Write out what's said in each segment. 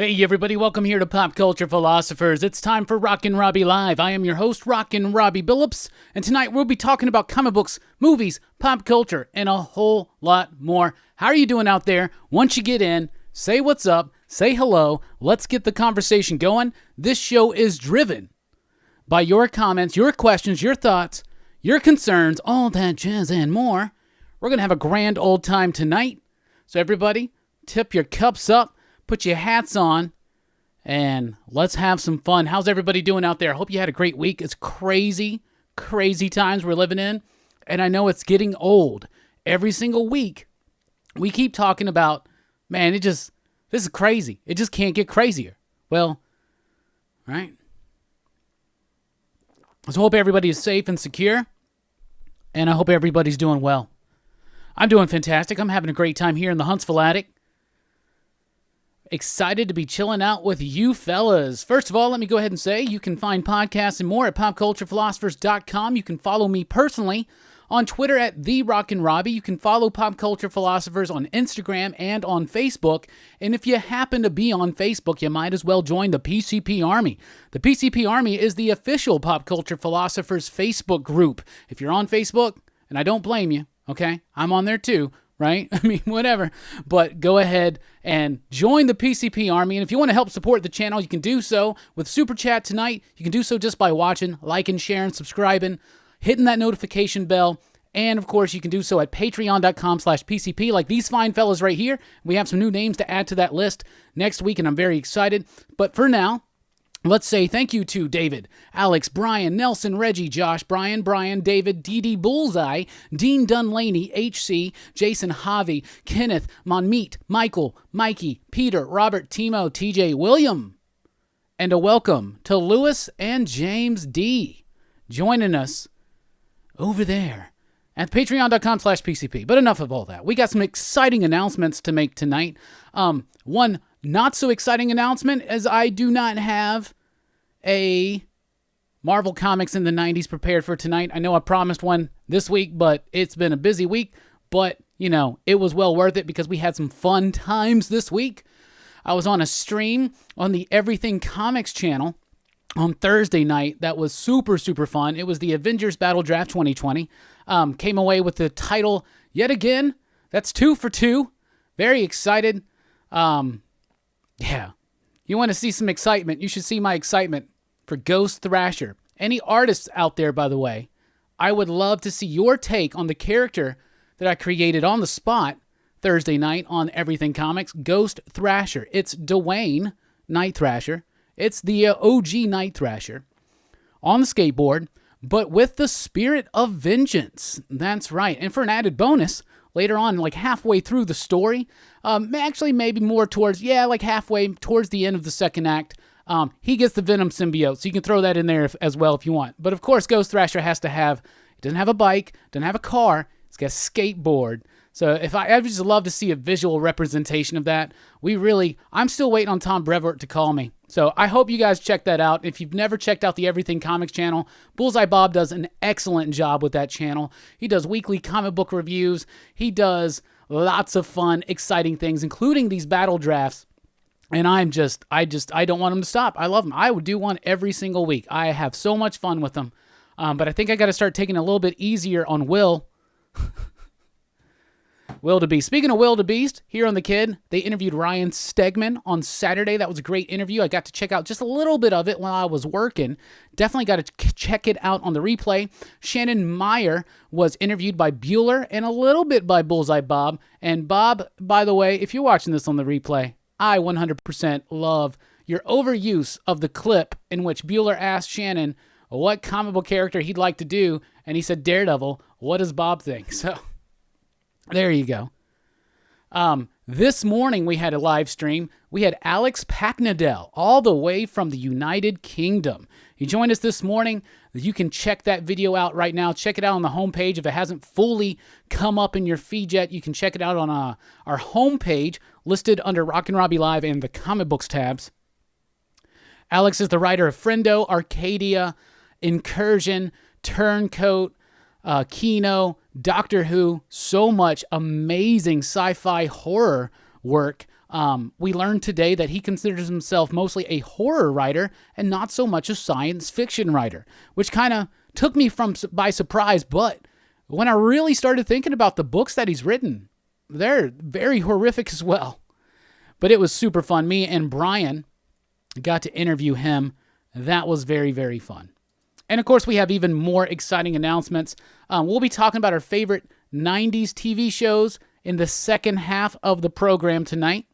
Hey everybody, welcome here to Pop Culture Philosophers. It's time for Rockin Robbie Live. I am your host, Rockin Robbie Billups, and tonight we'll be talking about comic books, movies, pop culture, and a whole lot more. How are you doing out there? Once you get in, say what's up, say hello, let's get the conversation going. This show is driven by your comments, your questions, your thoughts, your concerns, all that jazz and more. We're going to have a grand old time tonight. So everybody, tip your cups up. Put your hats on, and let's have some fun. How's everybody doing out there? I hope you had a great week. It's crazy, crazy times we're living in, and I know it's getting old. Every single week, we keep talking about, man, this is crazy. It just can't get crazier. Well, right? So I hope everybody is safe and secure, and I hope everybody's doing well. I'm doing fantastic. I'm having a great time here in the Huntsville Attic. Excited to be chilling out with you fellas. First of all, let me go ahead and say you can find podcasts and more at popculturephilosophers.com. You can follow me personally on Twitter at The Rockin Robbie. You can follow Pop Culture Philosophers on Instagram and on Facebook. And if you happen to be on Facebook, you might as well join the PCP Army. The PCP Army is the official Pop Culture Philosophers Facebook group. If you're on Facebook, and I don't blame you, okay? I'm on there too. Right? I mean, whatever. But go ahead and join the PCP Army. And if you want to help support the channel, you can do so with Super Chat tonight. You can do so just by watching, liking, sharing, subscribing, hitting that notification bell. And, of course, you can do so at patreon.com/PCP like these fine fellas right here. We have some new names to add to that list next week, and I'm very excited. But for now, let's say thank you to David, Alex, Brian, Nelson, Reggie, Josh, Brian, David, DD Bullseye, Dean Dunlaney, HC, Jason Javi, Kenneth, Monmeet, Michael, Mikey, Peter, Robert, Timo, TJ, William, and a welcome to Lewis and James D. joining us over there at patreon.com/PCP. But enough of all that. We got some exciting announcements to make tonight. One not so exciting announcement as I do not have a Marvel Comics in the 90s prepared for tonight. I know I promised one this week, but it's been a busy week. But, you know, it was well worth it because we had some fun times this week. I was on a stream on the Everything Comics channel on Thursday night. That was super, super fun. It was the Avengers Battle Draft 2020. Came away with the title yet again. That's 2 for 2. Very excited. Yeah. You want to see some excitement, you should see my excitement for Ghost Thrasher. Any artists out there, by the way, I would love to see your take on the character that I created on the spot Thursday night on Everything Comics, Ghost Thrasher. It's Dwayne Night Thrasher. It's the OG Night Thrasher on the skateboard, but with the spirit of vengeance. That's right. And for an added bonus, later on, like halfway through the story, actually maybe more towards, like halfway towards the end of the second act, he gets the Venom symbiote. So you can throw that in there as well if you want. But of course, Ghost Thrasher he doesn't have a bike, doesn't have a car, he's got a skateboard. So I would just love to see a visual representation of that. I'm still waiting on Tom Brevoort to call me. So I hope you guys check that out. If you've never checked out the Everything Comics channel, Bullseye Bob does an excellent job with that channel. He does weekly comic book reviews. He does lots of fun, exciting things, including these battle drafts. And I don't want them to stop. I love them. I would do one every single week. I have so much fun with them. But I think I got to start taking a little bit easier on Will. Will the Beast. Speaking of Will the Beast, here on The Kid, they interviewed Ryan Stegman on Saturday. That was a great interview. I got to check out just a little bit of it while I was working. Definitely got to check it out on the replay. Shannon Meyer was interviewed by Bueller and a little bit by Bullseye Bob. And Bob, by the way, if you're watching this on the replay, I 100% love your overuse of the clip in which Bueller asked Shannon what comic book character he'd like to do, and he said Daredevil. What does Bob think? So there you go. This morning we had a live stream. We had Alex Packnadell all the way from the United Kingdom. He joined us this morning. You can check that video out right now. Check it out on the homepage. If it hasn't fully come up in your feed yet, you can check it out on our homepage listed under Rockin Robbie Live and the comic books tabs. Alex is the writer of Friendo, Arcadia, Incursion, Turncoat, Kino, Doctor Who, so much amazing sci-fi horror work. We learned today that he considers himself mostly a horror writer and not so much a science fiction writer, which kind of took me by surprise. But when I really started thinking about the books that he's written, they're very horrific as well. But it was super fun. Me and Brian got to interview him. That was very, very fun. And of course, we have even more exciting announcements. We'll be talking about our favorite 90s TV shows in the second half of the program tonight.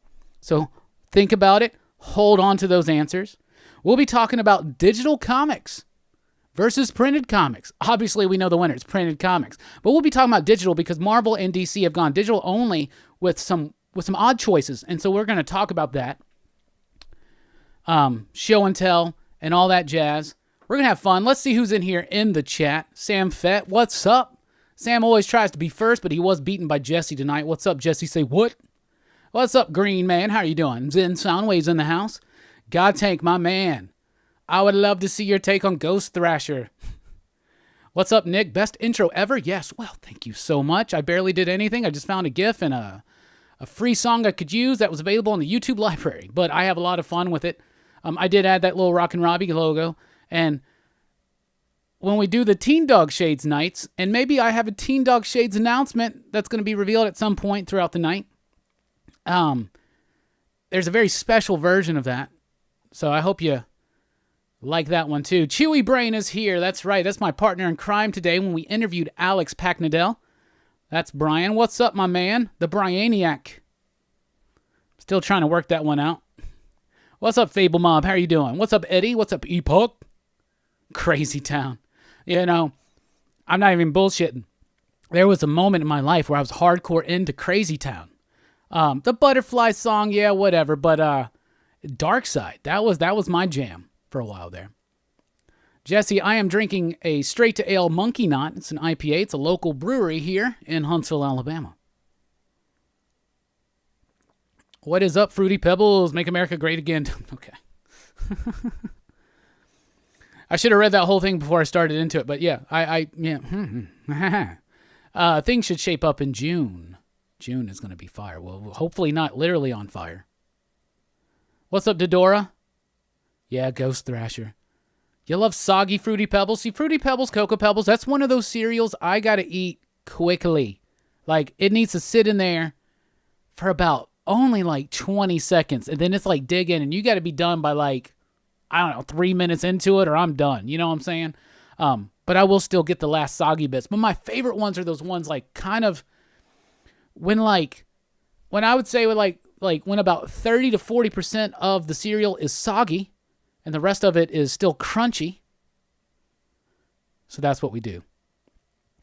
So think about it. Hold on to those answers. We'll be talking about digital comics versus printed comics. Obviously, we know the winner. It's printed comics. But we'll be talking about digital because Marvel and DC have gone digital only with some odd choices. And so we're going to talk about that. Show and tell and all that jazz. We're going to have fun. Let's see who's in here in the chat. Sam Fett, what's up? Sam always tries to be first, but he was beaten by Jesse tonight. What's up, Jesse? Say what? What's up, Green Man? How are you doing? Zen Soundwaves in the house. God Tank, my man. I would love to see your take on Ghost Thrasher. What's up, Nick? Best intro ever? Yes. Well, thank you so much. I barely did anything. I just found a GIF and a free song I could use that was available in the YouTube library. But I have a lot of fun with it. I did add that little Rockin Robbie logo. And when we do the Teen Dog Shades nights, and maybe I have a Teen Dog Shades announcement that's going to be revealed at some point throughout the night, there's a very special version of that. So I hope you like that one too. Chewy Brain is here. That's right. That's my partner in crime today when we interviewed Alex Packnadell. That's Brian. What's up, my man? The Brianiac. Still trying to work that one out. What's up, Fable Mob? How are you doing? What's up, Eddie? What's up, Epoch? Crazy Town. You know, I'm not even bullshitting. There was a moment in my life where I was hardcore into Crazy Town. The Butterfly song, yeah, whatever. But Dark Side, that was my jam for a while there. Jesse, I am drinking a straight to ale Monkey Knot. It's an IPA. It's a local brewery here in Huntsville, Alabama. What is up, Fruity Pebbles? Make America great again. Okay. I should have read that whole thing before I started into it, but yeah, things should shape up in June. June is going to be fire. Well, hopefully not literally on fire. What's up, Dodora? Yeah, Ghost Thrasher. You love soggy Fruity Pebbles? See, Fruity Pebbles, Cocoa Pebbles, that's one of those cereals I got to eat quickly. Like, it needs to sit in there for about only like 20 seconds, and then it's like dig in, and you got to be done by like, I don't know, 3 minutes into it, or I'm done. You know what I'm saying? But I will still get the last soggy bits. But my favorite ones are those ones like kind of when I would say like when about 30 to 40% of the cereal is soggy and the rest of it is still crunchy. So that's what we do.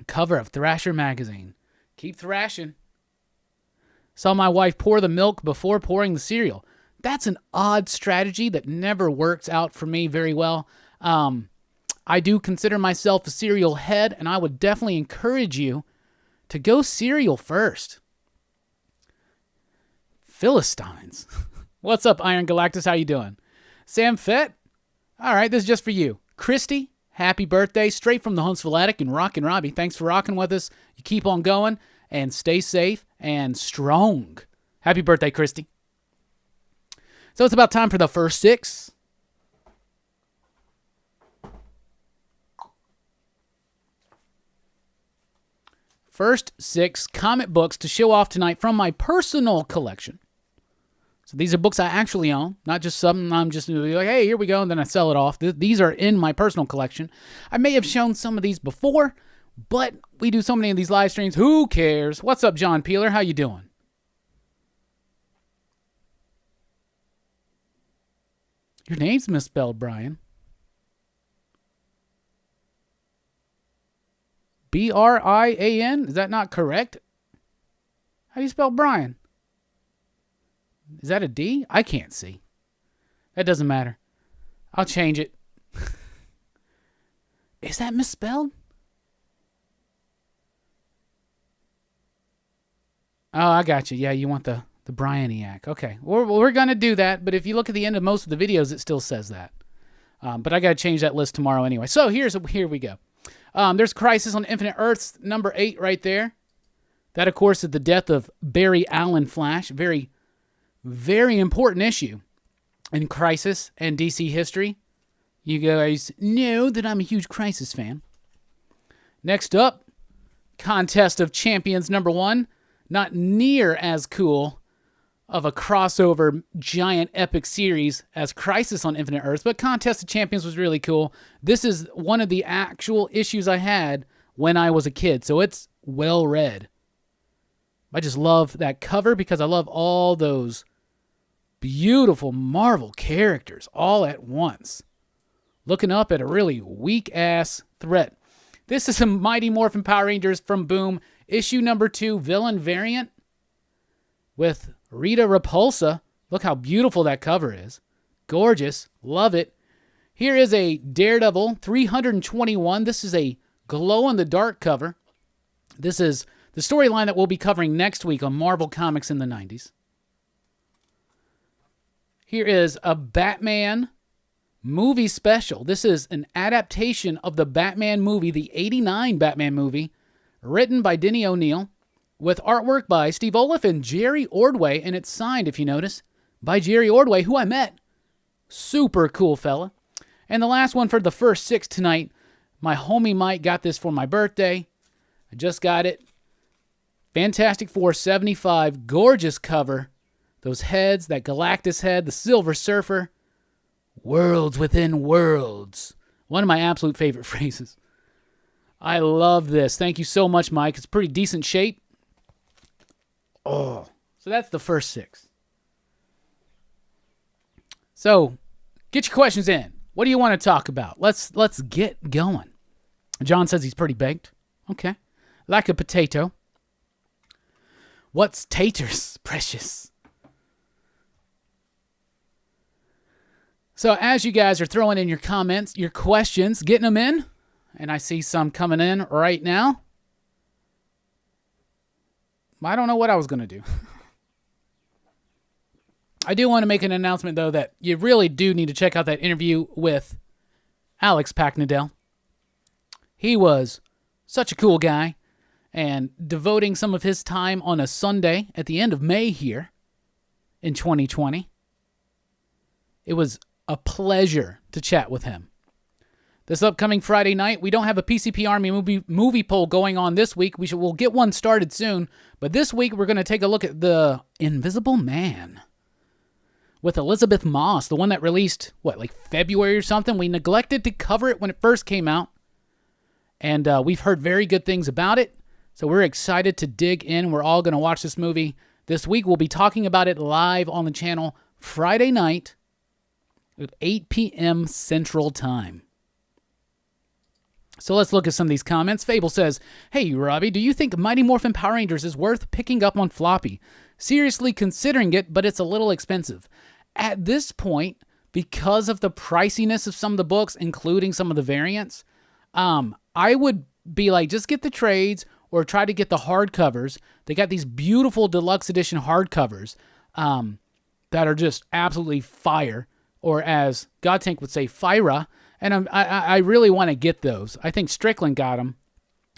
Cover of Thrasher magazine. Keep thrashing. Saw my wife pour the milk before pouring the cereal. That's an odd strategy that never works out for me very well. I do consider myself a cereal head, and I would definitely encourage you to go cereal first. Philistines. What's up, Iron Galactus? How you doing? Sam Fett? All right, this is just for you. Christy, happy birthday. Straight from the Huntsville Attic and Rockin Robbie. Thanks for rocking with us. You keep on going, and stay safe and strong. Happy birthday, Christy. So it's about time for the first six. First six comic books to show off tonight from my personal collection. So these are books I actually own, not just something I'm just like, hey, here we go, and then I sell it off. These are in my personal collection. I may have shown some of these before, but we do so many of these live streams. Who cares? What's up, John Peeler? How you doing? Your name's misspelled, Brian. Brian? Is that not correct? How do you spell Brian? Is that a D? I can't see. That doesn't matter. I'll change it. Is that misspelled? Oh, I got you. Yeah, you want the Brianiac. Okay. We're going to do that, but if you look at the end of most of the videos, it still says that. But I got to change that list tomorrow anyway. So here we go. There's Crisis on Infinite Earths, number 8 right there. That, of course, is the death of Barry Allen Flash. Very, very important issue in Crisis and DC history. You guys know that I'm a huge Crisis fan. Next up, Contest of Champions #1. Not near as cool of a crossover giant epic series as Crisis on Infinite Earths, but Contest of Champions was really cool. This is one of the actual issues I had when I was a kid, so it's well read. I just love that cover because I love all those beautiful Marvel characters all at once, looking up at a really weak-ass threat. This is a Mighty Morphin Power Rangers from Boom, issue #2, villain variant with Rita Repulsa. Look how beautiful that cover is. Gorgeous. Love it. Here is a Daredevil 321. This is a glow-in-the-dark cover. This is the storyline that we'll be covering next week on Marvel Comics in the 90s. Here is a Batman movie special. This is an adaptation of the Batman movie, the 89 Batman movie, written by Denny O'Neil, with artwork by Steve Oliff and Jerry Ordway, and it's signed, if you notice, by Jerry Ordway, who I met. Super cool fella. And the last one for the first 6 tonight, my homie Mike got this for my birthday. I just got it. Fantastic Four 75, gorgeous cover. Those heads, that Galactus head, the Silver Surfer. Worlds within worlds. One of my absolute favorite phrases. I love this. Thank you so much, Mike. It's pretty decent shape. Oh, so that's the first 6. So, get your questions in. What do you want to talk about? Let's get going. John says he's pretty baked. Okay. Like a potato. What's taters, precious? So as you guys are throwing in your comments, your questions, getting them in, and I see some coming in right now. I don't know what I was going to do. I do want to make an announcement, though, that you really do need to check out that interview with Alex Packnadell. He was such a cool guy, and devoting some of his time on a Sunday at the end of May here in 2020. It was a pleasure to chat with him. This upcoming Friday night, we don't have a PCP Army movie poll going on this week. We'll get one started soon. But this week, we're going to take a look at The Invisible Man with Elizabeth Moss, the one that released, like February or something? We neglected to cover it when it first came out. And we've heard very good things about it. So we're excited to dig in. We're all going to watch this movie this week. We'll be talking about it live on the channel Friday night at 8 p.m. Central Time. So let's look at some of these comments. Fable says, "Hey, Robbie, do you think Mighty Morphin Power Rangers is worth picking up on floppy? Seriously considering it, but it's a little expensive. At this point, because of the priciness of some of the books, including some of the variants, I would be like, just get the trades or try to get the hardcovers. They got these beautiful deluxe edition hardcovers that are just absolutely fire, or as God Tank would say, fira. And I really want to get those. I think Strickland got them.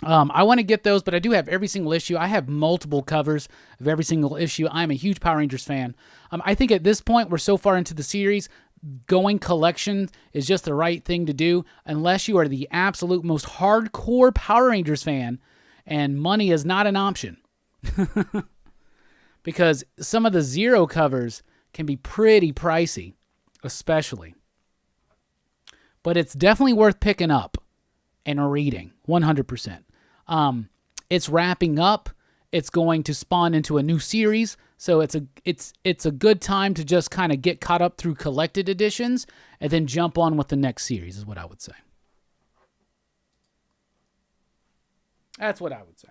I want to get those, but I do have every single issue. I have multiple covers of every single issue. I'm a huge Power Rangers fan. I think at this point, we're so far into the series, going collection is just the right thing to do, unless you are the absolute most hardcore Power Rangers fan, and money is not an option. Because some of the Zero covers can be pretty pricey, especially. But it's definitely worth picking up and reading, 100%. It's wrapping up. It's going to spawn into a new series, so it's a good time to just kind of get caught up through collected editions and then jump on with the next series, is what I would say. That's what I would say.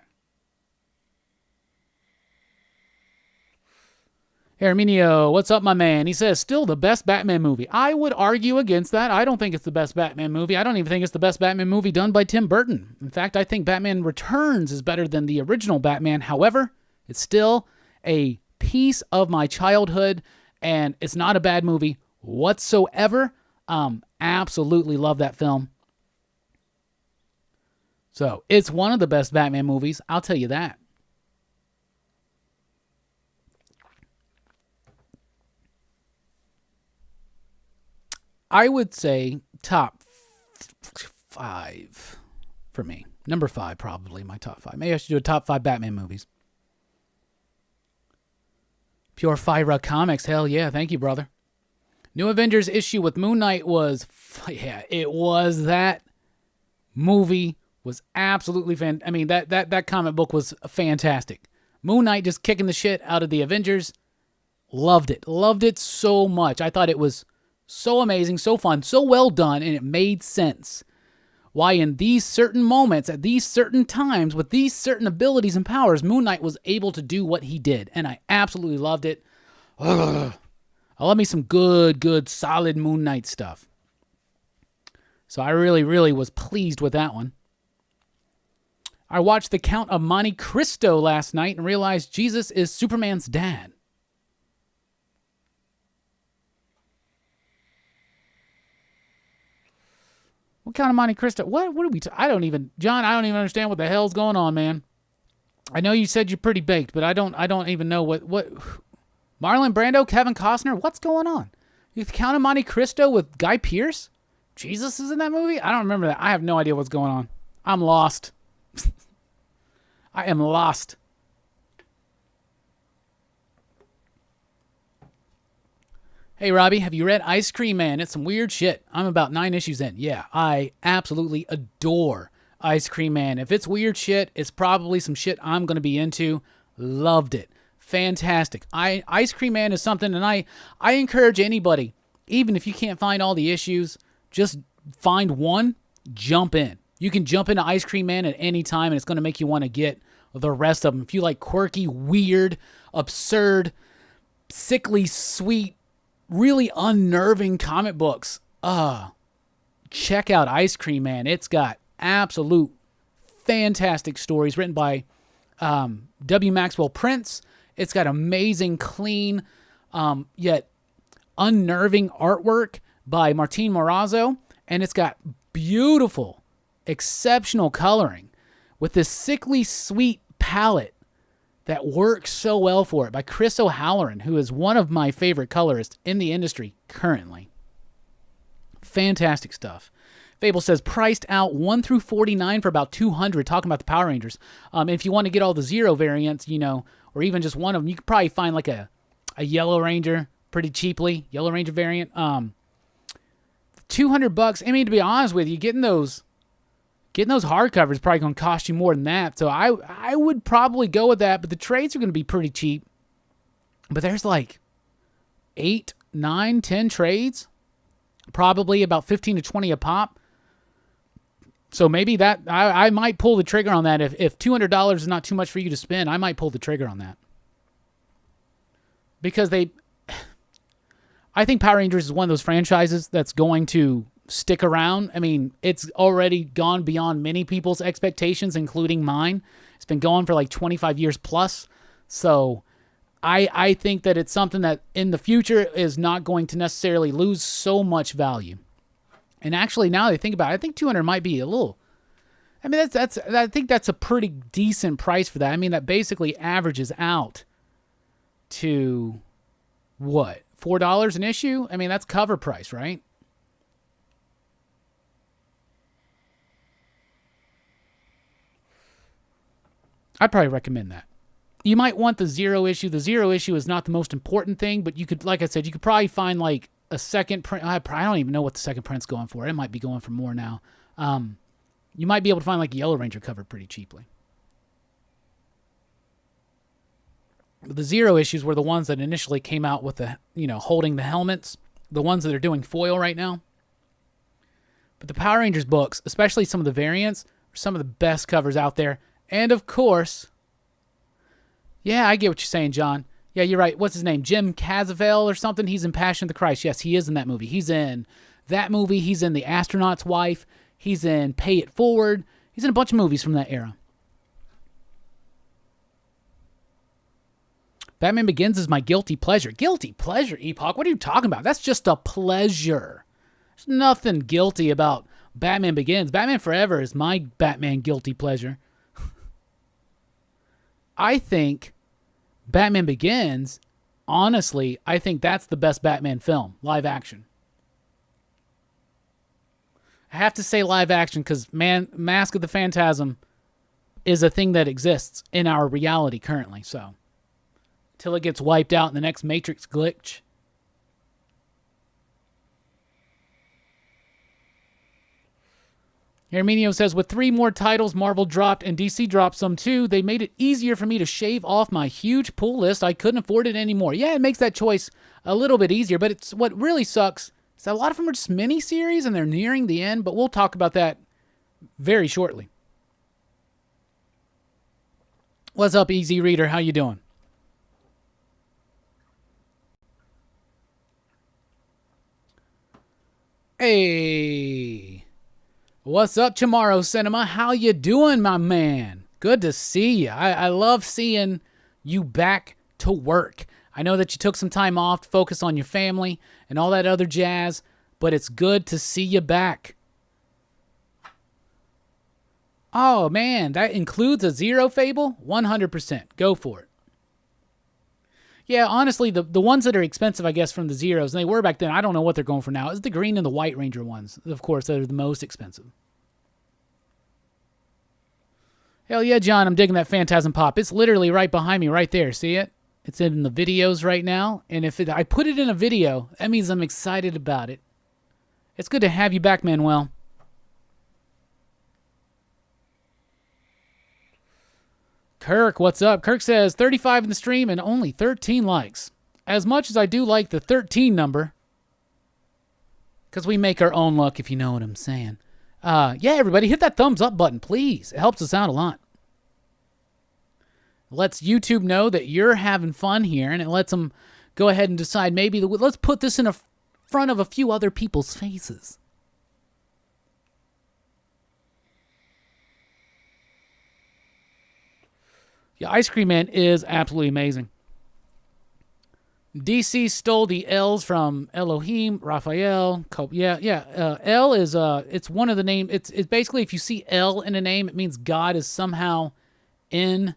Herminio, what's up, my man? He says, still the best Batman movie. I would argue against that. I don't think it's the best Batman movie. I don't even think it's the best Batman movie done by Tim Burton. In fact, I think Batman Returns is better than the original Batman. However, it's still a piece of my childhood, and it's not a bad movie whatsoever. Absolutely love that film. So, it's one of the best Batman movies. I'll tell you that. I would say top 5 for me. Number 5, probably my top 5. Maybe I should do a top 5 Batman movies. Pure Fire Comics. Hell yeah. Thank you, brother. New Avengers issue with Moon Knight was, it was. That movie was absolutely fantastic. I mean, that comic book was fantastic. Moon Knight just kicking the shit out of the Avengers. Loved it. Loved it so much. I thought it was so amazing, so fun, so well done, and it made sense. Why in these certain moments, at these certain times, with these certain abilities and powers, Moon Knight was able to do what he did, and I absolutely loved it. I love me some good, solid Moon Knight stuff. So I really, really was pleased with that one. I watched The Count of Monte Cristo last night and realized Jesus is Superman's dad. What Count of Monte Cristo? What are we? I don't even understand what the hell's going on, man. I know you said you're pretty baked, but I don't even know what. Marlon Brando, Kevin Costner, what's going on? The Count of Monte Cristo with Guy Pearce? Jesus is in that movie? I don't remember that. I have no idea what's going on. I'm lost. I am lost. Hey, Robbie, have you read Ice Cream Man? It's some weird shit. I'm about 9 issues in. Yeah, I absolutely adore Ice Cream Man. If it's weird shit, it's probably some shit I'm going to be into. Loved it. Fantastic. Ice Cream Man is something, and I encourage anybody, even if you can't find all the issues, just find one, jump in. You can jump into Ice Cream Man at any time, and it's going to make you want to get the rest of them. If you like quirky, weird, absurd, sickly, sweet, really unnerving comic books, check out Ice Cream Man. It's got absolute fantastic stories written by W. Maxwell Prince. It's got amazing, clean, yet unnerving artwork by Martin Morazzo, and it's got beautiful, exceptional coloring with this sickly sweet palette that works so well for it by Chris O'Halloran, who is one of my favorite colorists in the industry currently. Fantastic stuff. Fable says priced out 1 through 49 for about $200, talking about the Power Rangers. If you want to get all the Zero variants, or even just one of them, you could probably find like a Yellow Ranger pretty cheaply, Yellow Ranger variant. $200. I mean, to be honest with you, getting those hardcovers is probably going to cost you more than that. So I would probably go with that, but the trades are going to be pretty cheap. But there's like 8, 9, 10 trades, probably about 15 to 20 a pop. So maybe that I might pull the trigger on that. If $200 is not too much for you to spend, I might pull the trigger on that. Because I think Power Rangers is one of those franchises that's going to stick around. I mean, it's already gone beyond many people's expectations, including mine. It's been going for like 25 years plus. So I think that it's something that in the future is not going to necessarily lose so much value. And actually, now that I think about it, I think 200 might be a little. I mean, I think that's a pretty decent price for that. I mean, that basically averages out to what, $4 an issue? I mean, that's cover price, right? I'd probably recommend that. You might want the Zero issue. The Zero issue is not the most important thing, but you could, like I said, you could probably find like a second print. I don't even know what the second print's going for. It might be going for more now. You might be able to find like a Yellow Ranger cover pretty cheaply. But the Zero issues were the ones that initially came out with the, holding the helmets, the ones that are doing foil right now. But the Power Rangers books, especially some of the variants, are some of the best covers out there. And of course, yeah, I get what you're saying, John. Yeah, you're right. What's his name? Jim Caviezel or something? He's in Passion of the Christ. Yes, he is in that movie. He's in that movie. He's in The Astronaut's Wife. He's in Pay It Forward. He's in a bunch of movies from that era. Batman Begins is my guilty pleasure. Guilty pleasure, Epoch? What are you talking about? That's just a pleasure. There's nothing guilty about Batman Begins. Batman Forever is my Batman guilty pleasure. I think Batman Begins, honestly, I think that's the best Batman film, live action. I have to say live action because, man, Mask of the Phantasm is a thing that exists in our reality currently. So, till it gets wiped out in the next Matrix glitch. Herminio says, with 3 more titles Marvel dropped and DC dropped some too, they made it easier for me to shave off my huge pull list. I couldn't afford it anymore. Yeah, it makes that choice a little bit easier, but it's what really sucks is that a lot of them are just mini-series and they're nearing the end, but we'll talk about that very shortly. What's up, Easy Reader? How you doing? Hey. What's up, Tomorrow Cinema? How you doing, my man? Good to see you. I love seeing you back to work. I know that you took some time off to focus on your family and all that other jazz, but it's good to see you back. Oh, man, that includes a Zero Fable? 100%. Go for it. Yeah, honestly, the ones that are expensive, I guess, from the Zeros, and they were back then, I don't know what they're going for now, is the Green and the White Ranger ones, of course, that are the most expensive. Hell yeah, John, I'm digging that Phantasm Pop. It's literally right behind me right there. See it? It's in the videos right now, and if I put it in a video, that means I'm excited about it. It's good to have you back, Manuel. Kirk, what's up? Kirk says, 35 in the stream and only 13 likes. As much as I do like the 13 number, because we make our own luck, if you know what I'm saying. Yeah, everybody, hit that thumbs up button, please. It helps us out a lot. It lets YouTube know that you're having fun here, and it lets them go ahead and decide maybe, let's put this in front of a few other people's faces. Yeah, Ice Cream Man is absolutely amazing. DC stole the L's from Elohim, Raphael. L is it's one of the name. It's basically, if you see L in a name, it means God is somehow in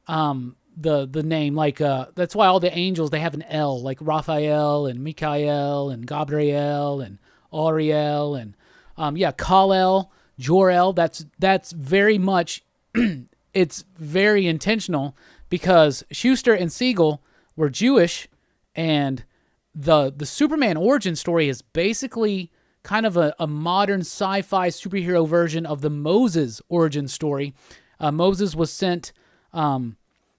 the name. Like that's why all the angels, they have an L, like Raphael and Michael and Gabriel and Ariel and Kal-El, Jor-El. That's very much. It's very intentional because Schuster and Siegel were Jewish, and the Superman origin story is basically kind of a modern sci-fi superhero version of the Moses origin story. Moses was sent.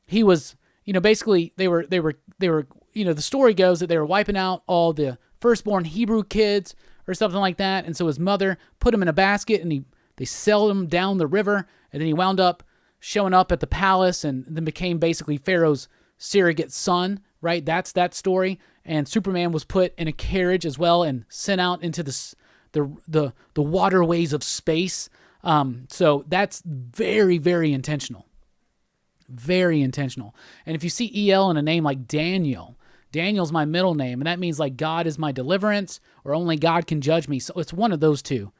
He was, basically they were. The story goes that they were wiping out all the firstborn Hebrew kids or something like that, and so his mother put him in a basket, and they sailed him down the river, and then he wound up showing up at the palace and then became basically Pharaoh's surrogate son, right? That's that story. And Superman was put in a carriage as well and sent out into the waterways of space. So that's very, very intentional. Very intentional. And if you see EL in a name like Daniel, Daniel's my middle name, and that means like God is my deliverance, or only God can judge me. So it's one of those two.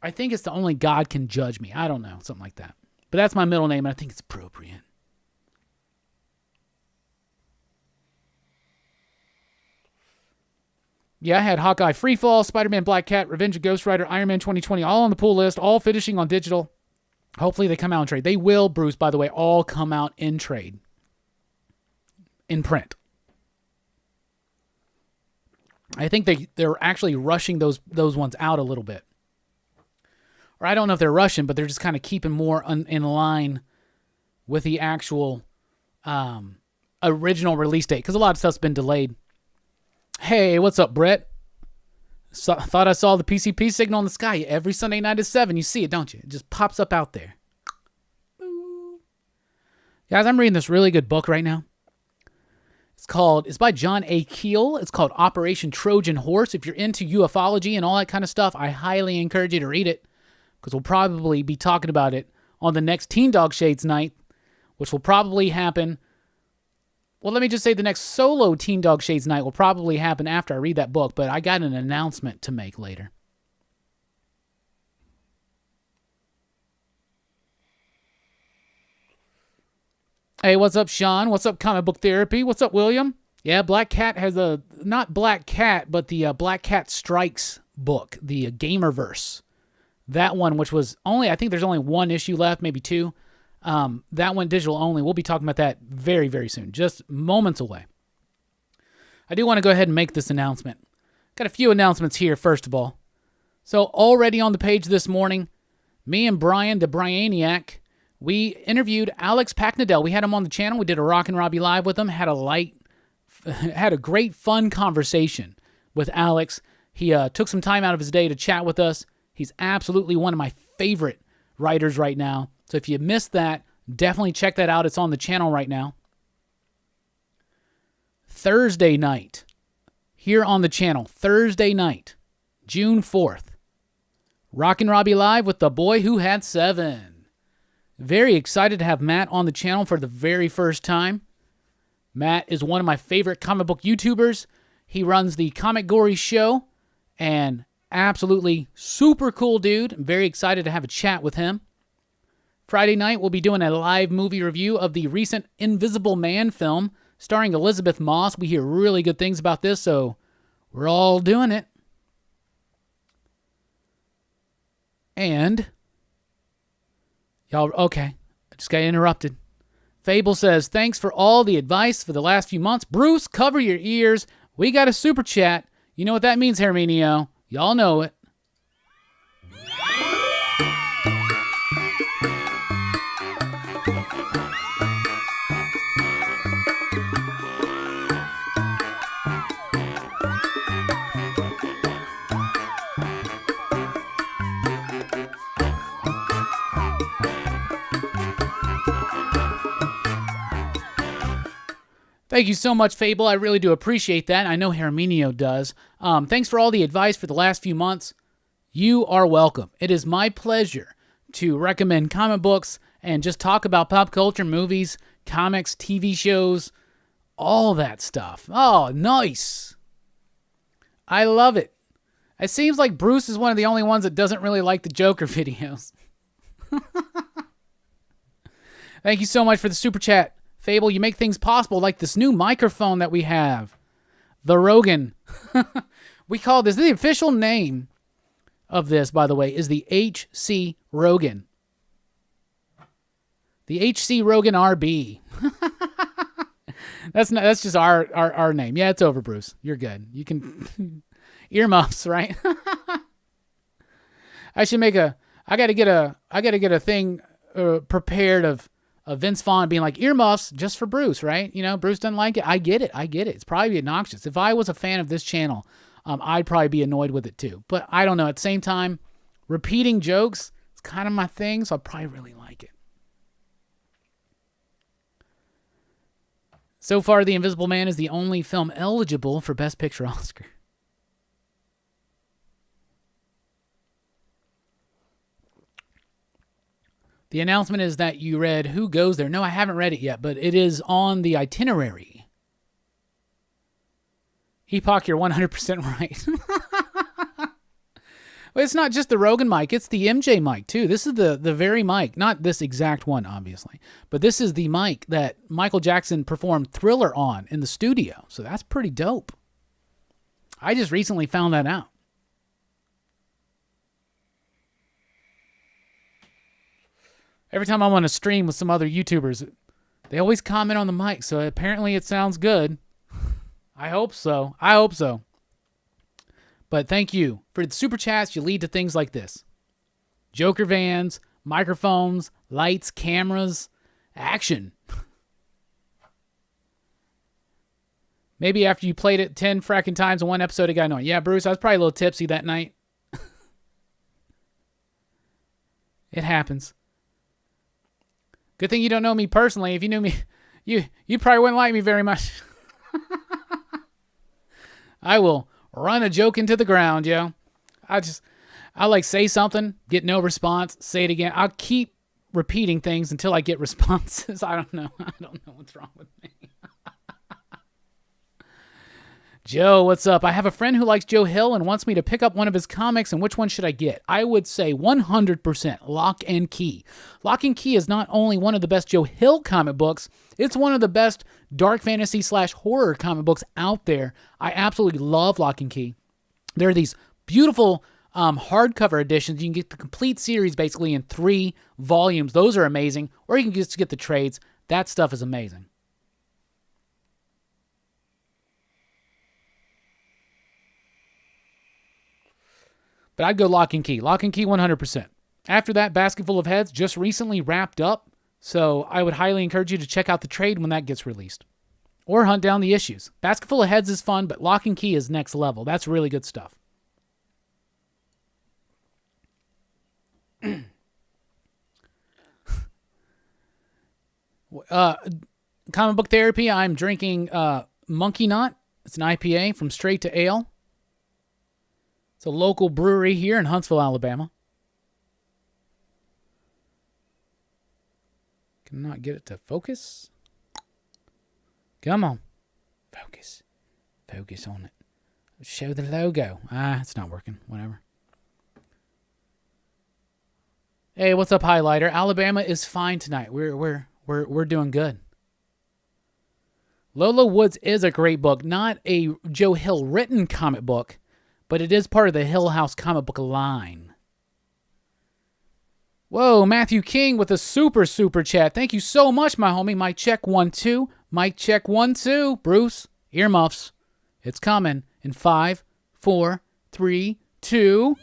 I think it's the only God can judge me. I don't know, something like that. But that's my middle name, and I think it's appropriate. Yeah, I had Hawkeye Freefall, Spider-Man Black Cat, Revenge of Ghost Rider, Iron Man 2020, all on the pull list, all finishing on digital. Hopefully they come out in trade. They will, Bruce, by the way, all come out in trade. In print. I think they're actually rushing those ones out a little bit. Or I don't know if they're rushing, but they're just kind of keeping more in line with the actual original release date, because a lot of stuff's been delayed. Hey, what's up, Brett? Thought I saw the PCP signal in the sky every Sunday night at 7. You see it, don't you? It just pops up out there. Guys, I'm reading this really good book right now. It's by John A. Keel. It's called Operation Trojan Horse. If you're into ufology and all that kind of stuff, I highly encourage you to read it, because we'll probably be talking about it on the next Teen Dog Shades night, which will probably happen. Well, let me just say the next solo Teen Dog Shades night will probably happen after I read that book, but I got an announcement to make later. Hey, what's up, Sean? What's up, Comic Book Therapy? What's up, William? Yeah, Black Cat has not Black Cat, but the Black Cat Strikes book, the Gamerverse. That one, which was only, I think there's only one issue left, maybe two. That one digital only. We'll be talking about that very, very soon, just moments away. I do want to go ahead and make this announcement. Got a few announcements here, first of all. So already on the page this morning, me and Brian, the Brianiac, we interviewed Alex Packnadell. We had him on the channel. We did a Rockin Robbie live with him. Had a great, fun conversation with Alex. He took some time out of his day to chat with us. He's absolutely one of my favorite writers right now. So if you missed that, definitely check that out. It's on the channel right now. Thursday night, here on the channel, Thursday night, June 4th, Rockin Robbie Live with the boy who had 7. Very excited to have Matt on the channel for the very first time. Matt is one of my favorite comic book YouTubers. He runs the Comic Gory Show, and absolutely super cool dude. I'm very excited to have a chat with him. Friday night, we'll be doing a live movie review of the recent Invisible Man film starring Elizabeth Moss. We hear really good things about this, so we're all doing it. And, y'all, okay, I just got interrupted. Fable says, thanks for all the advice for the last few months. Bruce, cover your ears. We got a super chat. You know what that means, Herminio. Y'all know it. Thank you so much, Fable. I really do appreciate that. I know Herminio does. Thanks for all the advice for the last few months. You are welcome. It is my pleasure to recommend comic books and just talk about pop culture, movies, comics, TV shows, all that stuff. Oh, nice. I love it. It seems like Bruce is one of the only ones that doesn't really like the Joker videos. Thank you so much for the super chat. Fable, you make things possible, like this new microphone that we have. The Rogan. We call this, the official name of this, by the way, is the HC Rogan. The HC Rogan RB. That's just our name. Yeah, it's over, Bruce. You're good. You can earmuffs, right? I gotta get a thing prepared of Vince Vaughn being like, earmuffs just for Bruce, right? You know, Bruce doesn't like it. I get it. It's probably obnoxious. If I was a fan of this channel, I'd probably be annoyed with it too. But I don't know. At the same time, repeating jokes, it's kind of my thing, so I probably really like it. So far, The Invisible Man is the only film eligible for Best Picture Oscar. The announcement is that you read Who Goes There. No, I haven't read it yet, but it is on the itinerary. Epoch, you're 100% right. Well, it's not just the Rogan mic, it's the MJ mic, too. This is the very mic. Not this exact one, obviously. But this is the mic that Michael Jackson performed Thriller on in the studio. So that's pretty dope. I just recently found that out. Every time I'm on a stream with some other YouTubers, they always comment on the mic, so apparently it sounds good. I hope so. But thank you. For the super chats, you lead to things like this. Joker vans, microphones, lights, cameras, action. Maybe after you played it 10 fracking times in one episode, it got annoying. Yeah, Bruce, I was probably a little tipsy that night. It happens. Good thing you don't know me personally. If you knew me, you probably wouldn't like me very much. I will run a joke into the ground, yo. I like say something, get no response, say it again. I'll keep repeating things until I get responses. I don't know what's wrong with me. Joe, what's up? I have a friend who likes Joe Hill and wants me to pick up one of his comics, and which one should I get? I would say 100% Lock and Key. Lock and Key is not only one of the best Joe Hill comic books, it's one of the best dark fantasy / horror comic books out there. I absolutely love Lock and Key. There are these beautiful hardcover editions. You can get the complete series basically in 3 volumes. Those are amazing. Or you can just get the trades. That stuff is amazing. But I'd go Lock and Key. Lock and Key 100%. After that, Basketful of Heads just recently wrapped up. So I would highly encourage you to check out the trade when that gets released. Or hunt down the issues. Basketful of Heads is fun, but Lock and Key is next level. That's really good stuff. Comic book therapy, I'm drinking Monkey Knot. It's an IPA from Straight to Ale. It's a local brewery here in Huntsville, Alabama. Cannot get it to focus. Come on. Focus. Focus on it. Show the logo. It's not working. Whatever. Hey, what's up, Highlighter? Alabama is fine tonight. We're doing good. Lola Woods is a great book. Not a Joe Hill written comic book, but it is part of the Hill House comic book line. Whoa, Matthew King with a super chat. Thank you so much, my homie. Mic check 1 2. Mic check 1 2. Bruce, earmuffs. It's coming in 5, 4, 3, 2.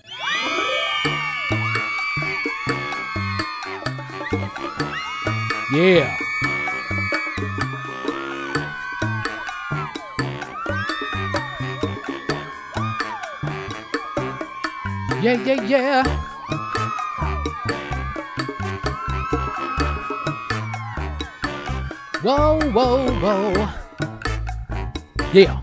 Yeah. Yeah. Whoa. Yeah.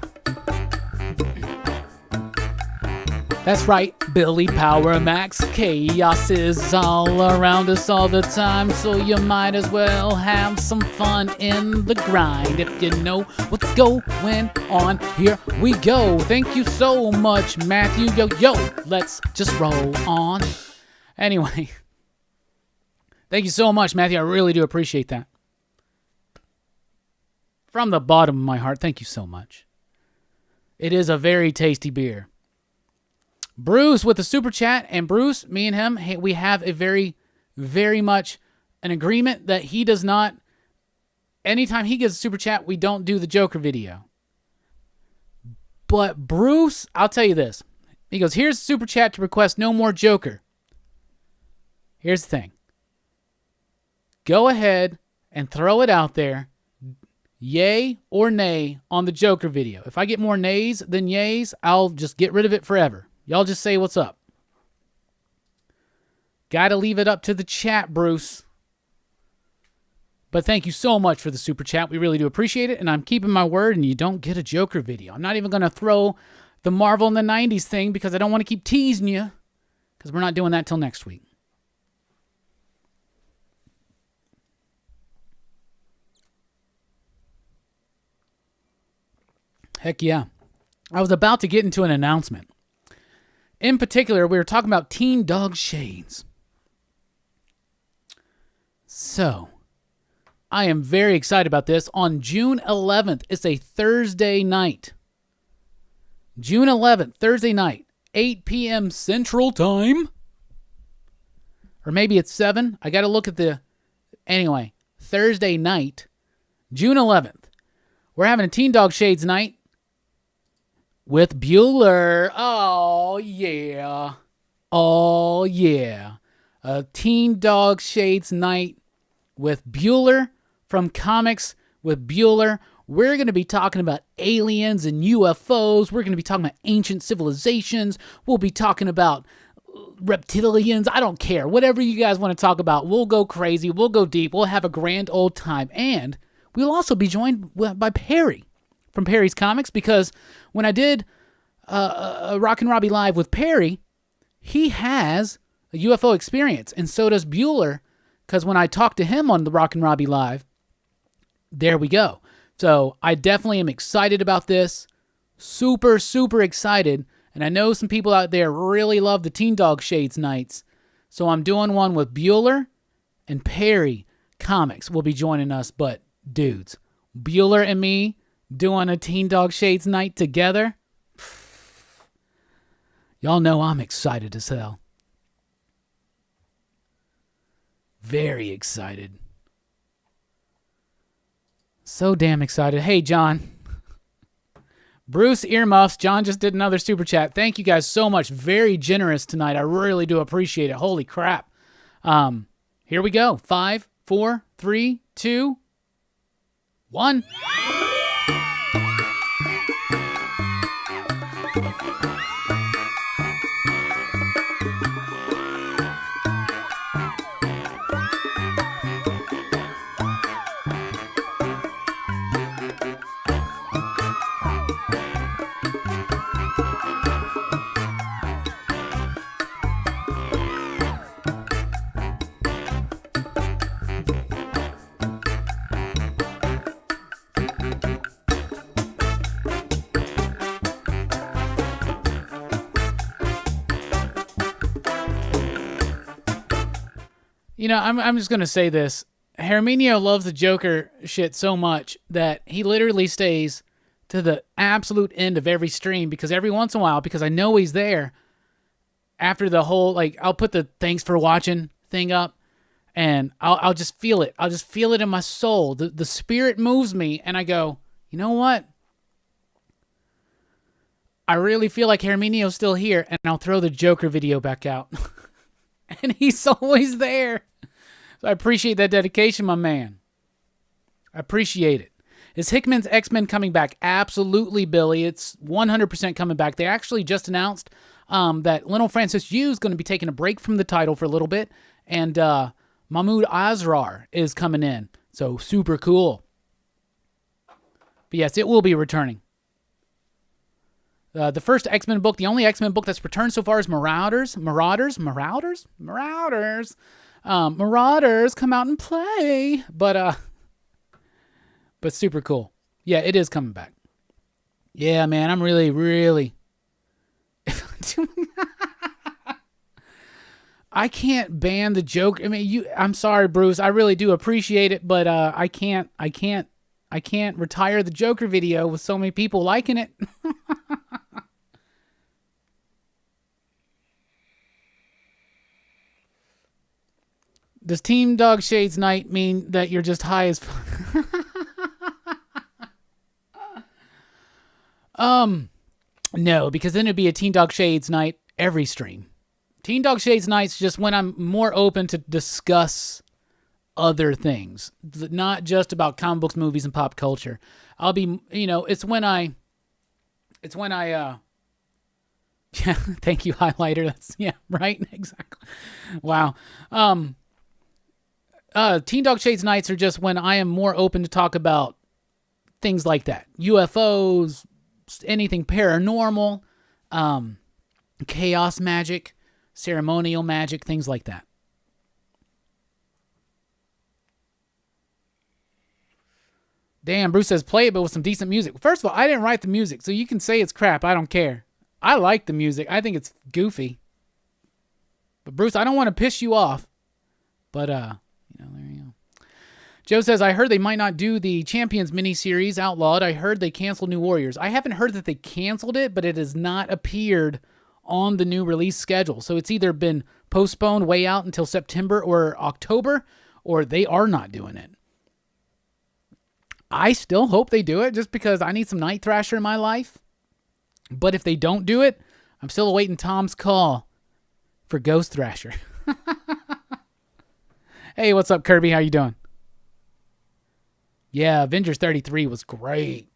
That's right, Billy Power Max. Chaos is all around us all the time, so you might as well have some fun in the grind. If you know what's going on, here we go. Thank you so much, Matthew. Yo, let's just roll on. Anyway, thank you so much, Matthew. I really do appreciate that. From the bottom of my heart, thank you so much. It is a very tasty beer. Bruce with the super chat, and Bruce, me and him, we have a very, very much an agreement that he does not, anytime he gets a super chat, we don't do the Joker video. But Bruce, I'll tell you this. He goes, here's a super chat to request no more Joker. Here's the thing. Go ahead and throw it out there. Yay or nay on the Joker video. If I get more nays than yays, I'll just get rid of it forever. Y'all just say what's up. Gotta leave it up to the chat, Bruce. But thank you so much for the super chat. We really do appreciate it. And I'm keeping my word, and you don't get a Joker video. I'm not even going to throw the Marvel in the 90s thing because I don't want to keep teasing you. Because we're not doing that till next week. Heck yeah. I was about to get into an announcement. In particular, we were talking about Teen Dog Shades. So, I am very excited about this. On June 11th, it's a Thursday night. June 11th, Thursday night, 8 p.m. Central Time. Or maybe it's 7. I got to look at the... Anyway, Thursday night, June 11th. We're having a Teen Dog Shades night. With Bueller. Oh, yeah. Oh, yeah. A Teen Dog Shades night with Bueller from Comics with Bueller. We're going to be talking about aliens and UFOs. We're going to be talking about ancient civilizations. We'll be talking about reptilians. I don't care. Whatever you guys want to talk about, we'll go crazy. We'll go deep. We'll have a grand old time. And we'll also be joined by Perry from Perry's Comics, because when I did a Rockin Robbie Live with Perry, he has a UFO experience, and so does Bueller, because when I talked to him on the Rockin Robbie Live, there we go. So I definitely am excited about this. Super, super excited. And I know some people out there really love the Teen Dog Shades nights. So I'm doing one with Bueller and Perry Comics will be joining us. But dudes, Bueller and me doing a Teen Dog Shades night together. Y'all know I'm excited as hell. Very excited. So damn excited. Hey, John. Bruce Earmuffs. John just did another super chat. Thank you guys so much. Very generous tonight. I really do appreciate it. Holy crap. Here we go. 5, 4, 3, 2, 1. You know, I'm just going to say this. Herminio loves the Joker shit so much that he literally stays to the absolute end of every stream, because every once in a while, because I know he's there, after the whole, like, I'll put the thanks for watching thing up, and I'll just feel it. I'll just feel it in my soul. The spirit moves me, and I go, you know what? I really feel like Herminio's still here, and I'll throw the Joker video back out. And he's always there. So I appreciate that dedication, my man. I appreciate it. Is Hickman's X-Men coming back? Absolutely, Billy. It's 100% coming back. They actually just announced that Lionel Francis Yu is going to be taking a break from the title for a little bit, and Mahmoud Asrar is coming in. So super cool. But yes, it will be returning. The first X-Men book, the only X-Men book that's returned so far is Marauders. Marauders come out and play. But super cool. Yeah, it is coming back. Yeah, man, I'm really I can't ban the joke. I mean, I'm sorry, Bruce. I really do appreciate it, but I can't retire the Joker video with so many people liking it. Does Team Dog Shades Night mean that you're just high as fuck? No, because then it'd be a Teen Dog Shades Night every stream. Teen Dog Shades Night's just when I'm more open to discuss other things, not just about comic books, movies, and pop culture. I'll be, it's when I, yeah, thank you, highlighter. That's, yeah, right, exactly. Wow. Teen Dog Shades Nights are just when I am more open to talk about things like that. UFOs, anything paranormal, chaos magic, ceremonial magic, things like that. Damn, Bruce says play it, but with some decent music. First of all, I didn't write the music, so you can say it's crap. I don't care. I like the music. I think it's goofy. But Bruce, I don't want to piss you off. But, there you go. Joe says, I heard they might not do the Champions miniseries Outlawed. I heard they canceled New Warriors. I haven't heard that they canceled it, but it has not appeared on the new release schedule. So it's either been postponed way out until September or October, or they are not doing it. I still hope they do it just because I need some Night Thrasher in my life. But if they don't do it, I'm still awaiting Tom's call for Ghost Thrasher. Hey, what's up, Kirby? How you doing? Yeah, Avengers 33 was great.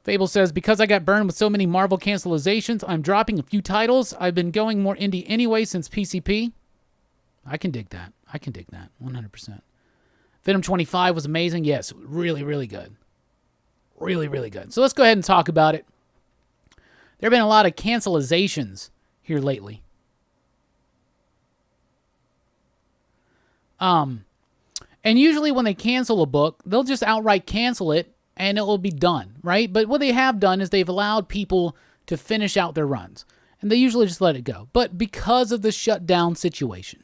Fable says, because I got burned with so many Marvel cancelizations, I'm dropping a few titles. I've been going more indie anyway since PCP. I can dig that. 100%. Venom 25 was amazing. Yes, really, really good. Really, really good. So let's go ahead and talk about it. There have been a lot of cancelizations here lately. And usually when they cancel a book, they'll just outright cancel it and it will be done, right? But what they have done is they've allowed people to finish out their runs. And they usually just let it go. But because of the shutdown situation,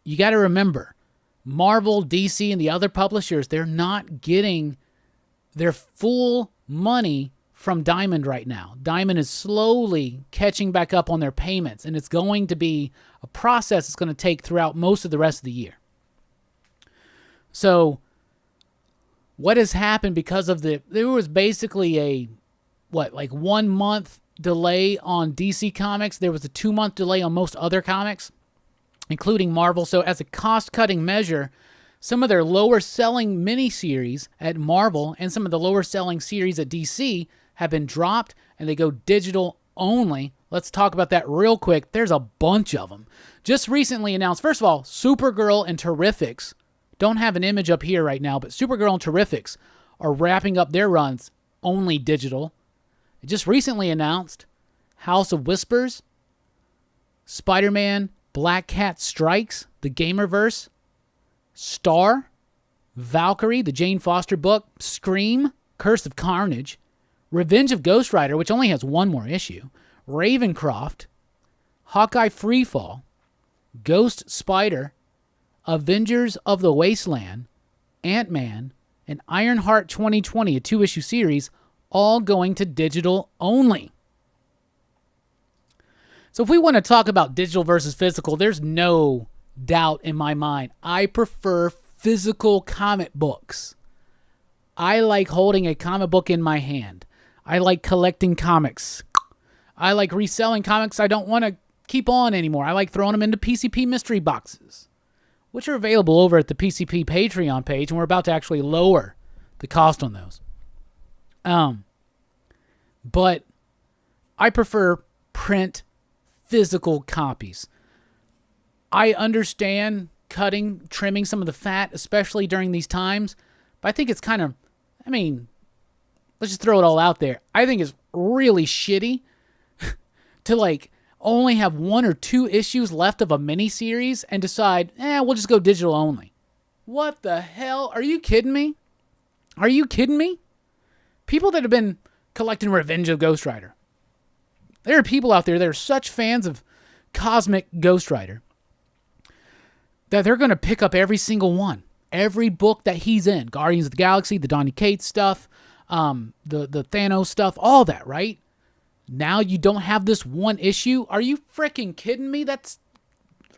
you got to remember, Marvel, DC, and the other publishers, they're not getting They're full money from Diamond right now. Diamond is slowly catching back up on their payments, and it's going to be a process it's going to take throughout most of the rest of the year. So what has happened because of there was basically a 1 month delay on DC Comics. There was a 2-month delay on most other comics, including Marvel. So as a cost-cutting measure, some of their lower-selling miniseries at Marvel and some of the lower-selling series at DC have been dropped, and they go digital only. Let's talk about that real quick. There's a bunch of them. Just recently announced, first of all, Supergirl and Terrifics. Don't have an image up here right now, but Supergirl and Terrifics are wrapping up their runs only digital. It just recently announced House of Whispers, Spider-Man, Black Cat Strikes, the Gamerverse, Star, Valkyrie, the Jane Foster book, Scream, Curse of Carnage, Revenge of Ghost Rider, which only has 1 more issue, Ravencroft, Hawkeye Freefall, Ghost Spider, Avengers of the Wasteland, Ant-Man, and Ironheart 2020, a 2-issue series, all going to digital only. So if we want to talk about digital versus physical, there's no doubt in my mind. I prefer physical comic books. I like holding a comic book in my hand. I like collecting comics. I like reselling comics I don't want to keep on anymore. I like throwing them into PCP mystery boxes, which are available over at the PCP Patreon page, and we're about to actually lower the cost on those. But I prefer print physical copies. I understand trimming some of the fat, especially during these times, but I think it's kind of, let's just throw it all out there. I think it's really shitty to only have 1 or 2 issues left of a miniseries and decide, we'll just go digital only. What the hell? Are you kidding me? Are you kidding me? People that have been collecting Revenge of Ghost Rider. There are people out there that are such fans of Cosmic Ghost Rider that they're going to pick up every single one. Every book that he's in. Guardians of the Galaxy, the Donny Cates stuff, the Thanos stuff, all that, right? Now you don't have this 1 issue? Are you freaking kidding me? That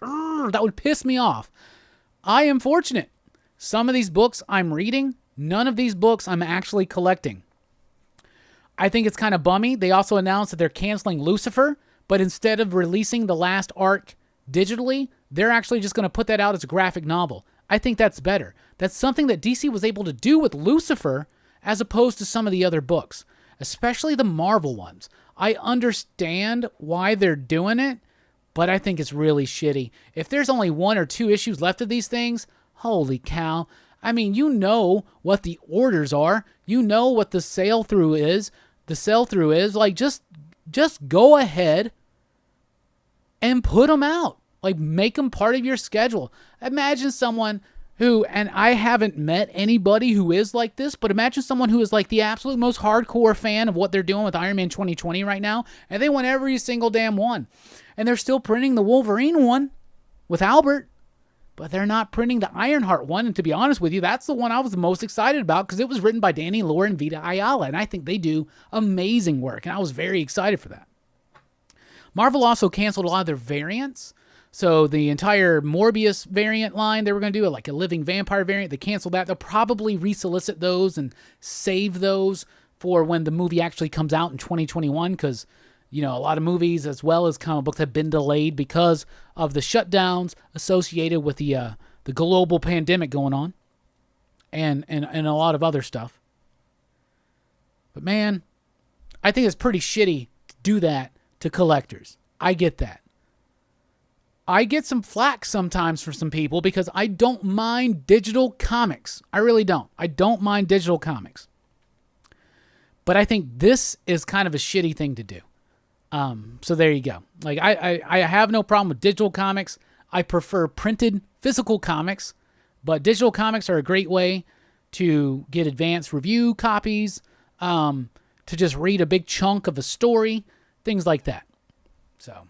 would piss me off. I am fortunate. Some of these books I'm reading, none of these books I'm actually collecting. I think it's kind of bummy. They also announced that they're canceling Lucifer, but instead of releasing the last arc digitally, they're actually just going to put that out as a graphic novel. I think that's better. That's something that DC was able to do with Lucifer as opposed to some of the other books, especially the Marvel ones. I understand why they're doing it, but I think it's really shitty. If there's only 1 or 2 issues left of these things, holy cow. You know what the orders are. You know what the sell-through is. Just go ahead and put them out. Make them part of your schedule. Imagine someone who, and I haven't met anybody who is like this, but imagine someone who is the absolute most hardcore fan of what they're doing with Iron Man 2020 right now, and they want every single damn one. And they're still printing the Wolverine one with Albert, but they're not printing the Ironheart one. And to be honest with you, that's the one I was the most excited about because it was written by Danny Lore and Vita Ayala, and I think they do amazing work, and I was very excited for that. Marvel also canceled a lot of their variants. So the entire Morbius variant line, they were going to do a living vampire variant. They canceled that. They'll probably resolicit those and save those for when the movie actually comes out in 2021 because, a lot of movies as well as comic books have been delayed because of the shutdowns associated with the global pandemic going on and a lot of other stuff. But man, I think it's pretty shitty to do that to collectors. I get that. I get some flack sometimes for some people because I don't mind digital comics. I really don't. I don't mind digital comics. But I think this is kind of a shitty thing to do. So there you go. I have no problem with digital comics. I prefer printed physical comics, but digital comics are a great way to get advanced review copies, to just read a big chunk of a story, things like that. So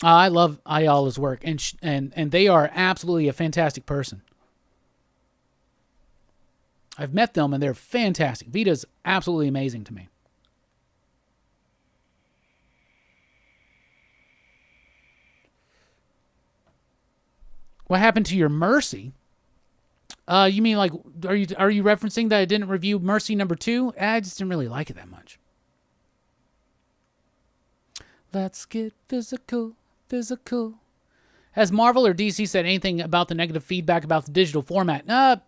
I love Ayala's work, and they are absolutely a fantastic person. I've met them, and they're fantastic. Vita's absolutely amazing to me. What happened to your Mercy? You mean like, are you referencing that I didn't review Mercy number 2? I just didn't really like it that much. Let's get physical. Has Marvel or DC said anything about the negative feedback about the digital format?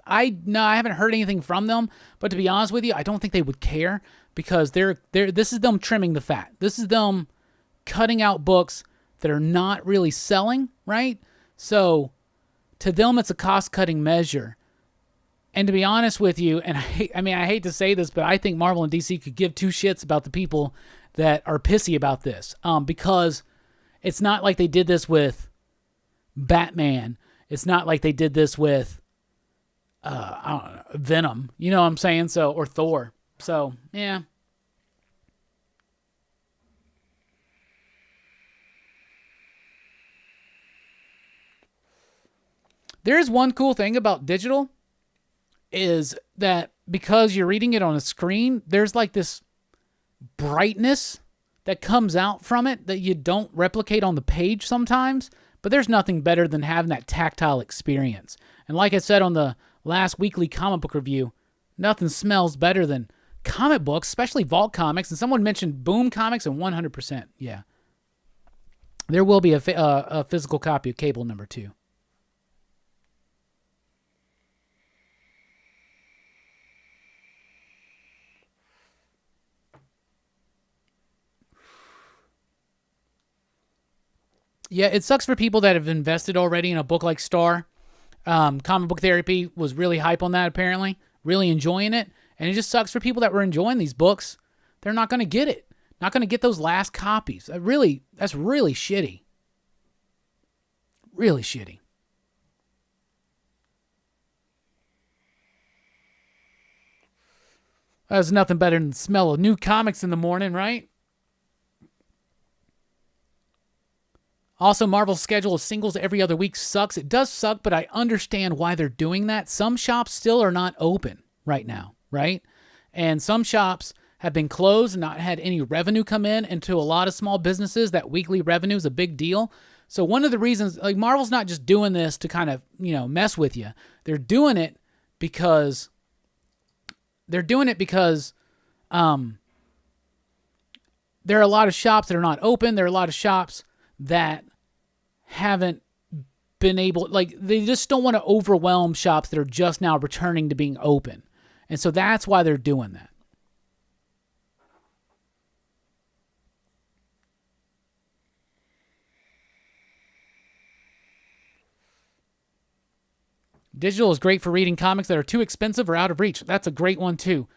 I haven't heard anything from them. But to be honest with you, I don't think they would care, because this is them trimming the fat. This is them cutting out books that are not really selling, right? So to them, it's a cost-cutting measure. And to be honest with you, and I hate to say this, but I think Marvel and DC could give two shits about the people that are pissy about this, because it's not like they did this with Batman. It's not like they did this with I don't know, Venom. You know what I'm saying? So, or Thor. So, yeah. There's one cool thing about digital, is that because you're reading it on a screen, there's like this brightness that comes out from it that you don't replicate on the page sometimes. But there's nothing better than having that tactile experience. And like I said on the last weekly comic book review, nothing smells better than comic books, especially Vault Comics. And someone mentioned Boom Comics, and 100%, yeah. There will be a physical copy of Cable number 2. Yeah, it sucks for people that have invested already in a book like Star. Comic Book Therapy was really hype on that, apparently. Really enjoying it. And it just sucks for people that were enjoying these books. They're not going to get it. Not going to get those last copies. That's really shitty. Really shitty. There's nothing better than the smell of new comics in the morning, right? Also, Marvel's schedule of singles every other week sucks. It does suck, but I understand why they're doing that. Some shops still are not open right now, right? And some shops have been closed and not had any revenue come in. And to a lot of small businesses, that weekly revenue is a big deal. So one of the reasons, like, Marvel's not just doing this to kind of, mess with you. They're doing it because there are a lot of shops that are not open. There are a lot of shops that haven't been able, like, they just don't want to overwhelm shops that are just now returning to being open. And so that's why they're doing that. Digital is great for reading comics that are too expensive or out of reach. That's a great one too.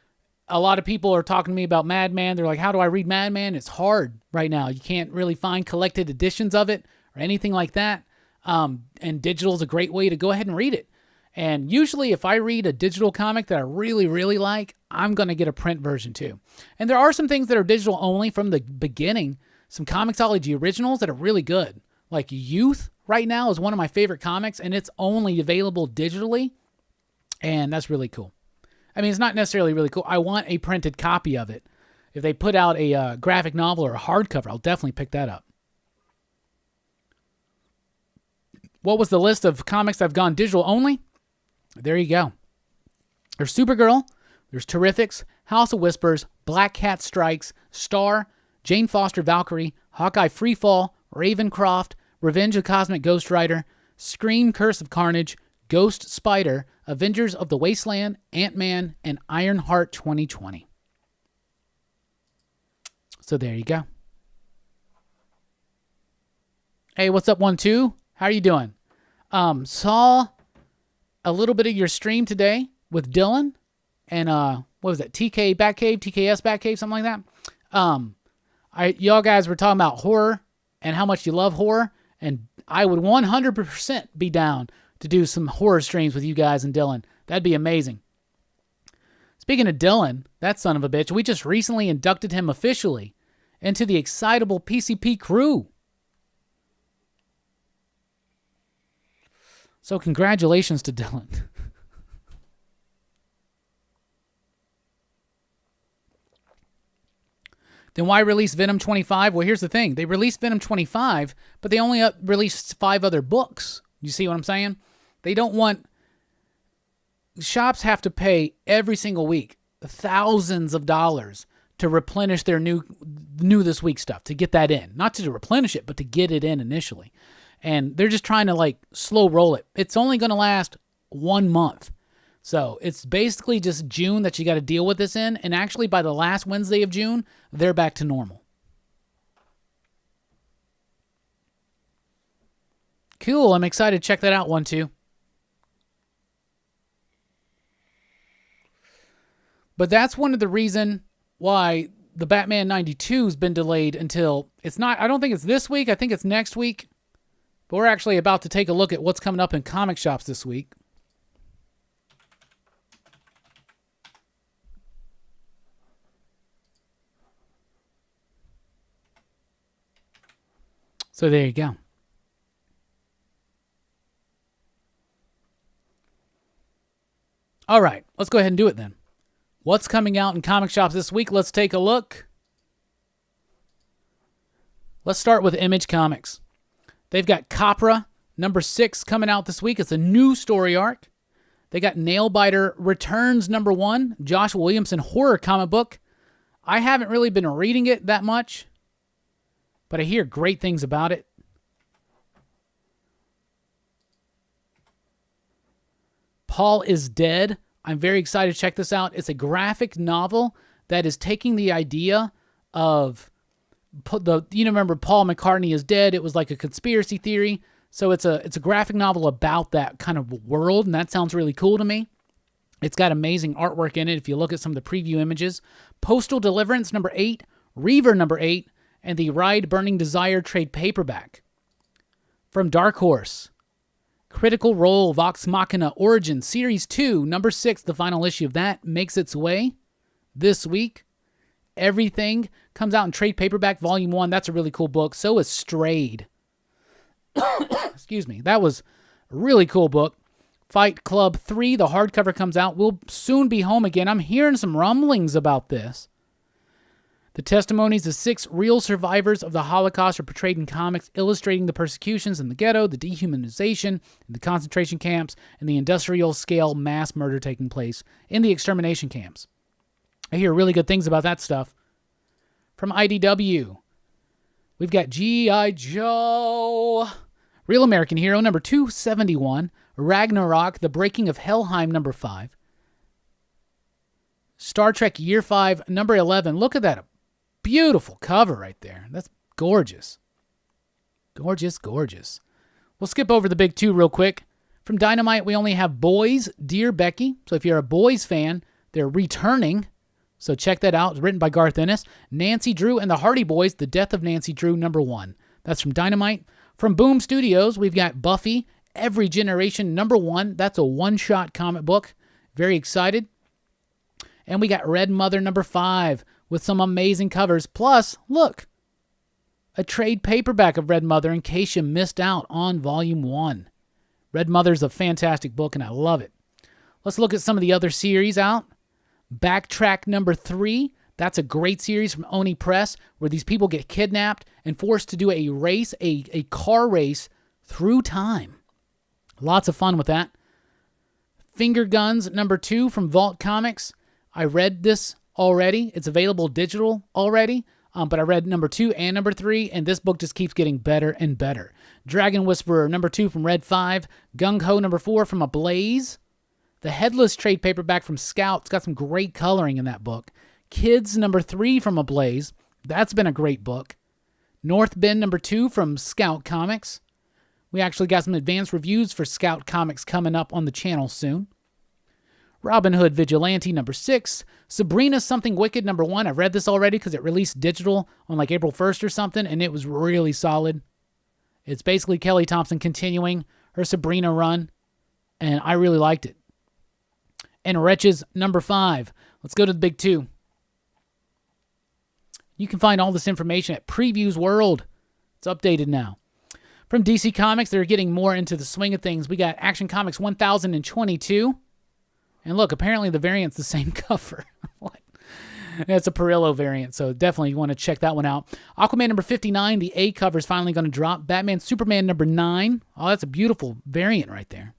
A lot of people are talking to me about Madman. They're like, how do I read Madman? It's hard right now. You can't really find collected editions of it or anything like that. And digital is a great way to go ahead and read it. And usually if I read a digital comic that I really, really like, I'm going to get a print version too. And there are some things that are digital only from the beginning. Some Comixology originals that are really good. Like Youth right now is one of my favorite comics, and it's only available digitally. And that's really cool. I mean, it's not necessarily really cool. I want a printed copy of it. If they put out a graphic novel or a hardcover, I'll definitely pick that up. What was the list of comics that have gone digital only? There you go. There's Supergirl. There's Terrifics, House of Whispers, Black Cat Strikes, Star, Jane Foster Valkyrie, Hawkeye Freefall, Ravencroft, Revenge of the Cosmic Ghost Rider, Scream Curse of Carnage, Ghost Spider, Avengers of the Wasteland, Ant-Man, and Ironheart 2020. So there you go. Hey, what's up, 1-2? How are you doing? Saw a little bit of your stream today with Dylan and what was that? TK Batcave, TKS Batcave, something like that. Y'all guys were talking about horror and how much you love horror, and I would 100% be down to do some horror streams with you guys and Dylan. That'd be amazing. Speaking of Dylan, that son of a bitch, we just recently inducted him officially into the Excitable PCP crew. So congratulations to Dylan. Then why release Venom 25? Well, here's the thing. They released Venom 25, but they only released 5 other books. You see what I'm saying? They don't want... Shops have to pay every single week thousands of dollars to replenish their new this week stuff, to get that in. Not to replenish it, but to get it in initially. And they're just trying to like slow roll it. It's only going to last 1 month. So it's basically just June that you got to deal with this in. And actually by the last Wednesday of June, they're back to normal. Cool. I'm excited to check that out, 1-2. But that's one of the reason why the Batman 92 has been delayed until it's not, I don't think it's this week. I think it's next week. But we're actually about to take a look at what's coming up in comic shops this week. So there you go. All right, let's go ahead and do it then. What's coming out in comic shops this week? Let's take a look. Let's start with Image Comics. They've got Copra, number 6, coming out this week. It's a new story arc. They got Nailbiter Returns, number 1, Josh Williamson horror comic book. I haven't really been reading it that much, but I hear great things about it. Paul is Dead. I'm very excited to check this out. It's a graphic novel that is taking the idea of remember Paul McCartney is dead. It was like a conspiracy theory. So it's a graphic novel about that kind of world, and that sounds really cool to me. It's got amazing artwork in it if you look at some of the preview images. Postal Deliverance, number 8, Reaver, number 8, and the Ride Burning Desire trade paperback. From Dark Horse, Critical Role Vox Machina Origin Series 2, number 6, the final issue of that, makes its way this week. Everything comes out in trade paperback, volume 1. That's a really cool book. So is Strayed. Excuse me. That was a really cool book. Fight Club 3, the hardcover comes out. We'll soon be home again. I'm hearing some rumblings about this. The testimonies of 6 real survivors of the Holocaust are portrayed in comics, illustrating the persecutions in the ghetto, the dehumanization in the concentration camps, and the industrial-scale mass murder taking place in the extermination camps. I hear really good things about that stuff. From IDW, we've got G.I. Joe, Real American Hero, number 271, Ragnarok, The Breaking of Helheim, number 5, Star Trek Year 5, number 11. Look at that beautiful cover right there. That's gorgeous. Gorgeous, gorgeous. We'll skip over the big 2 real quick. From Dynamite, we only have Boys, Dear Becky. So if you're a Boys fan, they're returning. So check that out. It's written by Garth Ennis. Nancy Drew and the Hardy Boys, The Death of Nancy Drew, number 1. That's from Dynamite. From Boom Studios, we've got Buffy, Every Generation, number 1. That's a one-shot comic book. Very excited. And we got Red Mother, number 5, with some amazing covers. Plus, look, a trade paperback of Red Mother in case you missed out on volume 1. Red Mother's a fantastic book, and I love it. Let's look at some of the other series out. Backtrack number 3. That's a great series from Oni Press where these people get kidnapped and forced to do a race, a car race through time. Lots of fun with that. Finger Guns number 2 from Vault Comics. I read this already. It's available digital already, but I read number 2 and number 3, and this book just keeps getting better and better. Dragon Whisperer number 2 from Red 5. Gung Ho number 4 from Ablaze. The Headless trade paperback from Scout. It's got some great coloring in that book. Kids number 3 from Ablaze. That's been a great book. North Bend number 2 from Scout Comics. We actually got some advanced reviews for Scout Comics coming up on the channel soon. Robin Hood Vigilante number 6. Sabrina Something Wicked number 1. I've read this already because it released digital on like April 1st or something, and it was really solid. It's basically Kelly Thompson continuing her Sabrina run, and I really liked it. And Wretches number 5. Let's go to the big 2. You can find all this information at Previews World. It's updated now. From DC Comics, they're getting more into the swing of things. We got Action Comics 1022. And look, apparently the variant's the same cover. What? It's a Perillo variant, so definitely you want to check that one out. Aquaman number 59, the A cover is finally going to drop. Batman Superman number 9. Oh, that's a beautiful variant right there.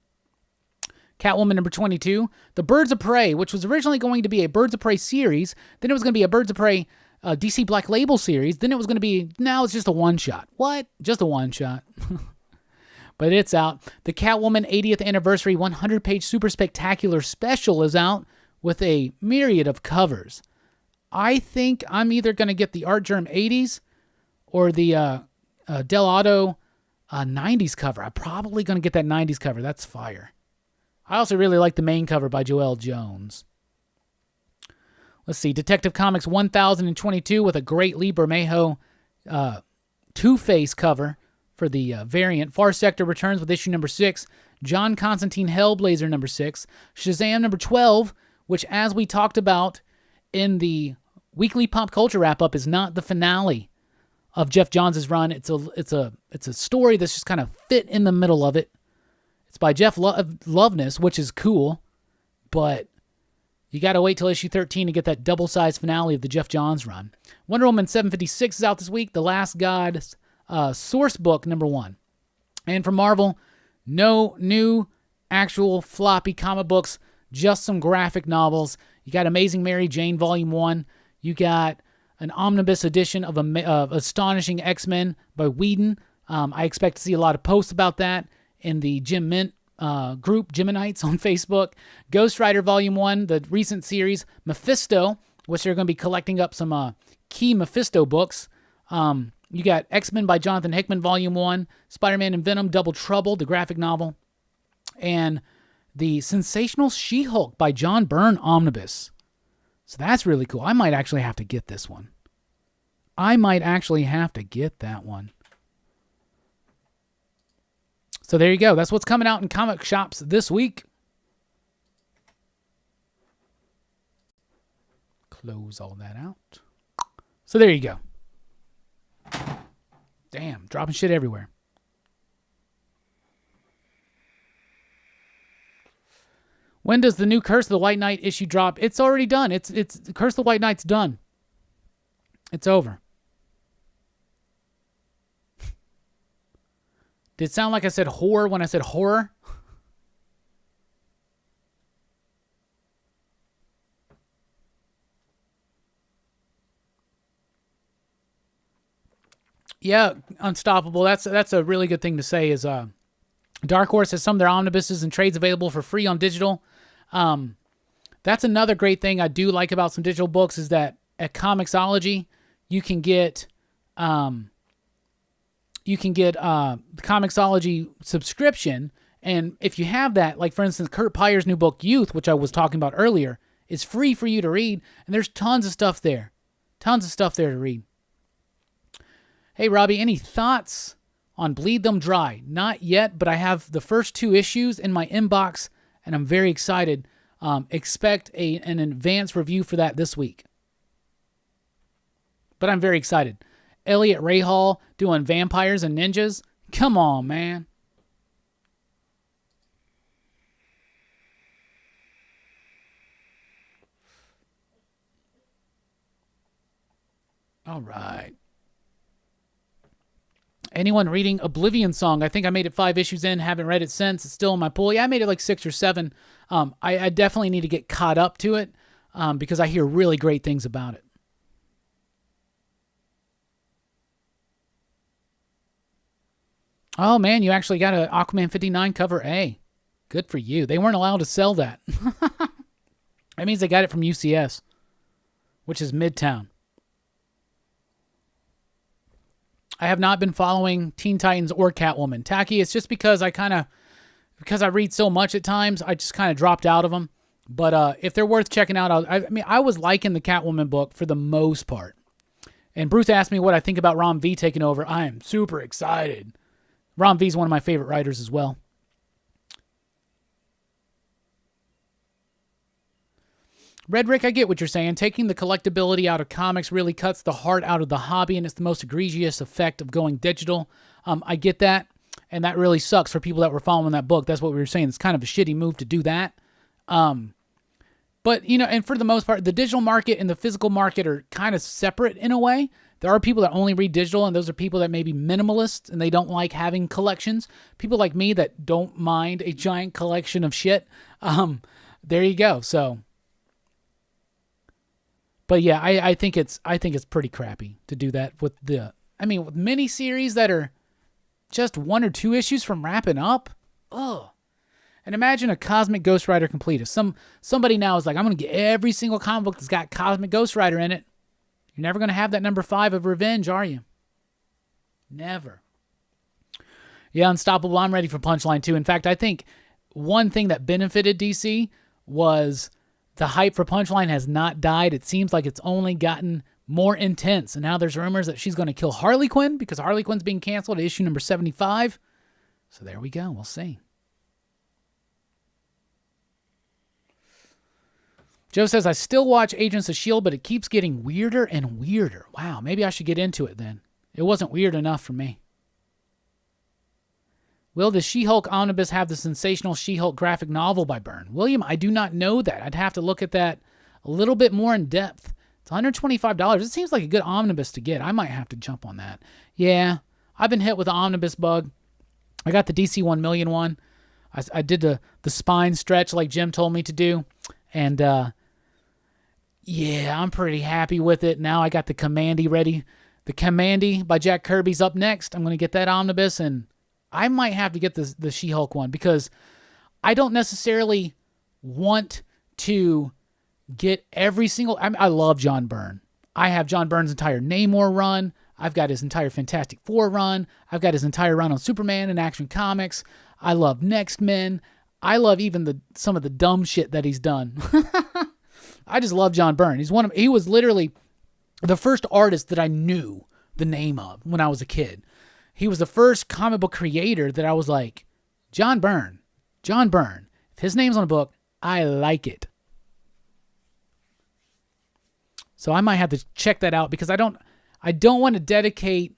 Catwoman number 22. The Birds of Prey, which was originally going to be a Birds of Prey series. Then it was going to be a Birds of Prey DC Black Label series. Then it was going to be, now it's just a one-shot. What? Just a one-shot. But it's out. The Catwoman 80th Anniversary 100-page Super Spectacular Special is out with a myriad of covers. I think I'm either going to get the Art Germ 80s or the Del Auto 90s cover. I'm probably going to get that 90s cover. That's fire. I also really like the main cover by Joelle Jones. Let's see. Detective Comics 1022 with a great Lee Bermejo Two-Face cover for the variant. Far Sector returns with issue number 6. John Constantine Hellblazer number 6. Shazam number 12, which, as we talked about in the weekly pop culture wrap-up, is not the finale of Jeff Johns' run. It's a story that's just kind of fit in the middle of it. It's by Jeff Loveness, which is cool, but you got to wait till issue 13 to get that double-sized finale of the Jeff Johns run. Wonder Woman 756 is out this week. The Last God's source book number 1. And for Marvel, no new actual floppy comic books, just some graphic novels. You got Amazing Mary Jane Volume 1. You got an omnibus edition of Astonishing X-Men by Whedon. I expect to see a lot of posts about that in the Jim Mint group, Geminites on Facebook. Ghost Rider Volume 1, the recent series. Mephisto, which they're going to be collecting up some key Mephisto books. You got X-Men by Jonathan Hickman, Volume 1, Spider-Man and Venom, Double Trouble, the graphic novel, and the Sensational She-Hulk by John Byrne Omnibus. So that's really cool. I might actually have to get this one. I might actually have to get that one. So there you go. That's what's coming out in comic shops this week. Close all that out. So there you go. Damn, dropping shit everywhere. When does the new Curse of the White Knight issue drop? It's already done. It's Curse of the White Knight's done. It's over. Did it sound like I said horror when I said horror? Yeah, Unstoppable. That's a really good thing to say. Is Dark Horse has some of their omnibuses and trades available for free on digital. That's another great thing I do like about some digital books is that at Comixology you can get the Comixology subscription, and if you have that, like for instance, Kurt Pyer's new book Youth, which I was talking about earlier, is free for you to read, and there's tons of stuff there to read. Hey, Robbie, any thoughts on Bleed Them Dry? Not yet, but I have the first 2 issues in my inbox, and I'm very excited. Expect an advance review for that this week. But I'm very excited. Elliot Rahal doing vampires and ninjas? Come on, man. All right. Anyone reading Oblivion Song? I think I made it 5 issues in. Haven't read it since. It's still in my pool. Yeah, I made it like 6 or 7. I definitely need to get caught up to it because I hear really great things about it. Oh, man, you actually got an Aquaman 59 cover A. Good for you. They weren't allowed to sell that. That means they got it from UCS, which is Midtown. I have not been following Teen Titans or Catwoman. Tacky, it's just because because I read so much at times, I just kind of dropped out of them. But if they're worth checking out, I was liking the Catwoman book for the most part. And Bruce asked me what I think about Rom V taking over. I am super excited. Rom V is one of my favorite writers as well. Red Rick, I get what you're saying. Taking the collectability out of comics really cuts the heart out of the hobby, and it's the most egregious effect of going digital. I get that, and that really sucks for people that were following that book. That's what we were saying. It's kind of a shitty move to do that. But But, and for the most part, the digital market and the physical market are kind of separate in a way. There are people that only read digital, and those are people that may be minimalists, and they don't like having collections. People like me that don't mind a giant collection of shit. There you go. So, but yeah, I think it's pretty crappy to do that with with miniseries that are just 1 or 2 issues from wrapping up. Ugh. And imagine a Cosmic Ghost Rider completist. Somebody now is like, I'm going to get every single comic book that's got Cosmic Ghost Rider in it. You're never going to have that number 5 of Revenge, are you? Never. Yeah, Unstoppable. I'm ready for Punchline too. In fact, I think one thing that benefited DC was the hype for Punchline has not died. It seems like it's only gotten more intense. And now there's rumors that she's going to kill Harley Quinn because Harley Quinn's being canceled at issue number 75. So there we go. We'll see. Joe says, I still watch Agents of S.H.I.E.L.D., but it keeps getting weirder and weirder. Wow, maybe I should get into it then. It wasn't weird enough for me. Will the She-Hulk Omnibus have the sensational She-Hulk graphic novel by Byrne? William, I do not know that. I'd have to look at that a little bit more in depth. It's $125. It seems like a good omnibus to get. I might have to jump on that. Yeah, I've been hit with the omnibus bug. I got the DC 1 million one. I did the spine stretch like Jim told me to do. And, yeah, I'm pretty happy with it. Now I got the Commandy ready. The Commandy by Jack Kirby's up next. I'm going to get that omnibus, and I might have to get the She-Hulk one because I don't necessarily want to get every single... I love John Byrne. I have John Byrne's entire Namor run. I've got his entire Fantastic Four run. I've got his entire run on Superman and Action Comics. I love Next Men. I love even some of the dumb shit that he's done. I just love John Byrne. He was literally the first artist that I knew the name of when I was a kid. He was the first comic book creator that I was like, John Byrne. If his name's on a book, I like it. So I might have to check that out because I don't want to dedicate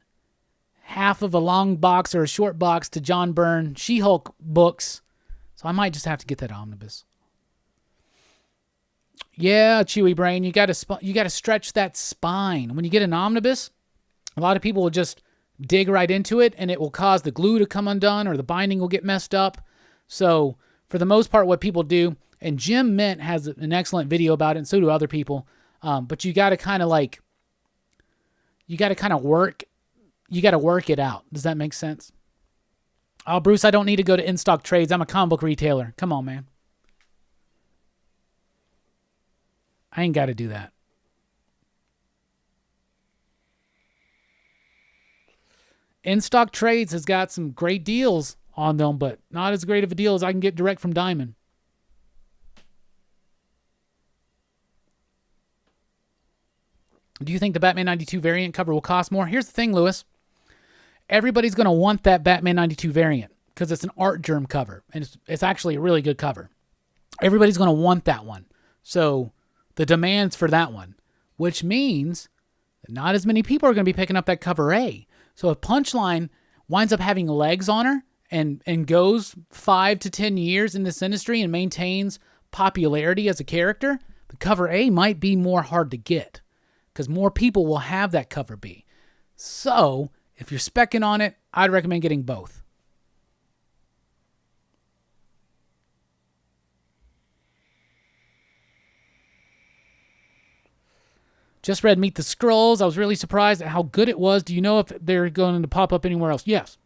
half of a long box or a short box to John Byrne She-Hulk books. So I might just have to get that omnibus. Yeah, Chewy Brain, you got to stretch that spine. When you get an omnibus, a lot of people will just dig right into it, and it will cause the glue to come undone or the binding will get messed up. So for the most part, what people do, and Jim Mint has an excellent video about it, and so do other people. But you got to kind of work it out. Does that make sense? Oh, Bruce, I don't need to go to in-stock trades. I'm a comic book retailer. Come on, man. I ain't got to do that. In-stock trades has got some great deals on them, but not as great of a deal as I can get direct from Diamond. Do you think the Batman 92 variant cover will cost more? Here's the thing, Lewis. Everybody's going to want that Batman 92 variant because it's an art germ cover, and it's actually a really good cover. Everybody's going to want that one. So the demand's for that one, which means that not as many people are going to be picking up that cover A. So if Punchline winds up having legs on her and goes 5 to 10 years in this industry and maintains popularity as a character, the cover A might be more hard to get because more people will have that cover B. So if you're specking on it, I'd recommend getting both. Just read Meet the Skrulls. I was really surprised at how good it was. Do you know if they're going to pop up anywhere else? Yes.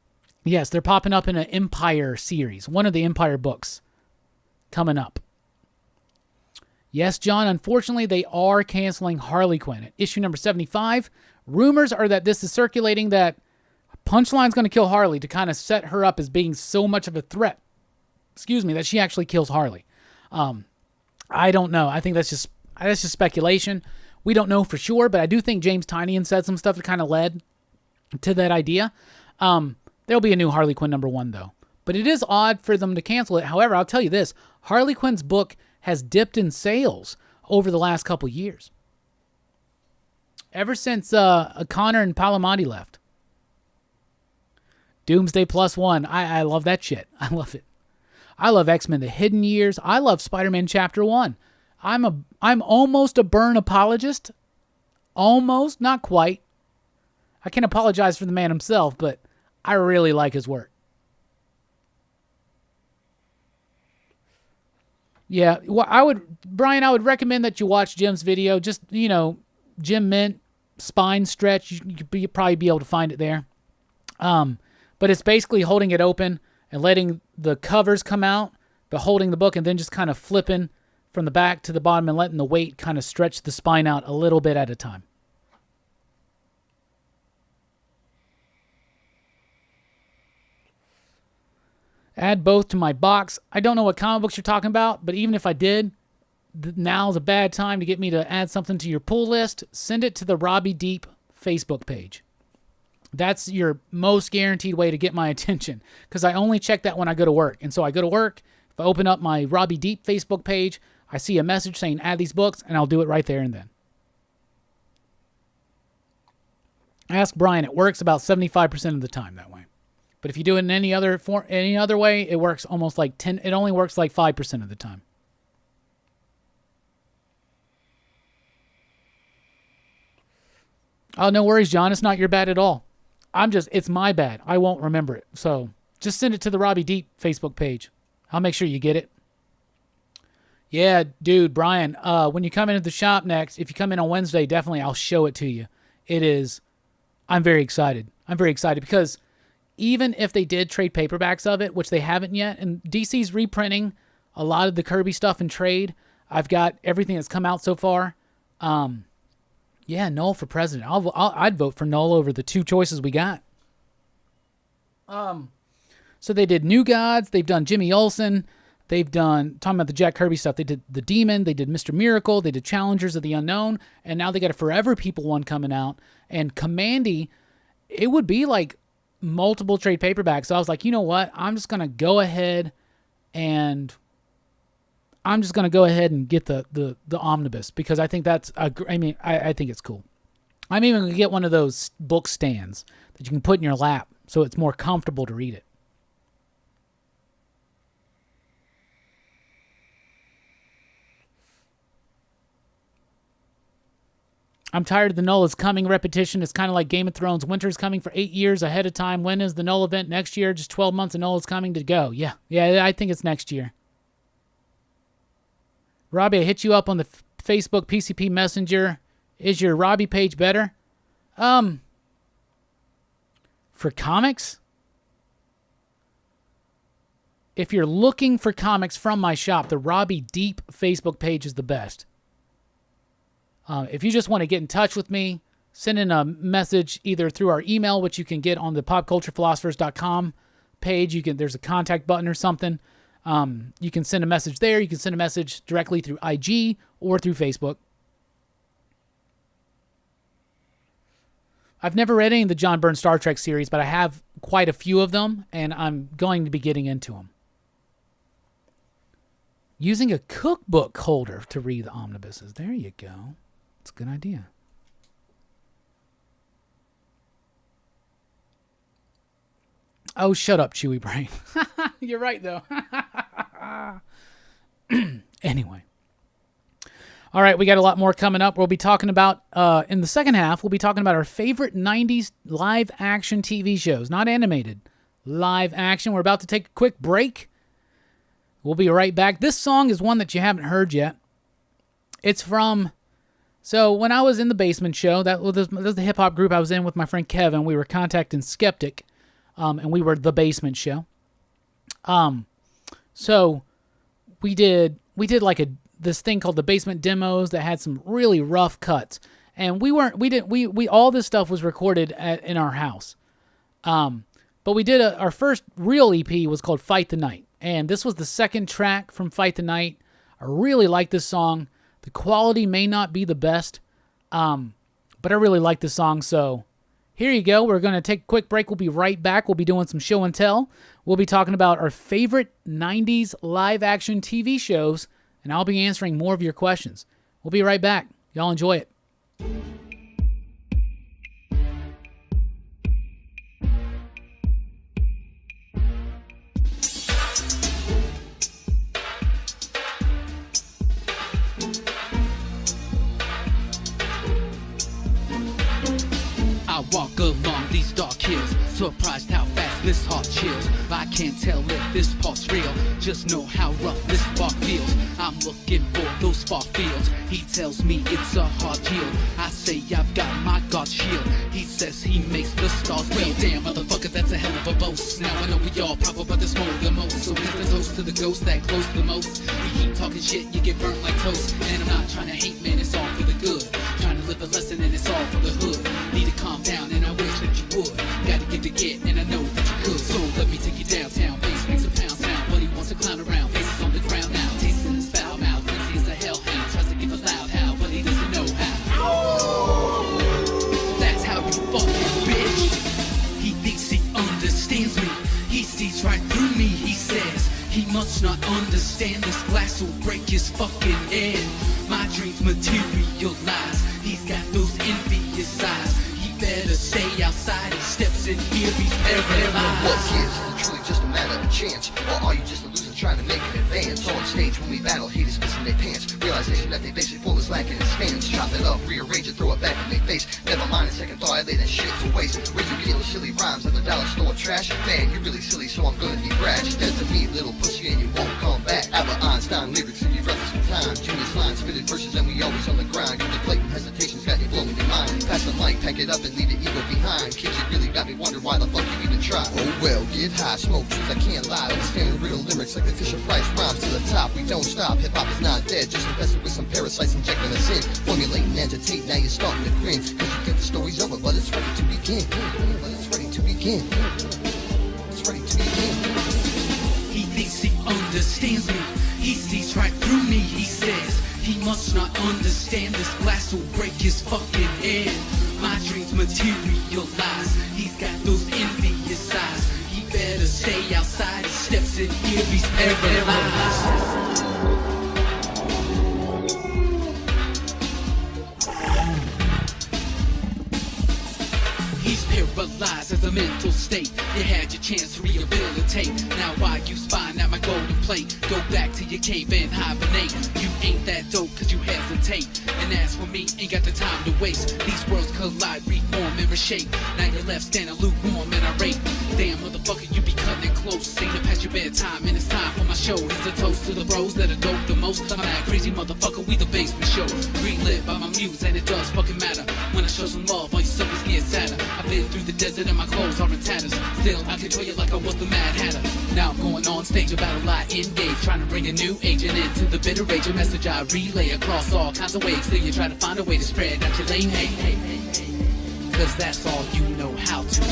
Yes, they're popping up in an Empire series. One of the Empire books coming up. Yes, John, unfortunately, they are canceling Harley Quinn. At issue number 75, rumors are that this is circulating that Punchline's going to kill Harley to kind of set her up as being so much of a threat. That she actually kills Harley. I don't know. I think that's just speculation. We don't know for sure, but I do think James Tynion said some stuff that kind of led to that idea. There'll be a new Harley Quinn number 1, though. But it is odd for them to cancel it. However, I'll tell you this. Harley Quinn's book has dipped in sales over the last couple years. Ever since Connor and Palomonti left. Doomsday +1. I love that shit. I love it. I love X-Men The Hidden Years. I love Spider-Man Chapter 1. I'm almost a Byrne apologist. Almost, not quite. I can't apologize for the man himself, but I really like his work. Yeah, well, Brian, I would recommend that you watch Jim's video. Just, Jim Mint, spine stretch. You could probably be able to find it there. But it's basically holding it open and letting the covers come out, but holding the book and then just kind of flipping from the back to the bottom and letting the weight kind of stretch the spine out a little bit at a time. Add both to my box. I don't know what comic books you're talking about, but even if I did, now's a bad time to get me to add something to your pull list. Send it to the Robbie Deep Facebook page. That's your most guaranteed way to get my attention, because I only check that when I go to work. And so I go to work, if I open up my Robbie Deep Facebook page, I see a message saying add these books, and I'll do it right there and then. Ask Brian. It works about 75% of the time that way. But if you do it in any other way, it works almost like 10. It only works like 5% of the time. Oh, no worries, John. It's not your bad at all. It's my bad. I won't remember it. So just send it to the Robbie Deep Facebook page. I'll make sure you get it. Yeah, dude, Brian, when you come into the shop next, if you come in on Wednesday, definitely I'll show it to you. I'm very excited. I'm very excited because even if they did trade paperbacks of it, which they haven't yet, and DC's reprinting a lot of the Kirby stuff in trade. I've got everything that's come out so far. Yeah, Noel for president. I'd vote for Noel over the two choices we got. So they did New Gods. They've done Jimmy Olsen. They've done, talking about the Jack Kirby stuff, they did The Demon. They did Mr. Miracle. They did Challengers of the Unknown. And now they got a Forever People one coming out. And Commandy, it would be like multiple trade paperbacks. So I was like, you know what? I'm just going to go ahead and get the omnibus, because I think I think it's cool. I'm even going to get one of those book stands that you can put in your lap so it's more comfortable to read it. I'm tired of the Null is coming repetition. It's kind of like Game of Thrones. Winter's coming for 8 years ahead of time. When is the Null event? Next year? Just 12 months and Null is coming to go. Yeah, I think it's next year. Robbie, I hit you up on the Facebook PCP Messenger. Is your Robbie page better? For comics? If you're looking for comics from my shop, the Robbie Deep Facebook page is the best. If you just want to get in touch with me, send in a message either through our email, which you can get on the popculturephilosophers.com page. There's a contact button or something. You can send a message there. You can send a message directly through IG or through Facebook. I've never read any of the John Byrne Star Trek series, but I have quite a few of them, and I'm going to be getting into them. Using a cookbook holder to read the omnibuses. There you go. It's a good idea. Oh, shut up, Chewy Brain. You're right, though. Anyway. All right, we got a lot more coming up. We'll be talking about, in the second half, we'll be talking about our favorite 90s live-action TV shows. Not animated. Live action. We're about to take a quick break. We'll be right back. This song is one that you haven't heard yet. It's from... So, when I was in the Basement Show, that was the hip-hop group I was in with my friend Kevin. We were contacting Skeptic, and we were the Basement Show. So, we did like this thing called the Basement Demos that had some really rough cuts. And all this stuff was recorded in our house. But we did our first real EP was called Fight the Night. And this was the second track from Fight the Night. I really like this song. The quality may not be the best, but I really like this song. So here you go. We're going to take a quick break. We'll be right back. We'll be doing some show and tell. We'll be talking about our favorite 90s live-action TV shows, and I'll be answering more of your questions. We'll be right back. Y'all enjoy it. Surprised how fast this heart chills. I can't tell if this part's real. Just know how rough this spark feels. I'm looking for those far fields. He tells me it's a hard yield. I say I've got my God's shield. He says he makes the stars real. Damn, motherfucker, that's a hell of a boast. Now I know we all pop up, but this more the most. So here's the toast to the ghost that close the most. You keep talking shit, you get burnt like toast. And I'm not trying to hate, man, it's all for the good. Trying to live a lesson and it's all for the hood. Need to calm down and I wish that you would. Gotta get to get and I know that you could. So let me take you downtown. Bass makes a pound sound, but he wants to clown around. Faces on the ground now, tasting his foul mouth. Thinks he's a hellhound, tries to give a loud howl, but he doesn't know how. That's how you fucking bitch. He thinks he understands me. He sees right through me. He says he must not understand. This glass will break his fucking head. My dreams materialize. He's got those envious eyes. He better stay outside. He steps in here, he's paralyzed. What is it truly just a matter of chance? Or are you just a loser trying to make an advance? On stage when we battle, haters pissing their pants. Realization that they basic full is lacking in stance. Chop it up, rearrange it, throw it back in their face. Never mind a second thought, I lay that shit to waste. Where you get those silly rhymes at the dollar store trash? Man, you're really silly, so I'm gonna be brash. Dead to me, little pussy, and you won't come back. Albert Einstein lyrics and you reference some time. Junior's lines, spitted verses, and we always on the grind. Contemplating hesitations, got you blowing your mind. Pass the mic, pack it up, and leave the ego behind. Kids, you really got me wondering why the fuck you even try. Oh well, get high, smoke truth, I can't lie. Understanding real lyrics like the Fisher Price rhymes to the top. We don't stop, hip-hop is not dead. Just infested with some parasites injecting us in. Formulating, agitate, now you're starting to grin. Cause you think the story's over, but it's ready to begin. But it's ready to begin. It's ready to begin. He thinks he understands me. He sees right through me. He says he must not understand. This glass will break his fucking head. My dreams materialize. He's got those envious eyes. He better stay outside. He steps in here, he's paralyzed. He's paralyzed as a mental state. You had your chance to rehabilitate. Now why you spying at my golden plate? Go back to your cave and hibernate. You ain't that dope cause you hesitate. And as for me, ain't got the time to waste. These worlds collide, reform and reshape. Now you're left standing lukewarm and irate. Damn motherfucker, you be cutting it close. Ain't it past your bedtime and it's time for my show. Here's a toast to the bros that are dope the most. I'm that crazy motherfucker, we the basement show. Greenlit by my muse and it does fucking matter. When I show some love, all you suckers get sadder. I've been through the desert and my clothes are in tatters. Still, I control you like I was the Mad Hatter. Now I'm going on stage about a lot engaged. Trying to bring a new agent into the bitter rage. A message I relay across all kinds of ways. Still you try to find a way to spread out your lame hate. Cause that's all you know how to do.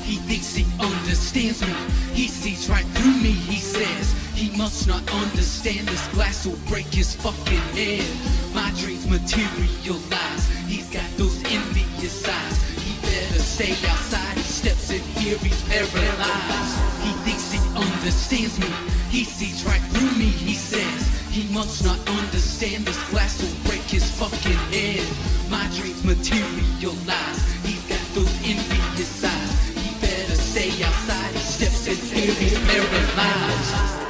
He thinks he understands me. He sees right through me. He says he must not understand. This glass will break his fucking head. My dreams materialize. He's got those envious eyes. He better stay outside. He steps in here, he's paralyzed. He thinks he understands me. He sees right through me. He says he must not understand. This glass will break his fucking head. My dreams materialize. He's got those envious eyes. He better stay outside. He steps in here, he's paralyzed.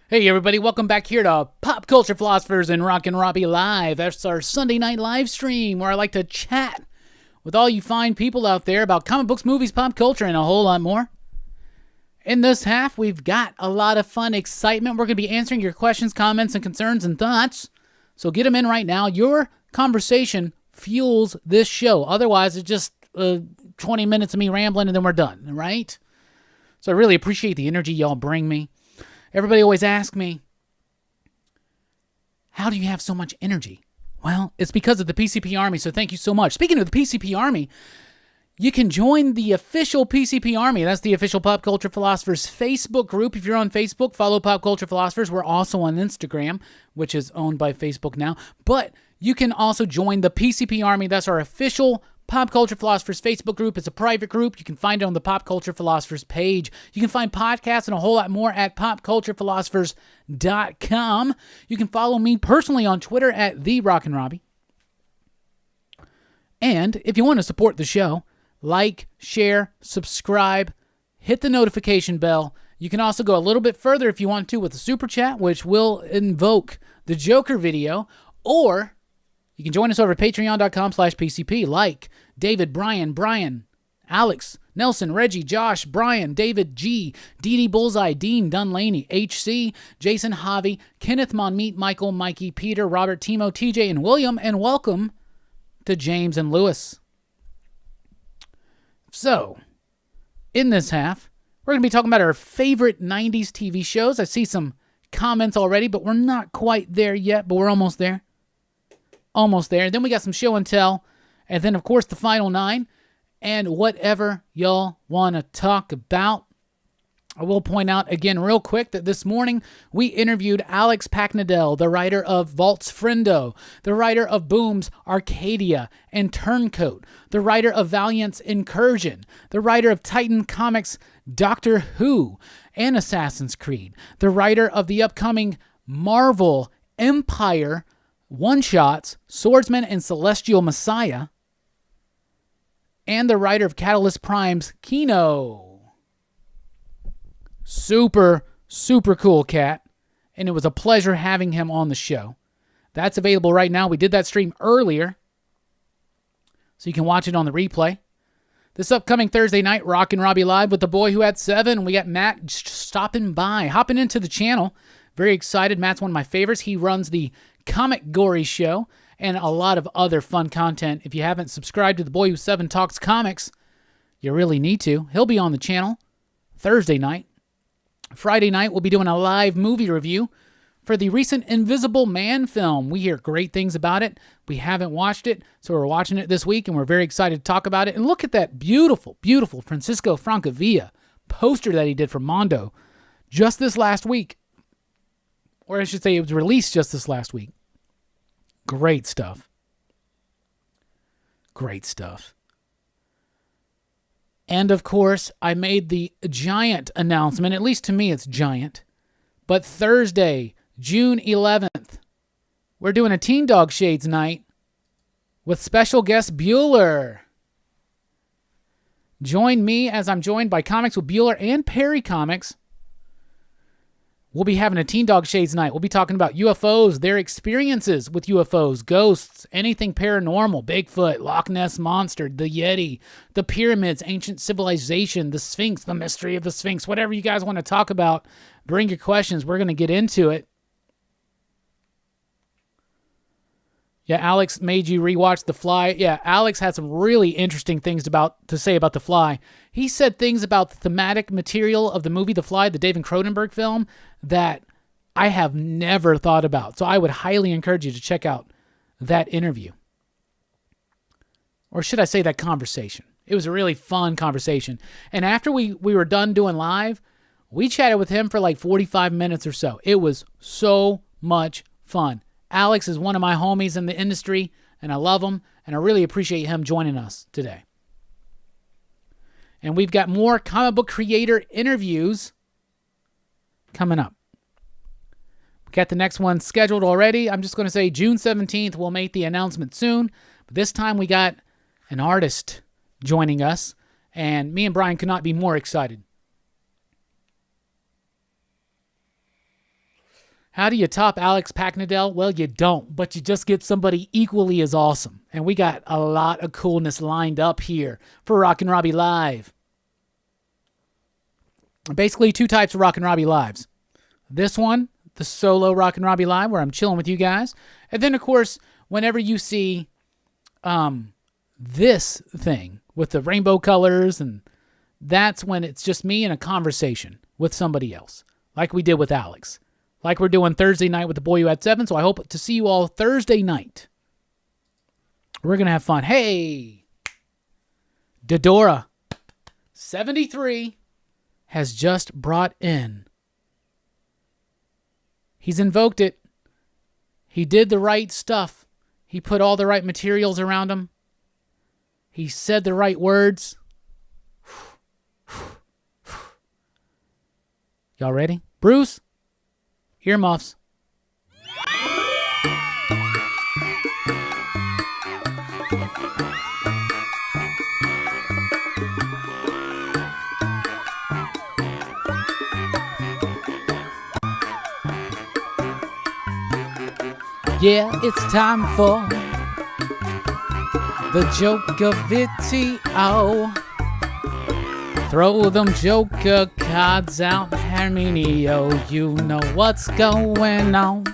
Hey everybody, welcome back here to Pop Culture Philosophers and Rockin Robbie Live. That's our Sunday night live stream where I like to chat with all you fine people out there about comic books, movies, pop culture, and a whole lot more. In this half, we've got a lot of fun excitement. We're going to be answering your questions, comments, and concerns and thoughts. So get them in right now. Your conversation fuels this show. Otherwise, it's just 20 minutes of me rambling and then we're done, right? So I really appreciate the energy y'all bring me. Everybody always asks me, how do you have so much energy? Well, it's because of the PCP Army, so thank you so much. Speaking of the PCP Army, you can join the official PCP Army. That's the official Pop Culture Philosophers Facebook group. If you're on Facebook, follow Pop Culture Philosophers. We're also on Instagram, which is owned by Facebook now. But you can also join the PCP Army. That's our official Pop Culture Philosophers Facebook group. It's a private group. You can find it on the Pop Culture Philosophers page. You can find podcasts and a whole lot more at popculturephilosophers.com. You can follow me personally on Twitter at the Rockin Robbie. And if you want to support the show, like, share, subscribe, hit the notification bell. You can also go a little bit further if you want to with a super chat, which will invoke the Joker video, or you can join us over at patreon.com/PCP, like David, Brian, Alex, Nelson, Reggie, Josh, Brian, David G, Dee Bullseye, Dean, Dunlaney, HC, Jason, Javi, Kenneth, Monmeet, Michael, Mikey, Peter, Robert, Timo, TJ, and William, and welcome to James and Lewis. So, in this half, we're going to be talking about our favorite 90s TV shows. I see some comments already, but we're not quite there yet, but we're almost there. Almost there. Then we got some show and tell, and then, of course, the final 9. And whatever y'all want to talk about. I will point out again real quick that this morning we interviewed Alex Packnadel, the writer of Vault's Friendo, the writer of Boom's Arcadia and Turncoat, the writer of Valiant's Incursion, the writer of Titan Comics' Doctor Who and Assassin's Creed, the writer of the upcoming Marvel Empire one-shots, Swordsman and Celestial Messiah, and the writer of Catalyst Prime's Kino. Super, super cool cat, and it was a pleasure having him on the show. That's available right now. We did that stream earlier, so you can watch it on the replay. This upcoming Thursday night, Rockin Robbie Live with the boy who had 7. We got Matt stopping by, hopping into the channel. Very excited. Matt's one of my favorites. He runs the Comic Gory Show and a lot of other fun content. If you haven't subscribed to the boy who 7 talks comics, you really need to. He'll be on the channel Thursday night. Friday night, we'll be doing a live movie review for the recent Invisible Man film. We hear great things about it. We haven't watched it, so we're watching it this week, and we're very excited to talk about it. And look at that beautiful, beautiful Francisco Francavilla poster that he did for Mondo just this last week. Or I should say it was released just this last week. Great stuff. Great stuff. And of course, I made the giant announcement, at least to me it's giant, but Thursday, June 11th, we're doing a Teen Dog Shades night with special guest Bueller. Join me as I'm joined by Comics with Bueller and Perry Comics. We'll be having a Teen Dog Shades night. We'll be talking about UFOs, their experiences with UFOs, ghosts, anything paranormal, Bigfoot, Loch Ness Monster, the Yeti, the pyramids, ancient civilization, the Sphinx, the mystery of the Sphinx, whatever you guys want to talk about, bring your questions. We're going to get into it. Yeah, Alex made you rewatch The Fly. Yeah, Alex had some really interesting things to say about The Fly. He said things about the thematic material of the movie The Fly, the David Cronenberg film, that I have never thought about. So I would highly encourage you to check out that interview. Or should I say that conversation? It was a really fun conversation. And after we were done doing live, we chatted with him for like 45 minutes or so. It was so much fun. Alex is one of my homies in the industry, and I love him, and I really appreciate him joining us today. And we've got more comic book creator interviews coming up. We got the next one scheduled already. I'm just going to say June 17th. We'll make the announcement soon. But this time we got an artist joining us, and me and Brian could not be more excited. How do you top Alex Packnadel? Well, you don't, but you just get somebody equally as awesome. And we got a lot of coolness lined up here for Rockin Robbie Live. Basically, 2 types of Rockin Robbie Lives. This one, the solo Rockin Robbie Live, where I'm chilling with you guys. And then, of course, whenever you see this thing with the rainbow colors, and that's when it's just me in a conversation with somebody else, like we did with Alex. Like we're doing Thursday night with the boy who had 7, so I hope to see you all Thursday night. We're going to have fun. Hey! Dodora, 73, has just brought in. He's invoked it. He did the right stuff. He put all the right materials around him. He said the right words. Y'all ready? Bruce? Earmuffs. Yeah, it's time for the Joker video. Throw them Joker cards out, Herminio. You know what's going on.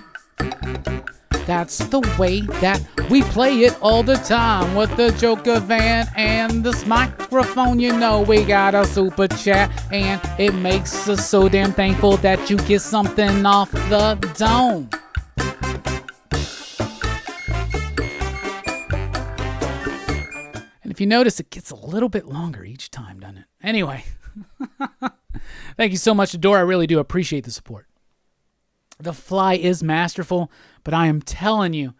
That's the way that we play it all the time with the Joker van and this microphone. You know we got a super chat, and it makes us so damn thankful that you get something off the dome. And if you notice, it gets a little bit longer each time, doesn't it? Anyway, thank you so much, Adora. I really do appreciate the support. The Fly is masterful, but I am telling you,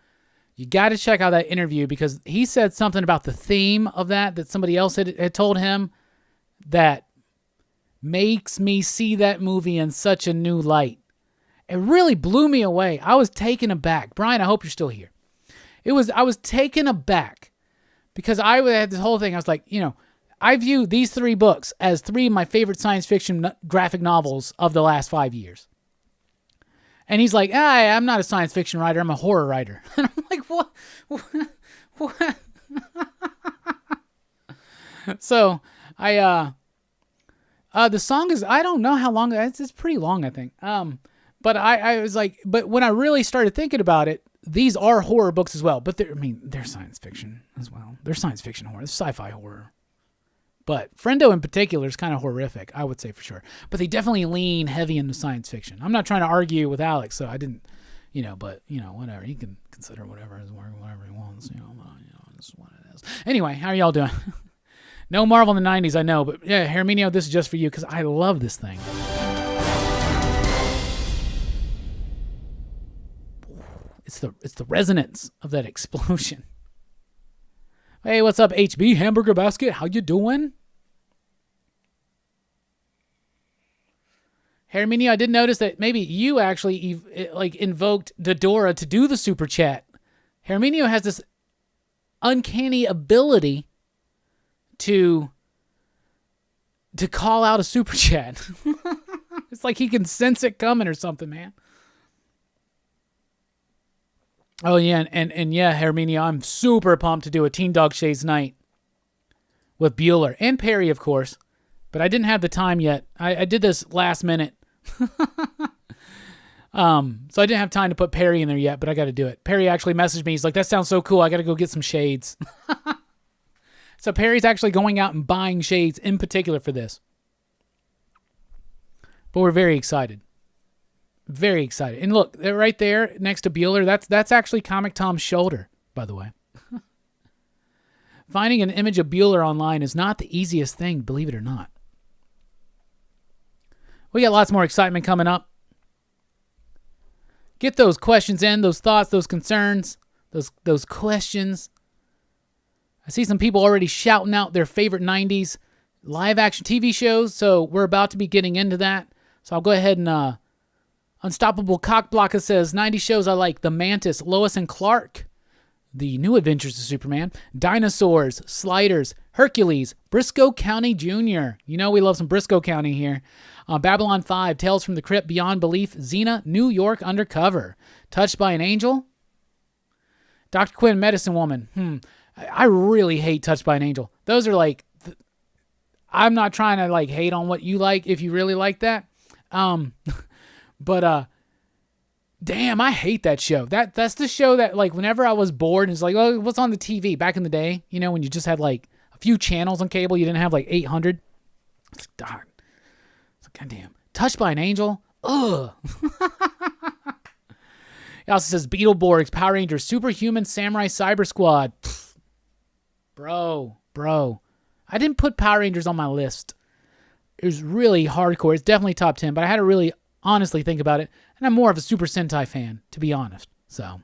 you got to check out that interview, because he said something about the theme of that somebody else had told him that makes me see that movie in such a new light. It really blew me away. I was taken aback. Brian, I hope you're still here. I was taken aback because I had this whole thing. I was like, I view these 3 books as 3 of my favorite science fiction graphic novels of the last 5 years. And he's like, I'm not a science fiction writer. I'm a horror writer. And I'm like, what? So the song is, I don't know how long, it's pretty long, I think. But I was like, but when I really started thinking about it, these are horror books as well. But they're science fiction as well. They're science fiction horror. They're sci-fi horror. But Friendo in particular is kind of horrific, I would say for sure. But they definitely lean heavy into science fiction. I'm not trying to argue with Alex, so I didn't, but, whatever. He can consider whatever his work, whatever he wants, this is what it is. Anyway, how are y'all doing? No Marvel in the 90s, I know. But yeah, Herminio, this is just for you because I love this thing. It's the resonance of that explosion. Hey, what's up, HB Hamburger Basket? How you doing? Herminio, I did notice that maybe you actually invoked Dodora to do the super chat. Herminio has this uncanny ability to call out a super chat. It's like he can sense it coming or something, man. Oh, yeah, and yeah, Herminio, I'm super pumped to do a Teen Dog Shades night with Bueller and Perry, of course, but I didn't have the time yet. I did this last minute. So I didn't have time to put Perry in there yet, but I got to do it. Perry actually messaged me. He's like, that sounds so cool. I got to go get some shades. So Perry's actually going out and buying shades in particular for this. But we're very excited. Very excited. And look, right there next to Bueller, that's actually Comic Tom's shoulder, by the way. Finding an image of Bueller online is not the easiest thing, believe it or not. We got lots more excitement coming up. Get those questions in, those thoughts, those concerns, those questions. I see some people already shouting out their favorite 90s live action TV shows, so we're about to be getting into that. So I'll go ahead and Unstoppable Cockblocker says 90 shows I like: The Mantis, Lois and Clark, The New Adventures of Superman, Dinosaurs, Sliders, Hercules, Briscoe County Jr. You know we love some Briscoe County here. Babylon 5, Tales from the Crypt, Beyond Belief, Xena, New York Undercover, Touched by an Angel, Dr. Quinn, Medicine Woman. I really hate Touched by an Angel. Those are like, I'm not trying to hate on what you like if you really like that. But damn, I hate that show. That's the show that whenever I was bored, it's like, oh, what's on the TV back in the day? When you just had a few channels on cable, you didn't have 800. It's darn. Goddamn. Touched by an Angel. Ugh. He also says Beetleborgs, Power Rangers, Superhuman, Samurai, Cyber Squad. Pfft. Bro. I didn't put Power Rangers on my list. It was really hardcore. It's definitely top 10, but I had to really honestly think about it. And I'm more of a Super Sentai fan, to be honest. So.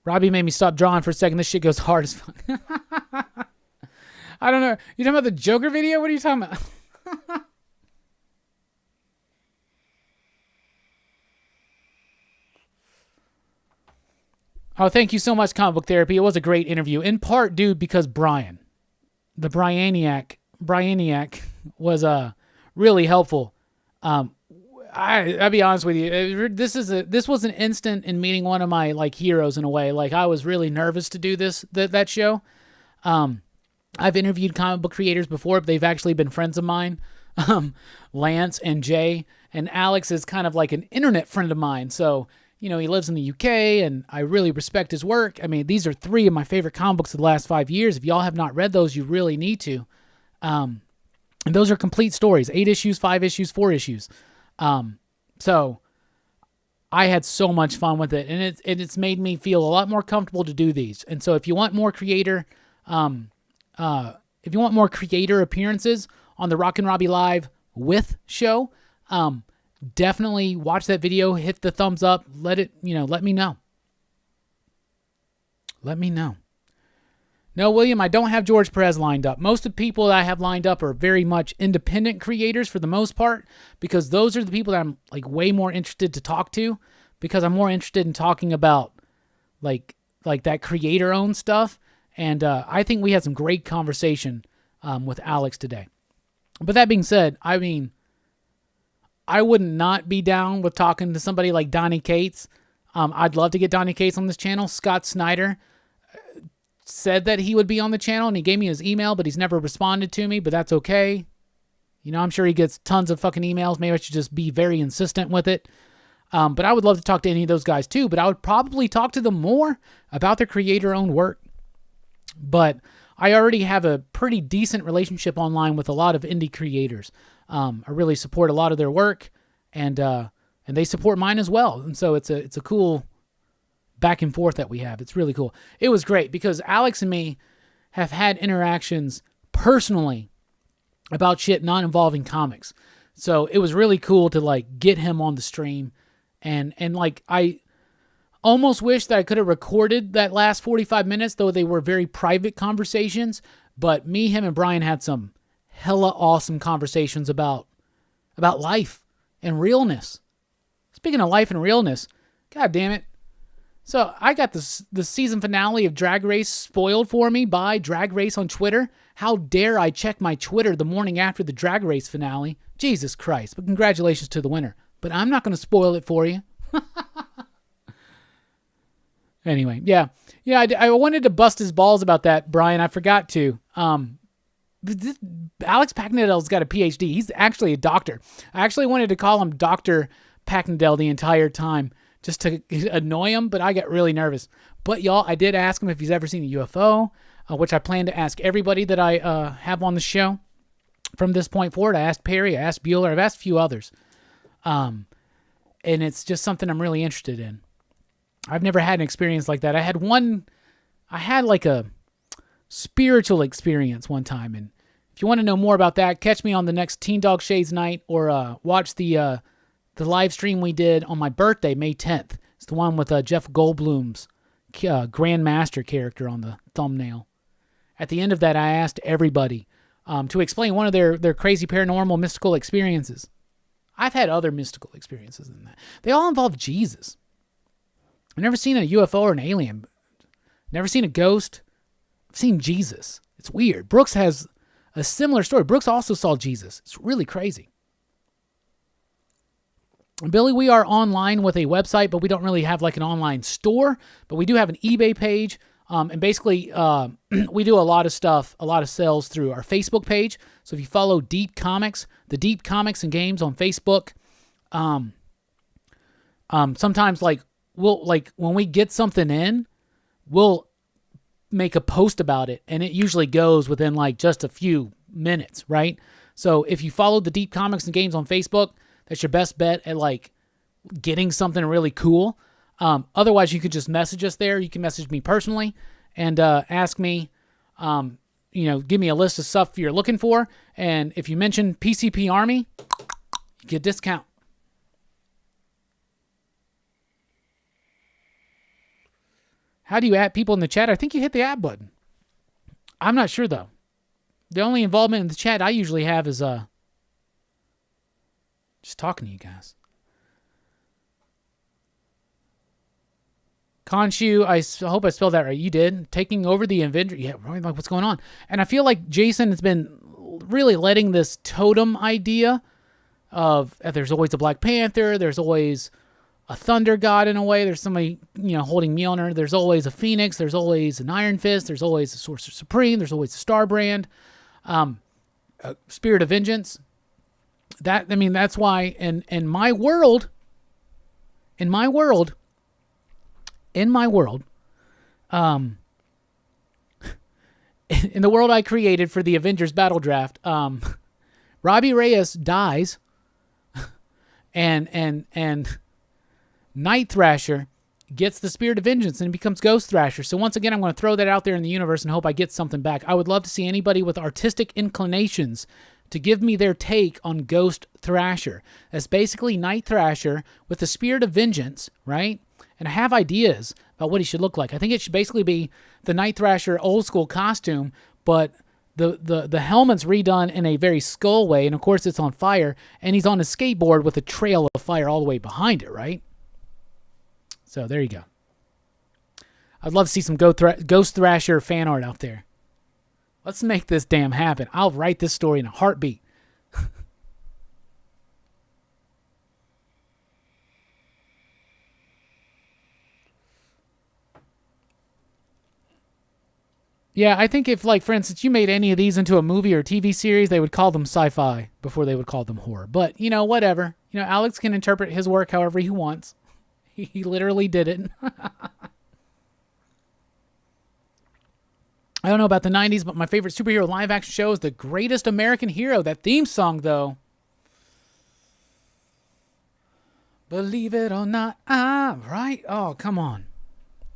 Robbie made me stop drawing for a second. This shit goes hard as fuck. I don't know. You talking about the Joker video? What are you talking about? Oh, thank you so much, Comic Book Therapy. It was a great interview. In part, dude, because Brian, the Brianiac was really helpful. I'll be honest with you. This was an instant in meeting one of my like heroes in a way. Like I was really nervous to do that show. I've interviewed comic book creators before, but they've actually been friends of mine. Lance and Jay, and Alex is kind of like an internet friend of mine. So, he lives in the UK and I really respect his work. I mean, these are 3 of my favorite comic books of the last 5 years. If y'all have not read those, you really need to. And those are complete stories, 8 issues, 5 issues, 4 issues. So I had so much fun with it, and it's made me feel a lot more comfortable to do these. And so if you want more creator appearances on the Rockin Robbie Live with show, definitely watch that video, hit the thumbs up, let me know. Let me know. No, William, I don't have George Perez lined up. Most of the people that I have lined up are very much independent creators for the most part, because those are the people that I'm like way more interested to talk to, because I'm more interested in talking about like that creator-owned stuff. And I think we had some great conversation with Alex today. But that being said, I mean, I would not be down with talking to somebody like Donnie Cates. I'd love to get Donnie Cates on this channel. Scott Snyder said that he would be on the channel, and he gave me his email, but he's never responded to me, but that's okay. I'm sure he gets tons of fucking emails. Maybe I should just be very insistent with it. But I would love to talk to any of those guys too, but I would probably talk to them more about their creator-owned work. But I already have a pretty decent relationship online with a lot of indie creators. I really support a lot of their work, and they support mine as well. And so it's a cool back and forth that we have. It's really cool. It was great because Alex and me have had interactions personally about shit not involving comics. So it was really cool to like get him on the stream, and like I almost wish that I could have recorded that last 45 minutes, though they were very private conversations. But me, him, and Brian had some hella awesome conversations about life and realness. Speaking of life and realness, god damn it. So I got the season finale of Drag Race spoiled for me by Drag Race on Twitter. How dare I check my Twitter the morning after the Drag Race finale? Jesus Christ. But congratulations to the winner. But I'm not going to spoil it for you. Anyway, yeah, I wanted to bust his balls about that, Brian. I forgot to. Alex Packnedell's got a PhD. He's actually a doctor. I actually wanted to call him Dr. Packnedell the entire time just to annoy him, but I got really nervous. But y'all, I did ask him if he's ever seen a UFO, which I plan to ask everybody that I have on the show from this point forward. I asked Perry, I asked Bueller, I've asked a few others. And it's just something I'm really interested in. I've never had an experience like that. I had like a spiritual experience one time, and if you want to know more about that, catch me on the next Teen Dog Shades night, or watch the live stream we did on my birthday, May 10th. It's the one with Jeff Goldblum's Grandmaster character on the thumbnail. At the end of that, I asked everybody to explain one of their crazy paranormal mystical experiences. I've had other mystical experiences than that. They all involve Jesus. I've never seen a UFO or an alien. Never seen a ghost. I've seen Jesus. It's weird. Brooks has a similar story. Brooks also saw Jesus. It's really crazy. Billy, we are online with a website, but we don't really have like an online store, but we do have an eBay page. And basically, we do a lot of stuff, a lot of sales through our Facebook page. So if you follow Deep Comics, the Deep Comics and Games on Facebook, sometimes we'll when we get something in, we'll make a post about it, and it usually goes within like just a few minutes, right? So if you follow the Deep Comics and Games on Facebook, that's your best bet at like getting something really cool. Otherwise, you could just message us there. You can message me personally and ask me, give me a list of stuff you're looking for. And if you mention PCP Army, you get a discount. How do you add people in the chat? I think you hit the add button. I'm not sure, though. The only involvement in the chat I usually have is just talking to you guys. Khonshu, I hope I spelled that right. You did. Taking over the Avenger. Yeah, like what's going on? And I feel like Jason has been really letting this totem idea there's always a Black Panther, there's always a Thunder God in a way, there's somebody, holding Mjolnir, there's always a Phoenix, there's always an Iron Fist, there's always a Sorcerer Supreme, there's always a Starbrand, a Spirit of Vengeance. That's why in my world, in the world I created for the Avengers Battle Draft, Robbie Reyes dies, and Night Thrasher gets the Spirit of Vengeance and becomes Ghost Thrasher. So once again, I'm going to throw that out there in the universe and hope I get something back. I would love to see anybody with artistic inclinations to give me their take on Ghost Thrasher. That's basically Night Thrasher with the Spirit of Vengeance, right? And I have ideas about what he should look like. I think it should basically be the Night Thrasher old school costume, but the helmet's redone in a very skull way, and of course it's on fire, and he's on a skateboard with a trail of fire all the way behind it, right? So there you go. I'd love to see some Ghost Thrasher fan art out there. Let's make this damn happen. I'll write this story in a heartbeat. Yeah, I think if, for instance, you made any of these into a movie or TV series, they would call them sci-fi before they would call them horror. But, whatever. Alex can interpret his work however he wants. He literally did it. I don't know about the 90s, but my favorite superhero live-action show is The Greatest American Hero. That theme song, though. Believe it or not, right? Oh, come on.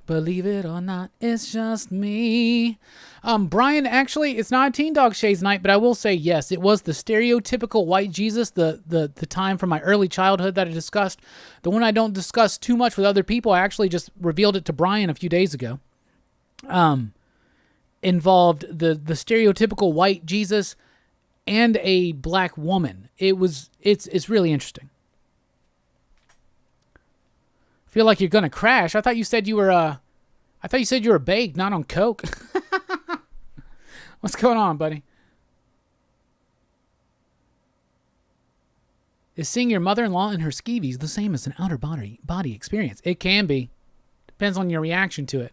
Believe it or not, it's just me. Brian, actually, it's not a Teen Dog Shades night, but I will say yes, it was the stereotypical white Jesus, the time from my early childhood that I discussed. The one I don't discuss too much with other people. I actually just revealed it to Brian a few days ago. Involved the stereotypical white Jesus and a black woman. It's really interesting. Feel like you're gonna crash. I thought you said you were baked, not on coke. What's going on, buddy? Is seeing your mother-in-law in her skeevies the same as an outer body experience? It can be. Depends on your reaction to it.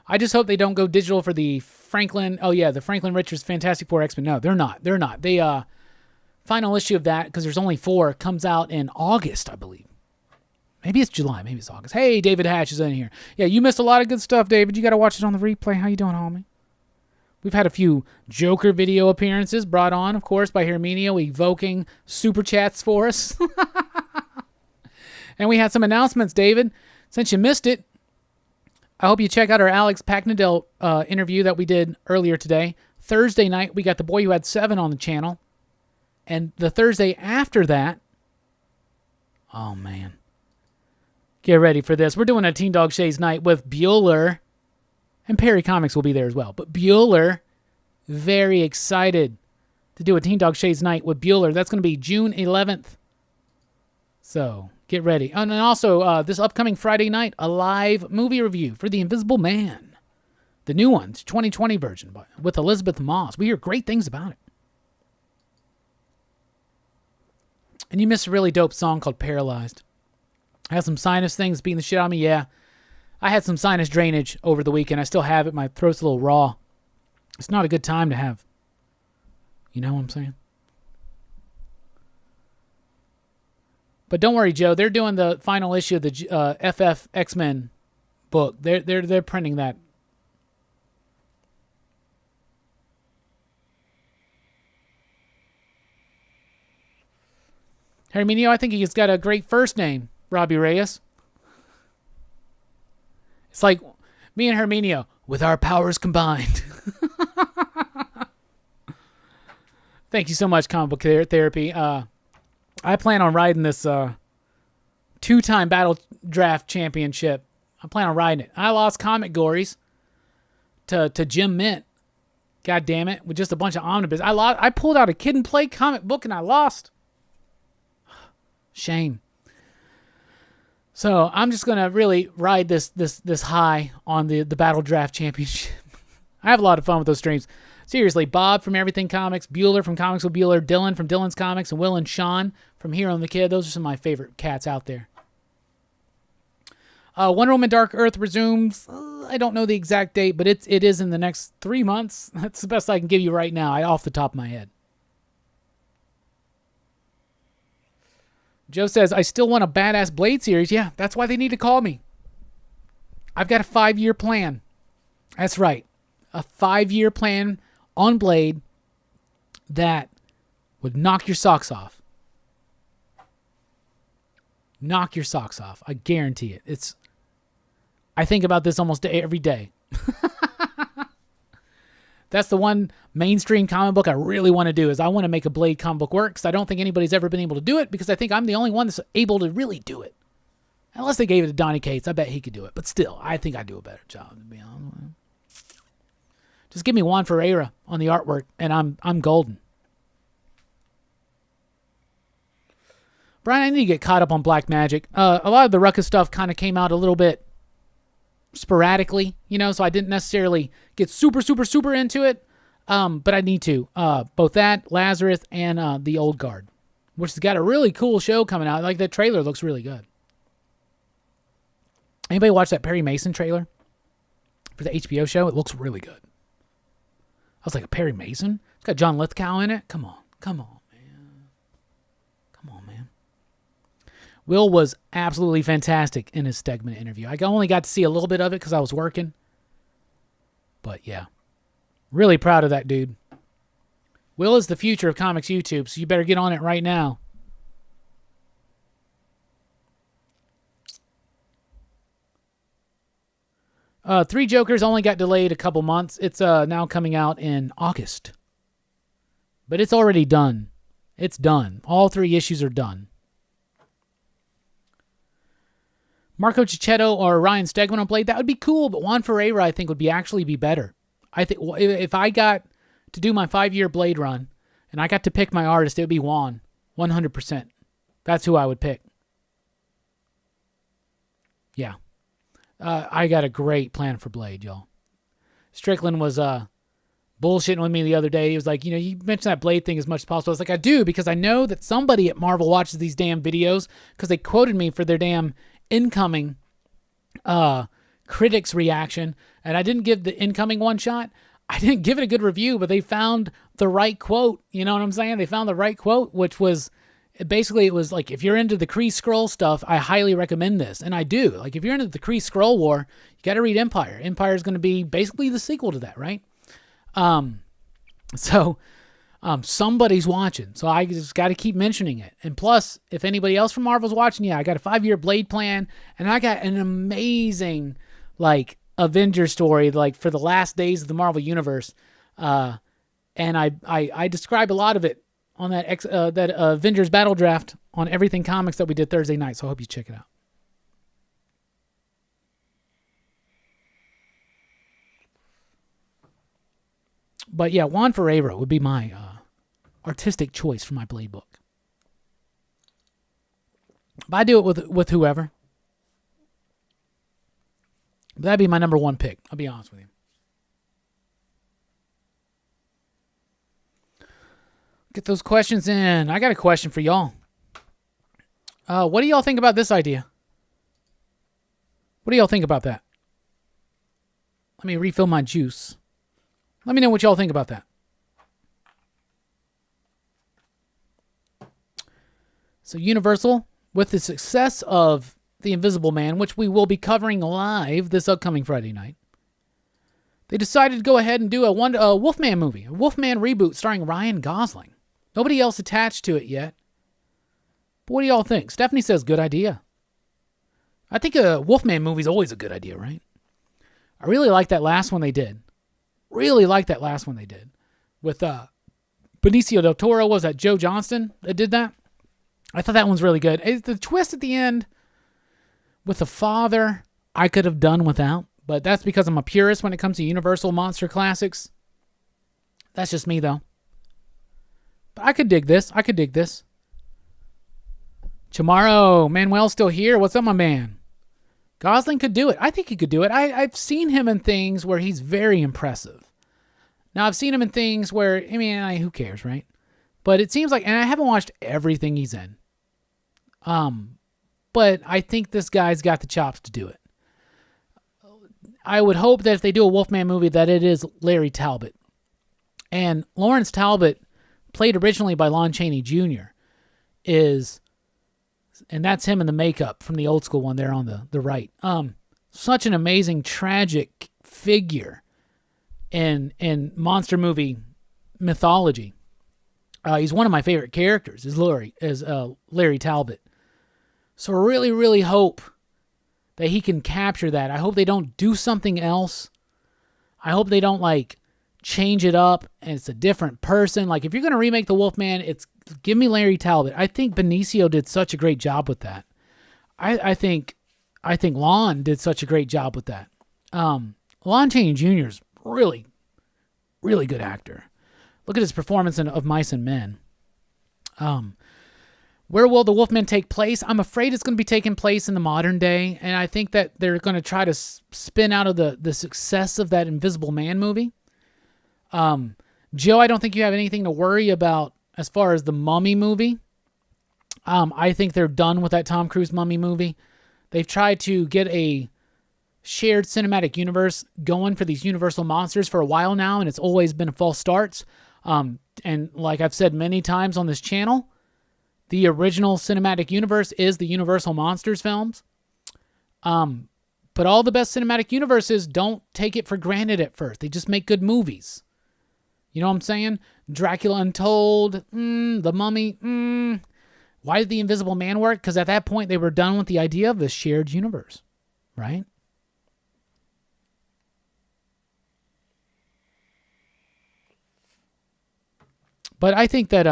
I just hope they don't go digital for the Franklin. Oh yeah, the Franklin Richards Fantastic Four X-Men. No, they're not. They final issue of that, because there's only 4, comes out in August, I believe. Maybe it's July, maybe it's August. Hey, David Hatch is in here. Yeah, you missed a lot of good stuff, David. You got to watch it on the replay. How you doing, homie? We've had a few Joker video appearances brought on, of course, by Herminio, evoking super chats for us. And we had some announcements, David. Since you missed it, I hope you check out our Alex Packnadell interview that we did earlier today. Thursday night, we got The Boy Who Had 7 on the channel. And the Thursday after that, oh, man. Get ready for this. We're doing a Teen Dog Shades night with Bueller. And Perry Comics will be there as well. But Bueller, very excited to do a Teen Dog Shades night with Bueller. That's going to be June 11th. So, get ready. And then also, this upcoming Friday night, a live movie review for The Invisible Man. The new one, 2020 version, with Elizabeth Moss. We hear great things about it. And you missed a really dope song called Paralyzed. I had some sinus things beating the shit out of me. Yeah, I had some sinus drainage over the weekend. I still have it. My throat's a little raw. It's not a good time to have. You know what I'm saying? But don't worry, Joe. They're doing the final issue of the FF X-Men book. They're printing that. Herminio, I think he's got a great first name. Robbie Reyes. It's like me and Herminio, with our powers combined. Thank you so much, Comic Book Therapy. I plan on riding this 2-time Battle Draft Championship. I plan on riding it. I lost Comic Gories to Jim Mint. God damn it. With just a bunch of omnibus. I pulled out a Kid and Play comic book and I lost. Shame. So I'm just going to really ride this high on the Battle Draft Championship. I have a lot of fun with those streams. Seriously, Bob from Everything Comics, Bueller from Comics with Bueller, Dylan from Dylan's Comics, and Will and Sean from Hero and the Kid. Those are some of my favorite cats out there. Wonder Woman Dark Earth resumes. I don't know the exact date, but it is in the next 3 months. That's the best I can give you right now, off the top of my head. Joe says, I still want a badass Blade series. Yeah, that's why they need to call me. I've got a 5-year plan. That's right. A 5-year plan on Blade that would knock your socks off. Knock your socks off. I guarantee it. I think about this almost every day. That's the one mainstream comic book I really want to do, is I want to make a Blade comic book work, because I don't think anybody's ever been able to do it, because I think I'm the only one that's able to really do it. Unless they gave it to Donny Cates. I bet he could do it. But still, I think I do a better job, to be honest. Just give me Juan Ferreira on the artwork, and I'm golden. Brian, I need to get caught up on Black Magic. A lot of the Ruckus stuff kind of came out a little bit sporadically, so I didn't necessarily get super, super, super into it. But I need to. Both that, Lazarus, and The Old Guard, which has got a really cool show coming out. Like, the trailer looks really good. Anybody watch that Perry Mason trailer for the HBO show? It looks really good. I was like, Perry Mason? It's got John Lithgow in it? Come on, man. Come on, man. Will was absolutely fantastic in his Stegman interview. I only got to see a little bit of it because I was working. But yeah, really proud of that dude. Will is the future of comics YouTube, so you better get on it right now. Three Jokers only got delayed a couple months. It's now coming out in August. But it's already done. It's done. All 3 issues are done. Marco Cicchetto or Ryan Stegman on Blade, that would be cool, but Juan Ferreira, I think, would actually be better. I think if I got to do my 5-year Blade run and I got to pick my artist, it would be Juan. 100%. That's who I would pick. Yeah. I got a great plan for Blade, y'all. Strickland was bullshitting with me the other day. He was like, you mentioned that Blade thing as much as possible. I was like, I do, because I know that somebody at Marvel watches these damn videos, because they quoted me for their damn incoming critics reaction, and I didn't give the incoming one shot. I didn't give it a good review, but they found the right quote. You know what I'm saying? They found the right quote, which was... Basically, it was like, if you're into the Kree Skrull stuff, I highly recommend this. And I do. Like, if you're into the Kree Skrull War, you got to read Empire. Empire is going to be basically the sequel to that, right? Somebody's watching. So I just got to keep mentioning it. And plus, if anybody else from Marvel's watching, yeah, I got a 5-year Blade plan. And I got an amazing, Avenger story, for the last days of the Marvel Universe. And I describe a lot of it on that Avengers Battle Draft on Everything Comics that we did Thursday night, so I hope you check it out. But yeah, Juan Ferreira would be my artistic choice for my Blade book. But I do it with whoever. But that'd be my number 1 pick, I'll be honest with you. Get those questions in. I got a question for y'all. What do y'all think about this idea? What do y'all think about that? Let me refill my juice. Let me know what y'all think about that. So Universal, with the success of The Invisible Man, which we will be covering live this upcoming Friday night, they decided to go ahead and do a Wolfman movie, a Wolfman reboot starring Ryan Gosling. Nobody else attached to it yet. But what do y'all think? Stephanie says, good idea. I think a Wolfman movie is always a good idea, right? I really like that last one they did. With Benicio del Toro. Was that Joe Johnston that did that? I thought that one's really good. The twist at the end with the father, I could have done without. But that's because I'm a purist when it comes to Universal Monster Classics. That's just me, though. But I could dig this. Chamorro, Manuel's still here. What's up, my man? Gosling could do it. I think he could do it. I've seen him in things where he's very impressive. Now, I've seen him in things where, I mean, who cares, right? But it seems like, and I haven't watched everything he's in. But I think this guy's got the chops to do it. I would hope that if they do a Wolfman movie, that it is Larry Talbot. And Lawrence Talbot, played originally by Lon Chaney Jr., and that's him in the makeup from the old school one there on the right. Such an amazing, tragic figure in monster movie mythology. He's one of my favorite characters, is Larry Talbot. So I really, really hope that he can capture that. I hope they don't do something else. I hope they don't, change it up and it's a different person. If you're going to remake the Wolfman, give me Larry Talbot. I think Benicio did such a great job with that. I think Lon did such a great job with that. Lon Chaney Jr. is really, really good actor. Look at his performance of Mice and Men. Where will the Wolfman take place? I'm afraid it's going to be taking place in the modern day, and I think that they're going to try to spin out of the success of that Invisible Man movie. Joe, I don't think you have anything to worry about as far as the Mummy movie. I think they're done with that Tom Cruise Mummy movie. They've tried to get a shared cinematic universe going for these Universal monsters for a while now, and it's always been false starts. And like I've said many times on this channel, the original cinematic universe is the Universal Monsters films. But all the best cinematic universes don't take it for granted at first. They just make good movies. You know what I'm saying? Dracula Untold, The Mummy, Why did The Invisible Man work? Because at that point, they were done with the idea of the shared universe, right? But I think that,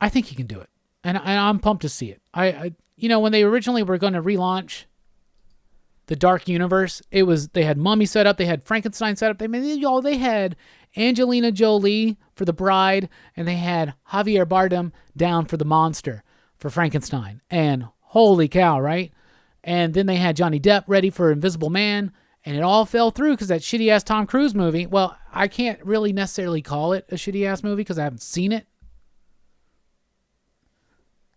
I think he can do it. And I'm pumped to see it. When they originally were going to relaunch the Dark Universe, they had Mummy set up, they had Frankenstein set up, they had Angelina Jolie for the bride, and they had Javier Bardem down for the monster for Frankenstein. And holy cow, right? And then they had Johnny Depp ready for Invisible Man, and it all fell through because that shitty-ass Tom Cruise movie, well, I can't really necessarily call it a shitty-ass movie because I haven't seen it.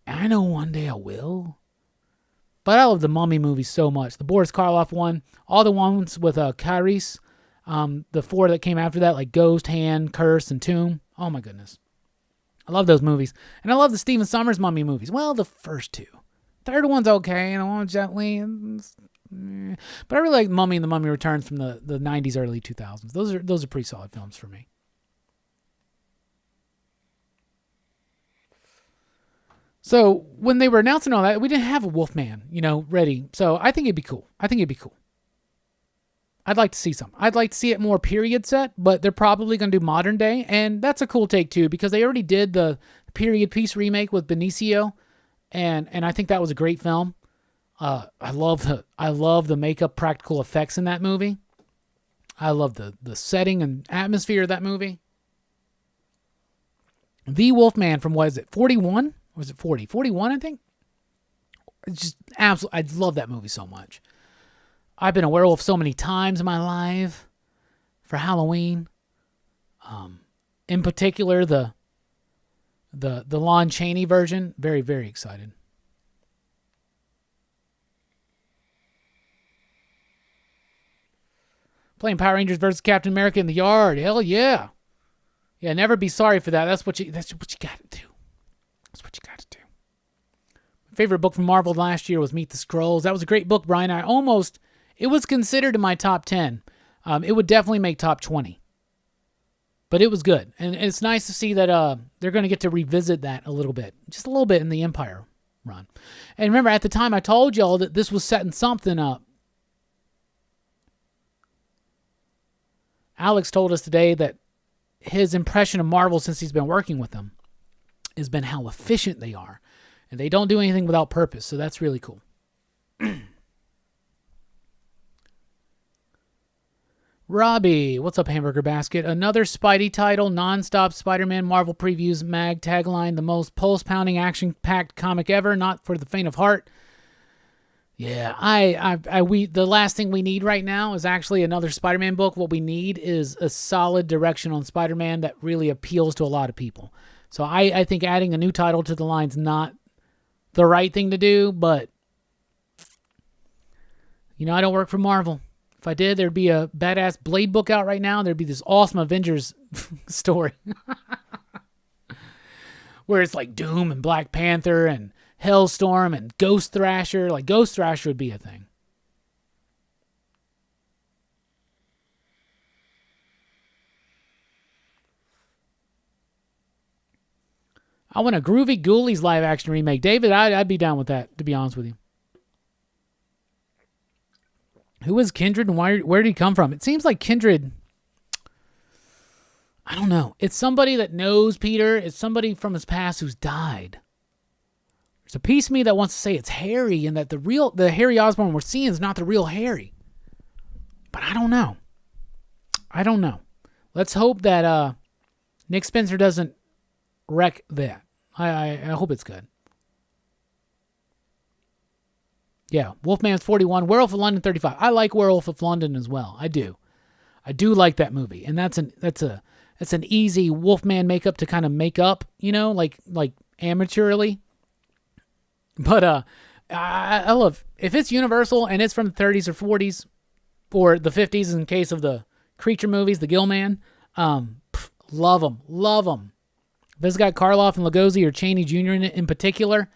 I know one day I will. But I love the Mummy movies so much. The Boris Karloff one, all the ones with Kyrie's, the four that came after that, like Ghost, Hand, Curse, and Tomb. Oh my goodness. I love those movies. And I love the Stephen Sommers Mummy movies. Well, the first two. Third one's okay, and I want gently. But I really like Mummy and the Mummy Returns from the 90s, early 2000s. Those are pretty solid films for me. So when they were announcing all that, we didn't have a Wolfman, ready. So I think it'd be cool. I'd like to see some. I'd like to see it more period set, but they're probably going to do modern day. And that's a cool take too, because they already did the period piece remake with Benicio. And I think that was a great film. I love the makeup practical effects in that movie. I love the setting and atmosphere of that movie. The Wolfman from, what is it, 41? Or was it 40? 41, I think? It's just absolutely, I love that movie so much. I've been a werewolf so many times in my life for Halloween. In particular, the Lon Chaney version. Very, very excited. Playing Power Rangers versus Captain America in the yard. Hell yeah. Yeah, never be sorry for that. That's what you got to do. That's what you got to do. My favorite book from Marvel last year was Meet the Skrulls. That was a great book, Brian. It was considered in my top 10. It would definitely make top 20. But it was good. And it's nice to see that they're going to get to revisit that a little bit. Just a little bit in the Empire run. And remember, at the time, I told y'all that this was setting something up. Alex told us today that his impression of Marvel since he's been working with them has been how efficient they are. And they don't do anything without purpose, so that's really cool. Robbie, what's up, Hamburger Basket? Another Spidey title, non-stop Spider-Man Marvel Previews mag tagline, the most pulse-pounding, action-packed comic ever, not for the faint of heart. Yeah, the last thing we need right now is actually another Spider-Man book. What we need is a solid direction on Spider-Man that really appeals to a lot of people. So I think adding a new title to the line's not the right thing to do, but I don't work for Marvel. If I did, there'd be a badass Blade book out right now. There'd be this awesome Avengers story where it's like Doom and Black Panther and Hellstorm and Ghost Thrasher. Like Ghost Thrasher would be a thing. I want a Groovy Ghoulies live action remake. David, I'd be down with that, to be honest with you. Who is Kindred and where did he come from? It seems like Kindred, I don't know. It's somebody that knows Peter. It's somebody from his past who's died. There's a piece of me that wants to say it's Harry and that the Harry Osborn we're seeing is not the real Harry. But I don't know. Let's hope that Nick Spencer doesn't wreck that. I hope it's good. Yeah, Wolfman's 41, Werewolf of London 35. I like Werewolf of London as well. I do like that movie, and that's an easy Wolfman makeup to kind of make up, like amateurly. But I love if it's Universal and it's from the 30s or 40s or the 50s in case of the creature movies, the Gill Man. Love them. If it's got Karloff and Lugosi or Chaney Jr. in it in particular,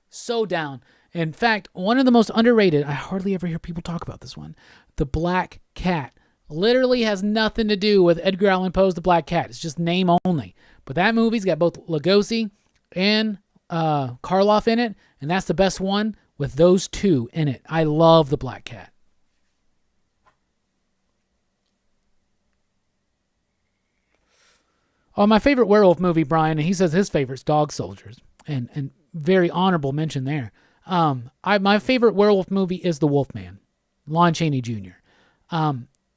so down. In fact, one of the most underrated, I hardly ever hear people talk about this one, The Black Cat. Literally has nothing to do with Edgar Allan Poe's The Black Cat. It's just name only. But that movie's got both Lugosi and Karloff in it, and that's the best one with those two in it. I love The Black Cat. Oh, my favorite werewolf movie, Brian, and he says his favorite's Dog Soldiers, and very honorable mention there. My favorite werewolf movie is The Wolfman, Lon Chaney Jr.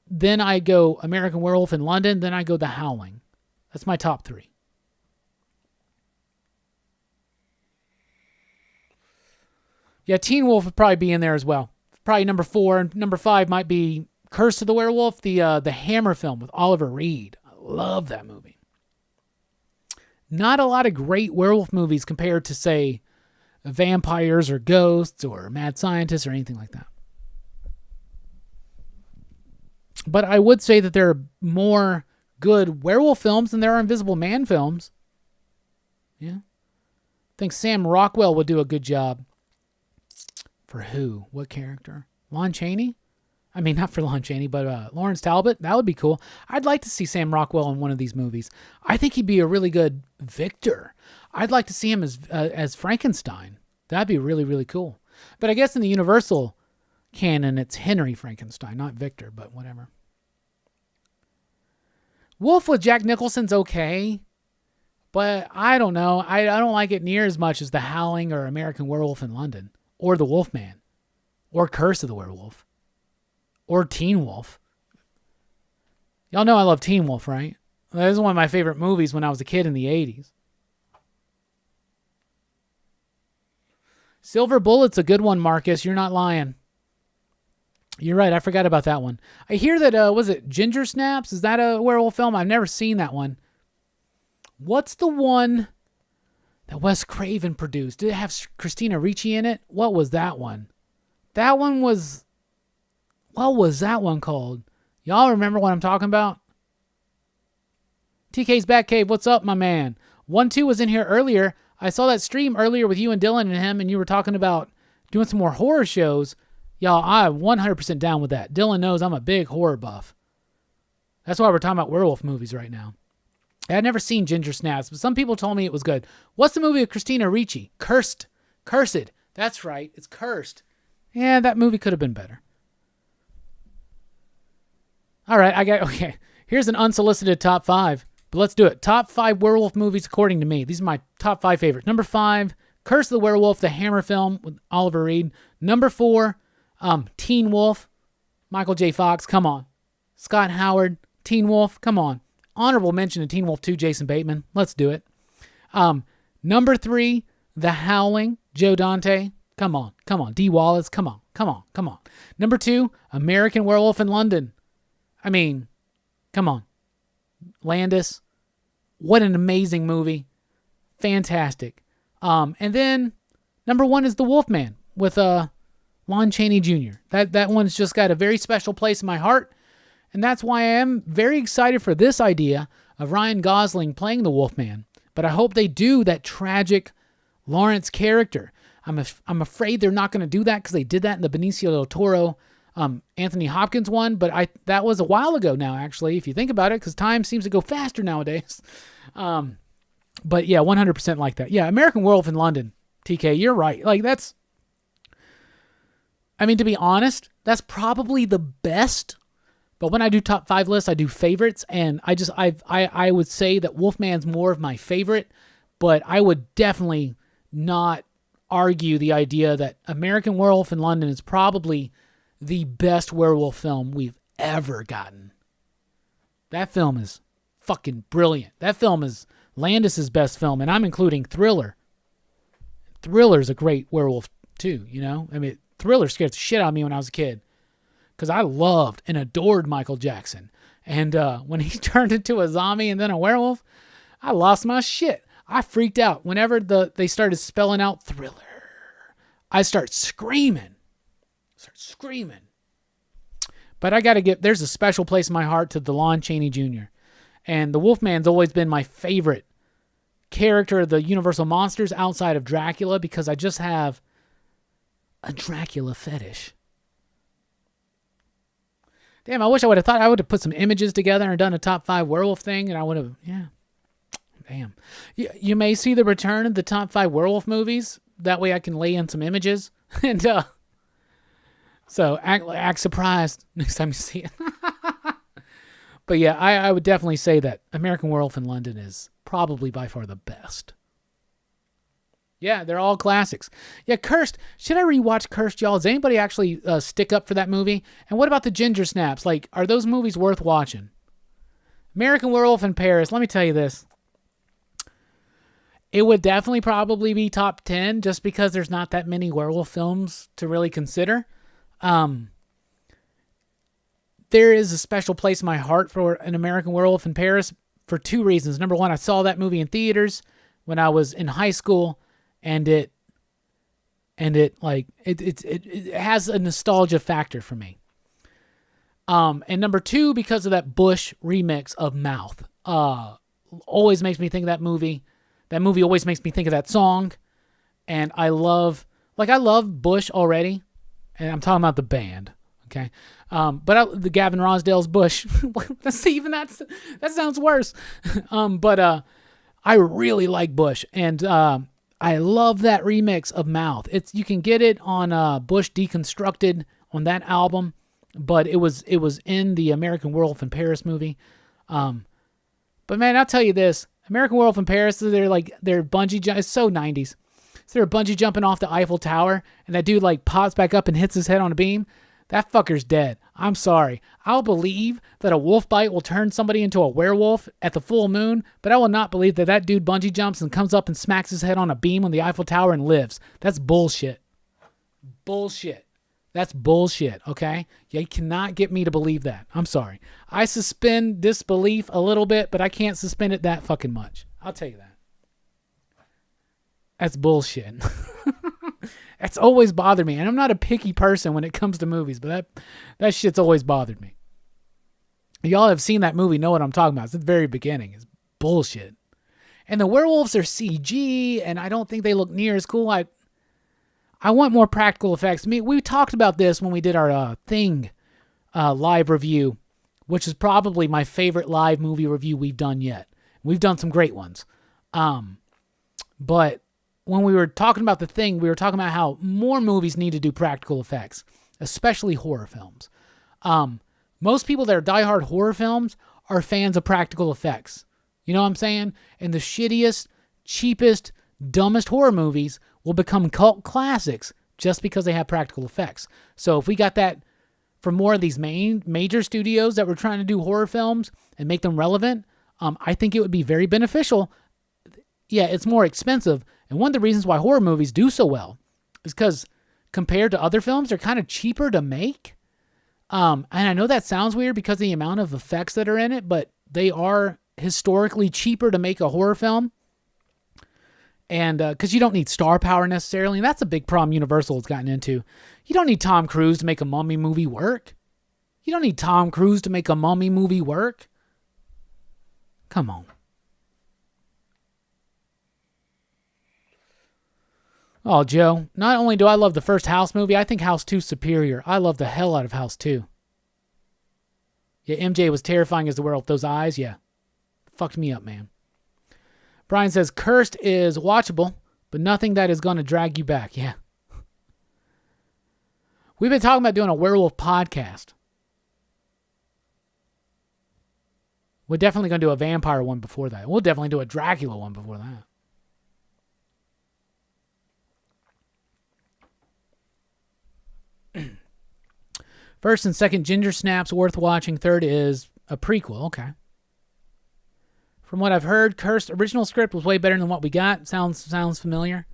Then I go American Werewolf in London. Then I go The Howling. That's my top three. Yeah, Teen Wolf would probably be in there as well. Probably number 4. And number 5 might be Curse of the Werewolf, the Hammer film with Oliver Reed. I love that movie. Not a lot of great werewolf movies compared to, say, Vampires or Ghosts or Mad Scientists or anything like that. But I would say that there are more good werewolf films than there are Invisible Man films. Yeah. I think Sam Rockwell would do a good job. For who? What character? Lon Chaney? I mean, not for Lon Chaney, but Lawrence Talbot. That would be cool. I'd like to see Sam Rockwell in one of these movies. I think he'd be a really good Victor. I'd like to see him as Frankenstein. That'd be really, really cool. But I guess in the Universal canon, it's Henry Frankenstein, not Victor, but whatever. Wolf with Jack Nicholson's okay, but I don't know. I don't like it near as much as The Howling or American Werewolf in London or The Wolfman or Curse of the Werewolf or Teen Wolf. Y'all know I love Teen Wolf, right? That was one of my favorite movies when I was a kid in the 80s. Silver Bullet's a good one, Marcus. You're not lying. You're right. I forgot about that one. I hear that, was it Ginger Snaps? Is that a werewolf film? I've never seen that one. What's the one that Wes Craven produced? Did it have Christina Ricci in it? What was that one? That one was... What was that one called? Y'all remember what I'm talking about? TK's Batcave, what's up, my man? 1-2 was in here earlier. I saw that stream earlier with you and Dylan and him, and you were talking about doing some more horror shows. Y'all, I'm 100% down with that. Dylan knows I'm a big horror buff. That's why we're talking about werewolf movies right now. I'd never seen Ginger Snaps, but some people told me it was good. What's the movie with Christina Ricci? Cursed. That's right. It's Cursed. Yeah, that movie could have been better. All right, okay. Here's an unsolicited top 5, but let's do it. Top 5 werewolf movies according to me. These are my top 5 favorites. Number 5, Curse of the Werewolf, the Hammer film with Oliver Reed. Number 4, Teen Wolf, Michael J. Fox, come on. Scott Howard, Teen Wolf, come on. Honorable mention to Teen Wolf 2, Jason Bateman. Let's do it. Number 3, The Howling, Joe Dante. Come on. Dee Wallace, come on. Come on. Number 2, American Werewolf in London. I mean, come on. Landis, what an amazing movie. Fantastic. And then number 1 is The Wolfman with Lon Chaney Jr. That one's just got a very special place in my heart, and that's why I am very excited for this idea of Ryan Gosling playing the Wolfman. But I hope they do that tragic Lawrence character. I'm afraid they're not going to do that because they did that in the Benicio del Toro Anthony Hopkins one, but that was a while ago now, actually, if you think about it, because time seems to go faster nowadays. But yeah, 100% like that. Yeah, American Werewolf in London, TK, you're right. Like, to be honest, that's probably the best. But when I do top 5 lists, I do favorites, and I would say that Wolfman's more of my favorite, but I would definitely not argue the idea that American Werewolf in London is probably the best werewolf film we've ever gotten. That film is fucking brilliant. That film is Landis's best film, and I'm including Thriller. Thriller's a great werewolf too, you know? I mean, Thriller scared the shit out of me when I was a kid because I loved and adored Michael Jackson. And when he turned into a zombie and then a werewolf, I lost my shit. I freaked out. Whenever they started spelling out Thriller, I start screaming. But I got to there's a special place in my heart to the Lon Chaney Jr. And the Wolfman's always been my favorite character of the Universal Monsters outside of Dracula because I just have a Dracula fetish. Damn, I wish I would have put some images together and done a top 5 werewolf thing, and I would have, yeah. Damn. You may see the return of the top 5 werewolf movies. That way I can lay in some images. And so act surprised next time you see it. But yeah, I would definitely say that American Werewolf in London is probably by far the best. Yeah, they're all classics. Yeah, Cursed. Should I rewatch Cursed, y'all? Does anybody actually stick up for that movie? And what about the Ginger Snaps? Like, are those movies worth watching? American Werewolf in Paris. Let me tell you this. It would definitely probably be top 10 just because there's not that many werewolf films to really consider. There is a special place in my heart for an American Werewolf in Paris for 2 reasons. Number 1, I saw that movie in theaters when I was in high school, and it has a nostalgia factor for me. And number 2, because of that Bush remix of Mouth. Always makes me think of that movie. That movie always makes me think of that song. And I love Bush already. And I'm talking about the band. Okay. But the Gavin Rossdale's Bush. That sounds worse. But I really like Bush. And I love that remix of Mouth. You can get it on Bush Deconstructed on that album. But it was in the American Werewolf in Paris movie. But man, I'll tell you this. American Werewolf in Paris, they're bungee jump. It's so 90s. So they're bungee jumping off the Eiffel Tower, and that dude pops back up and hits his head on a beam. That fucker's dead. I'm sorry. I'll believe that a wolf bite will turn somebody into a werewolf at the full moon, but I will not believe that dude bungee jumps and comes up and smacks his head on a beam on the Eiffel Tower and lives. That's bullshit. Bullshit. That's bullshit, okay? You cannot get me to believe that. I'm sorry. I suspend disbelief a little bit, but I can't suspend it that fucking much. I'll tell you that. That's bullshit. That's always bothered me. And I'm not a picky person when it comes to movies, but that shit's always bothered me. Y'all have seen that movie, know what I'm talking about. It's at the very beginning. It's bullshit. And the werewolves are CG, and I don't think they look near as cool. I want more practical effects. We talked about this when we did our Thing live review, which is probably my favorite live movie review we've done yet. We've done some great ones. But when we were talking about The Thing, we were talking about how more movies need to do practical effects, especially horror films. Most people that are diehard horror films are fans of practical effects. You know what I'm saying? And the shittiest, cheapest, dumbest horror movies will become cult classics just because they have practical effects. So if we got that from more of these major studios that were trying to do horror films and make them relevant, I think it would be very beneficial. Yeah, it's more expensive. And one of the reasons why horror movies do so well is because compared to other films, they're kind of cheaper to make. And I know that sounds weird because of the amount of effects that are in it, but they are historically cheaper to make a horror film. And because you don't need star power necessarily, and that's a big problem Universal has gotten into. You don't need Tom Cruise to make a mummy movie work. You don't need Tom Cruise to make a mummy movie work. Come on. Oh, Joe, not only do I love the first House movie, I think House 2 is superior. I love the hell out of House 2. Yeah, MJ was terrifying as the werewolf. Those eyes, yeah. Fucked me up, man. Brian says, Cursed is watchable, but nothing that is going to drag you back. Yeah. We've been talking about doing a werewolf podcast. We're definitely going to do a vampire one before that. We'll definitely do a Dracula one before that. First and second Ginger Snaps worth watching. Third is a prequel. Okay. From what I've heard, Cursed original script was way better than what we got. Sounds familiar.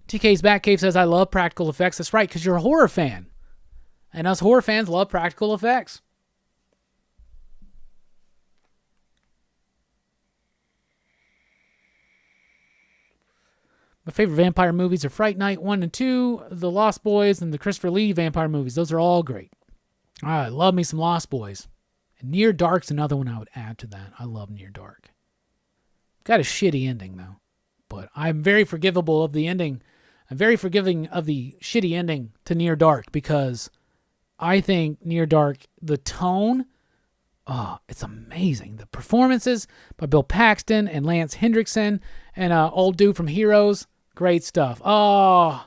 TK's Batcave says, I love practical effects. That's right, because you're a horror fan. And us horror fans love practical effects. My favorite vampire movies are Fright Night 1 and 2, The Lost Boys, and the Christopher Lee vampire movies. Those are all great. I love me some Lost Boys. And Near Dark's another one I would add to that. I love Near Dark. Got a shitty ending, though. But I'm very forgivable of the ending. I'm very forgiving of the shitty ending to Near Dark because I think Near Dark, the tone, it's amazing. The performances by Bill Paxton and Lance Hendrickson and old dude from Heroes. Great stuff. Oh.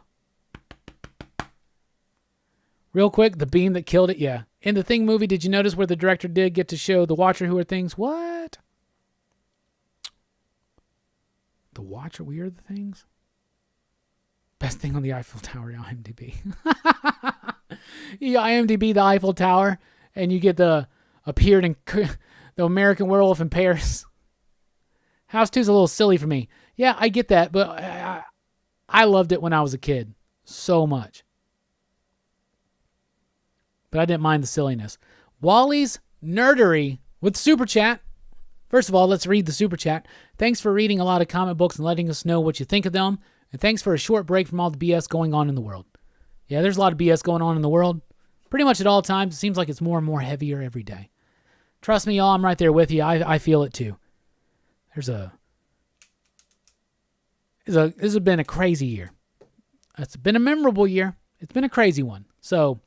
Real quick, the beam that killed it, yeah. In the Thing movie, did you notice where the director did get to show the Watcher who are things? What? The Watcher, we are the things? Best thing on the Eiffel Tower, IMDb. You IMDb the Eiffel Tower, and you get the appeared in the American Werewolf in Paris. House 2 is a little silly for me. Yeah, I get that, but I loved it when I was a kid. So much. But I didn't mind the silliness. Wally's Nerdery with Super Chat. First of all, let's read the Super Chat. Thanks for reading a lot of comic books and letting us know what you think of them. And thanks for a short break from all the BS going on in the world. Yeah, there's a lot of BS going on in the world. Pretty much at all times. It seems like it's more and more heavier every day. Trust me, y'all, I'm right there with you. I feel it too. This has been a crazy year. It's been a memorable year. It's been a crazy one. So,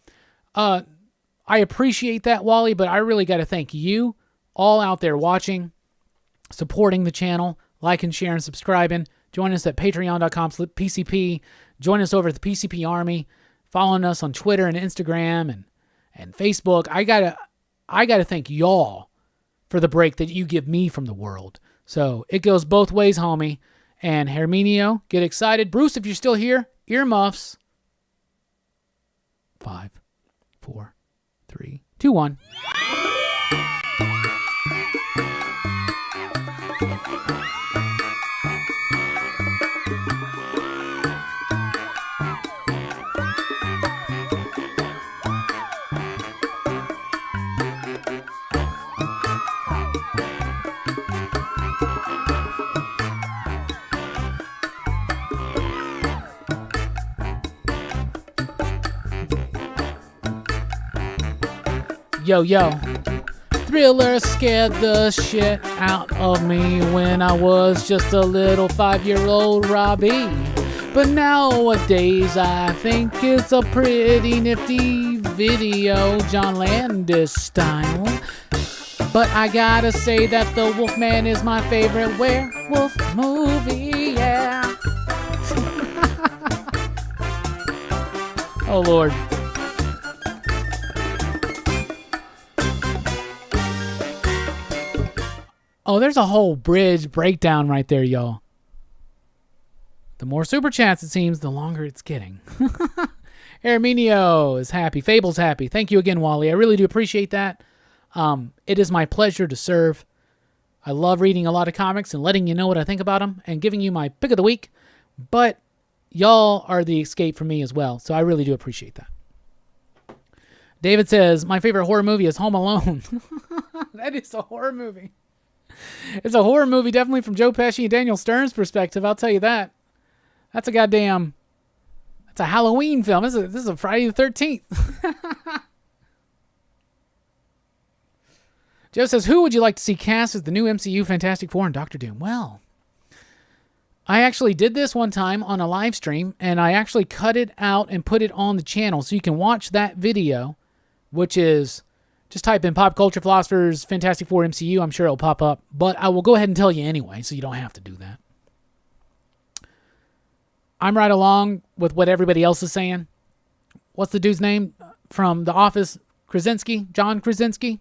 I appreciate that, Wally, but I really got to thank you all out there watching, supporting the channel, liking, sharing, subscribing. Join us at patreon.com/PCP. Join us over at the PCP Army. Following us on Twitter and Instagram and Facebook. I gotta thank y'all for the break that you give me from the world. So it goes both ways, homie. And Herminio, get excited. Bruce, if you're still here, earmuffs. 5, 4, 3, 2, 1. Yo, yo. Thriller scared the shit out of me when I was just a little 5-year-old Robbie. But nowadays I think it's a pretty nifty video, John Landis style. But I gotta say that The Wolfman is my favorite werewolf movie, yeah. Oh, Lord. Oh, there's a whole bridge breakdown right there, y'all. The more super chats, it seems, the longer it's getting. Herminio is happy. Fable's happy. Thank you again, Wally. I really do appreciate that. It is my pleasure to serve. I love reading a lot of comics and letting you know what I think about them and giving you my pick of the week. But y'all are the escape for me as well. So I really do appreciate that. David says, my favorite horror movie is Home Alone. That is a horror movie. It's a horror movie, definitely from Joe Pesci and Daniel Stern's perspective. I'll tell you that. That's a Halloween film. This is a Friday the 13th. Joe says, who would you like to see cast as the new MCU Fantastic Four and Doctor Doom? Well, I actually did this one time on a live stream, and I actually cut it out and put it on the channel so you can watch that video, which is, just type in Pop Culture Philosophers Fantastic Four MCU. I'm sure it'll pop up, but I will go ahead and tell you anyway, so you don't have to do that. I'm right along with what everybody else is saying. What's the dude's name from The Office? Krasinski? John Krasinski?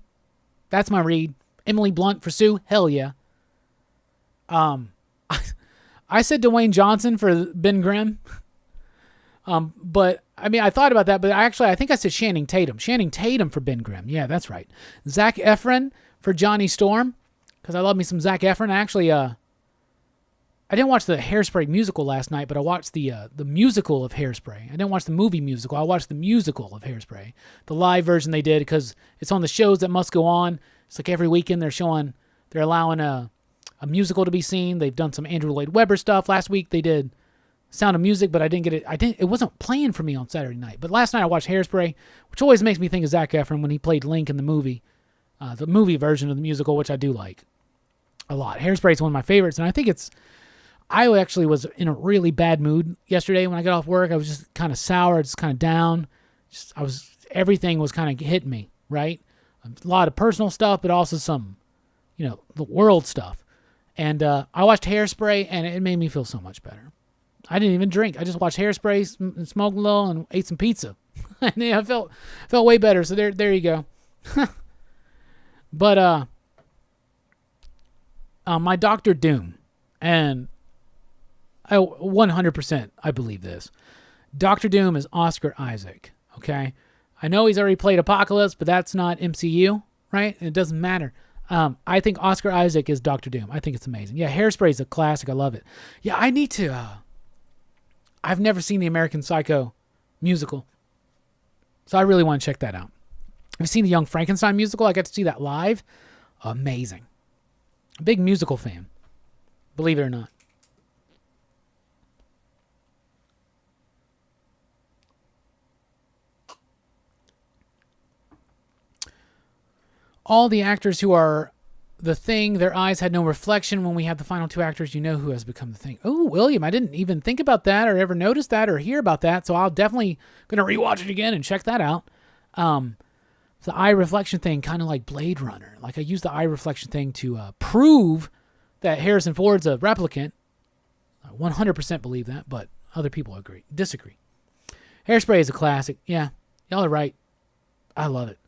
That's my read. Emily Blunt for Sue? Hell yeah. I said Dwayne Johnson for Ben Grimm. But, I mean, I thought about that, but I think I said Channing Tatum. Channing Tatum for Ben Grimm. Yeah, that's right. Zac Efron for Johnny Storm, because I love me some Zac Efron. Actually, I didn't watch the Hairspray musical last night, but I watched the musical of Hairspray. I didn't watch the movie musical. I watched the musical of Hairspray. The live version they did, because it's on the shows that must go on. It's like every weekend they're allowing a musical to be seen. They've done some Andrew Lloyd Webber stuff. Last week they did Sound of Music, but I didn't get it. It wasn't playing for me on Saturday night. But last night I watched Hairspray, which always makes me think of Zac Efron when he played Link in the movie version of the musical, which I do like a lot. Hairspray is one of my favorites, and I actually was in a really bad mood yesterday when I got off work. I was just kind of sour, just kind of down. Everything was kind of hitting me, right? A lot of personal stuff, but also some, the world stuff. And I watched Hairspray, and it made me feel so much better. I didn't even drink. I just watched Hairspray, smoked a little, and ate some pizza. And yeah, I felt way better. So there you go. But my Doctor Doom, and 100% I believe this. Doctor Doom is Oscar Isaac, okay? I know he's already played Apocalypse, but that's not MCU, right? It doesn't matter. I think Oscar Isaac is Doctor Doom. I think it's amazing. Yeah, Hairspray is a classic. I love it. Yeah, I need to... I've never seen the American Psycho musical, so I really want to check that out. Have you seen the Young Frankenstein musical? I got to see that live. Amazing. A big musical fan, believe it or not. All the actors who are the Thing, their eyes had no reflection. When we have the final two actors, you know who has become the Thing. Oh, William, I didn't even think about that or ever notice that or hear about that, so I'll definitely going to rewatch it again and check that out. The eye reflection thing, kind of like Blade Runner. Like I use the eye reflection thing to prove that Harrison Ford's a replicant. I 100% believe that, but other people disagree. Hairspray is a classic. Yeah, y'all are right. I love it.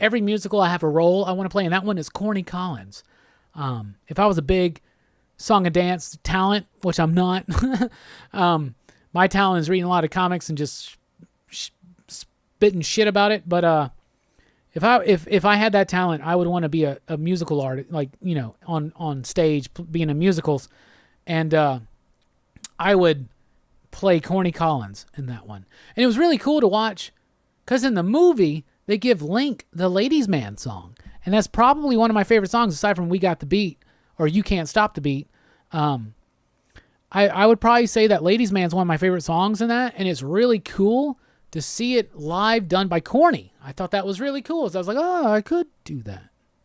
Every musical I have a role I want to play, and that one is Corny Collins. If I was a big song and dance talent, which I'm not, my talent is reading a lot of comics and just spitting shit about it. But if I had that talent, I would want to be a musical artist, like on stage being in musicals, and I would play Corny Collins in that one. And it was really cool to watch, because in the movie they give Link the Ladies Man song. And that's probably one of my favorite songs, aside from We Got the Beat or You Can't Stop the Beat. I would probably say that Ladies Man is one of my favorite songs in that. And it's really cool to see it live done by Corny. I thought that was really cool. So I was like, oh, I could do that.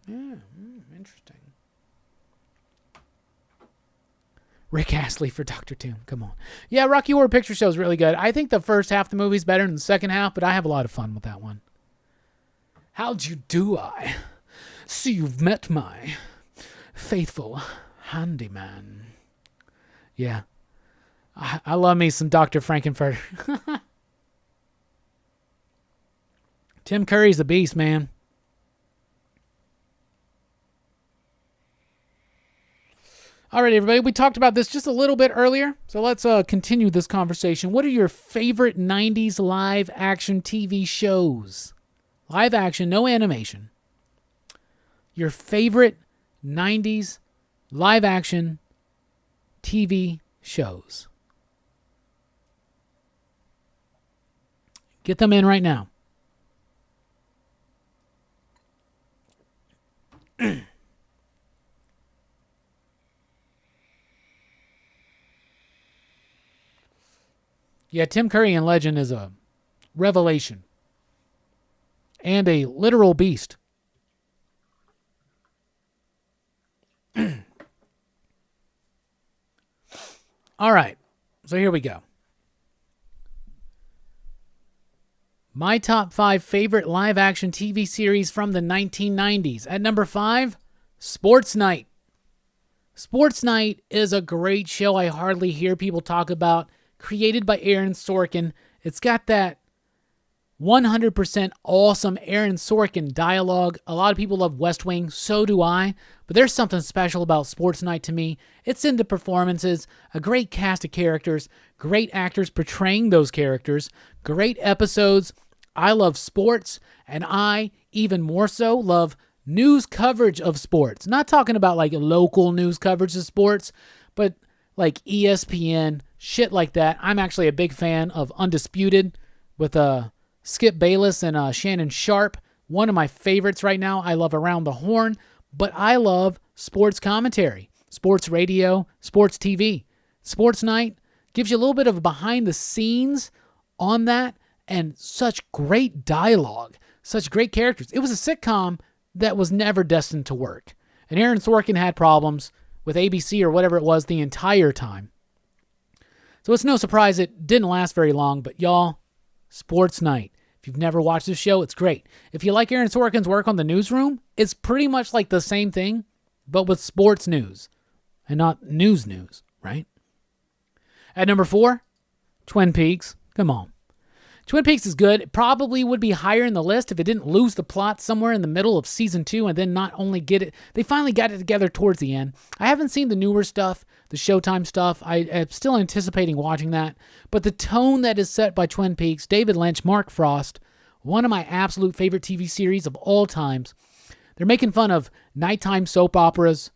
Yeah, interesting. Rick Astley for Dr. Doom. Come on. Yeah, Rocky Horror Picture Show is really good. I think the first half of the movie is better than the second half, but I have a lot of fun with that one. How'd you do, I? See, you've met my faithful handyman. Yeah. I love me some Dr. Frankenfurter. Tim Curry's a beast, man. All right, everybody. We talked about this just a little bit earlier, so let's continue this conversation. What are your favorite 90s live action TV shows? Live action, no animation. Your favorite 90s live action TV shows. Get them in right now. Yeah, Tim Curry in Legend is a revelation and a literal beast. All right, so here we go. My top 5 favorite live-action TV series from the 1990s. At number 5, Sports Night. Sports Night is a great show I hardly hear people talk about. Created by Aaron Sorkin. It's got that 100% awesome Aaron Sorkin dialogue. A lot of people love West Wing, so do I. But there's something special about Sports Night to me. It's in the performances, a great cast of characters, great actors portraying those characters, great episodes. I love sports, and I, even more so, love news coverage of sports. Not talking about like local news coverage of sports, but like ESPN, shit like that. I'm actually a big fan of Undisputed with Skip Bayless and Shannon Sharp. One of my favorites right now. I love Around the Horn, but I love sports commentary, sports radio, sports TV. Sports Night gives you a little bit of behind the scenes on that, and such great dialogue, such great characters. It was a sitcom that was never destined to work. And Aaron Sorkin had problems with ABC or whatever it was the entire time. So it's no surprise it didn't last very long, but y'all, Sports Night. If you've never watched this show, it's great. If you like Aaron Sorkin's work on The Newsroom, it's pretty much like the same thing, but with sports news and not news, right? At number 4, Twin Peaks. Come on. Twin Peaks is good. It probably would be higher in the list if it didn't lose the plot somewhere in the middle of season 2 and then not only get it, they finally got it together towards the end. I haven't seen the newer stuff, the Showtime stuff. I am still anticipating watching that. But the tone that is set by Twin Peaks, David Lynch, Mark Frost, one of my absolute favorite TV series of all times. They're making fun of nighttime soap operas.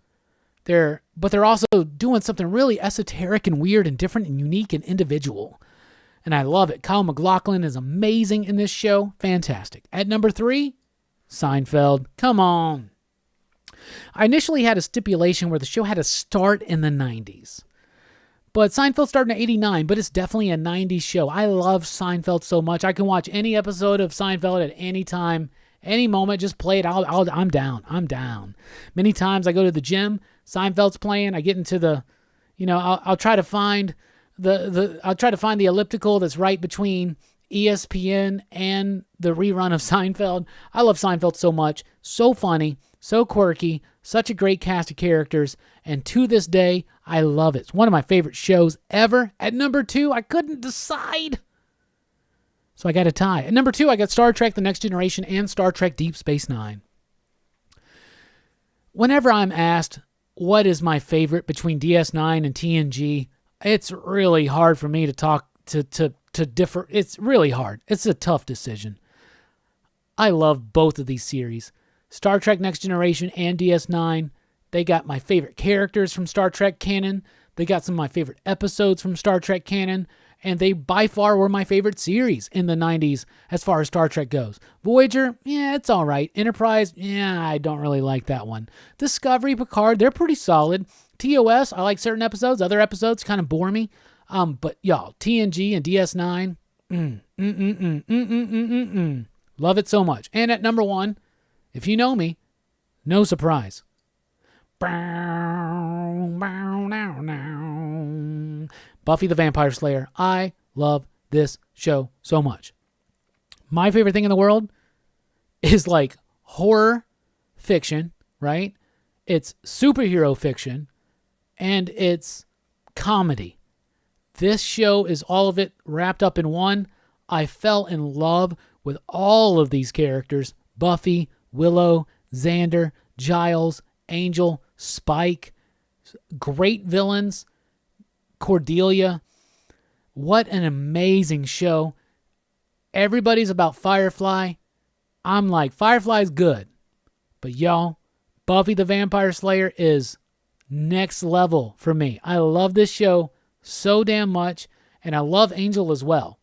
But they're also doing something really esoteric and weird and different and unique and individual. And I love it. Kyle MacLachlan is amazing in this show. Fantastic. At number 3, Seinfeld. Come on. I initially had a stipulation where the show had to start in the 90s. But Seinfeld started in 89, but it's definitely a 90s show. I love Seinfeld so much. I can watch any episode of Seinfeld at any time, any moment. Just play it. I'm down. Many times I go to the gym. Seinfeld's playing. I get into the, I'll try to find the elliptical that's right between ESPN and the rerun of Seinfeld. I love Seinfeld so much. So funny, so quirky, such a great cast of characters, and to this day, I love it. It's one of my favorite shows ever. At number 2, I couldn't decide, so I got a tie. At number 2, I got Star Trek The Next Generation and Star Trek Deep Space Nine. Whenever I'm asked what is my favorite between DS9 and TNG, it's really hard for me to talk to differ. It's really hard. It's a tough decision. I love both of these series. Star Trek Next Generation and DS9, they got my favorite characters from Star Trek canon. They got some of my favorite episodes from Star Trek canon. And they by far were my favorite series in the 90s as far as Star Trek goes. Voyager, yeah, it's all right. Enterprise, yeah, I don't really like that one. Discovery, Picard, they're pretty solid. TOS, I like certain episodes. Other episodes kind of bore me. But y'all, TNG and DS9, love it so much. And at number 1, if you know me, no surprise. Buffy the Vampire Slayer. I love this show so much. My favorite thing in the world is like horror fiction, right? It's superhero fiction, and it's comedy. This show is all of it wrapped up in one. I fell in love with all of these characters. Buffy, Willow, Xander, Giles, Angel, Spike. Great villains. Cordelia. What an amazing show. Everybody's about Firefly. I'm like, Firefly's good. But y'all, Buffy the Vampire Slayer is next level for me. I love this show so damn much, and I love Angel as well.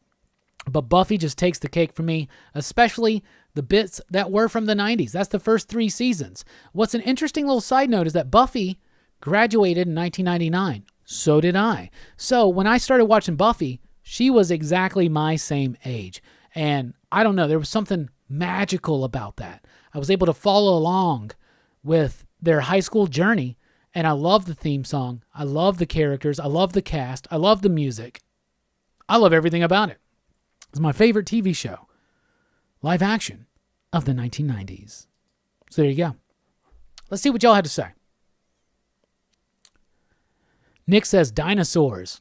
But Buffy just takes the cake for me, especially the bits that were from the 90s. That's the first 3 seasons. What's an interesting little side note is that Buffy graduated in 1999. So did I. So when I started watching Buffy, she was exactly my same age. And I don't know, there was something magical about that. I was able to follow along with their high school journey, and I love the theme song. I love the characters. I love the cast. I love the music. I love everything about it. It's my favorite TV show, live action, of the 1990s. So there you go. Let's see what y'all had to say. Nick says dinosaurs.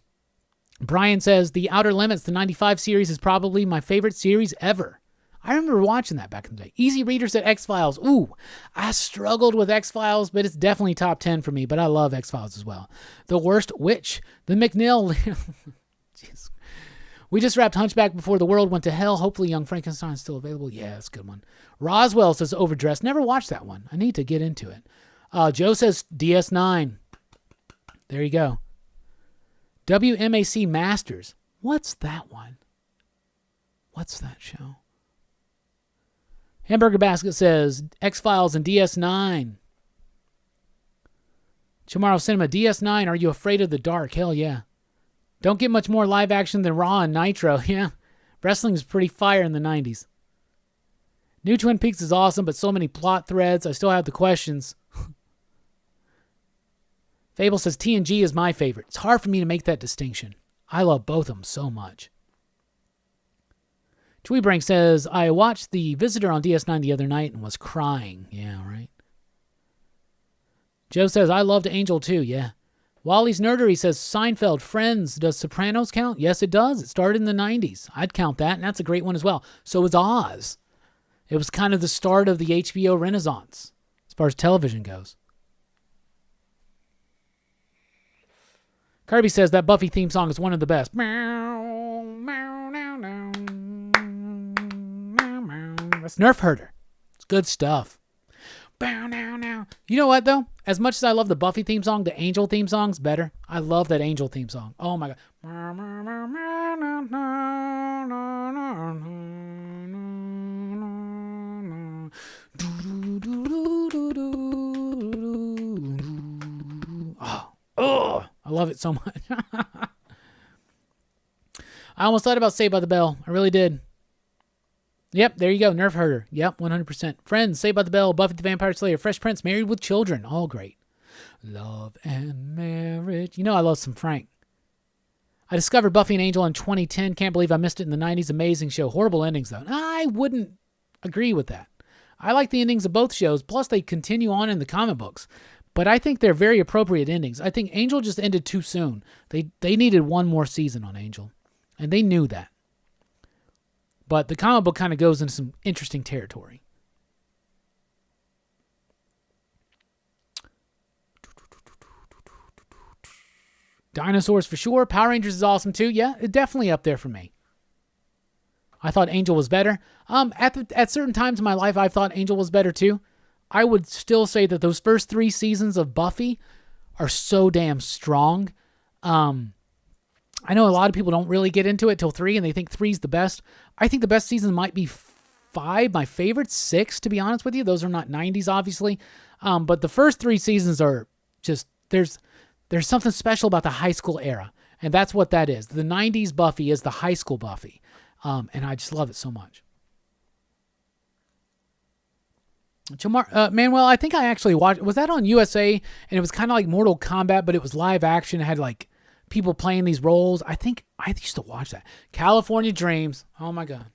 Brian says The Outer Limits, the 95 series, is probably my favorite series ever. I remember watching that back in the day. Easy Reader said X-Files. Ooh, I struggled with X-Files, but it's definitely top 10 for me, but I love X-Files as well. The Worst Witch, the McNeil... Jeez. We just wrapped Hunchback Before the World Went to Hell. Hopefully Young Frankenstein is still available. Yeah, that's a good one. Roswell says Overdressed. Never watched that one. I need to get into it. Joe says DS9. There you go. WMAC Masters. What's that one? What's that show? Hamburger Basket says X-Files and DS9. Tomorrow Cinema, DS9, Are You Afraid of the Dark? Hell yeah. Don't get much more live action than Raw and Nitro. Yeah, wrestling is pretty fire in the 90s. New Twin Peaks is awesome, but so many plot threads. I still have the questions. Fable says TNG is my favorite. It's hard for me to make that distinction. I love both of them so much. Tweebrink says, I watched The Visitor on DS9 the other night and was crying. Yeah, right. Joe says, I loved Angel too. Yeah. Wally's Nerdery says, Seinfeld, Friends, does Sopranos count? Yes, it does. It started in the 90s. I'd count that, and that's a great one as well. So is Oz. It was kind of the start of the HBO Renaissance as far as television goes. Kirby says that Buffy theme song is one of the best. That's Nerf Herder. It's good stuff. You know what, though? As much as I love the Buffy theme song, the Angel theme song's better. I love that Angel theme song. Oh, my God. Oh, I love it so much. I almost thought about Saved by the Bell. I really did. Yep, there you go. Nerf Herder. Yep, 100%. Friends, Saved by the Bell, Buffy the Vampire Slayer, Fresh Prince, Married with Children. All great. Love and Marriage. You know I love some Frank. I discovered Buffy and Angel in 2010. Can't believe I missed it in the 90s. Amazing show. Horrible endings, though. I wouldn't agree with that. I like the endings of both shows. Plus, they continue on in the comic books. But I think they're very appropriate endings. I think Angel just ended too soon. They needed one more season on Angel. And they knew that. But the comic book kind of goes into some interesting territory. Dinosaurs for sure. Power Rangers is awesome too. Yeah, it's definitely up there for me. I thought Angel was better. At certain times in my life, I thought Angel was better too. I would still say that those first 3 seasons of Buffy are so damn strong. I know a lot of people don't really get into it till 3 and they think 3's the best. I think the best season might be 5. My favorite 6, to be honest with you. Those are not 90s, obviously. But the first 3 seasons are just, there's something special about the high school era. And that's what that is. The 90s Buffy is the high school Buffy. And I just love it so much. Manuel, I think I actually watched, was that on USA? And it was kind of like Mortal Kombat, but it was live action. It had like people playing these roles. I think I used to watch that. California Dreams. Oh my God.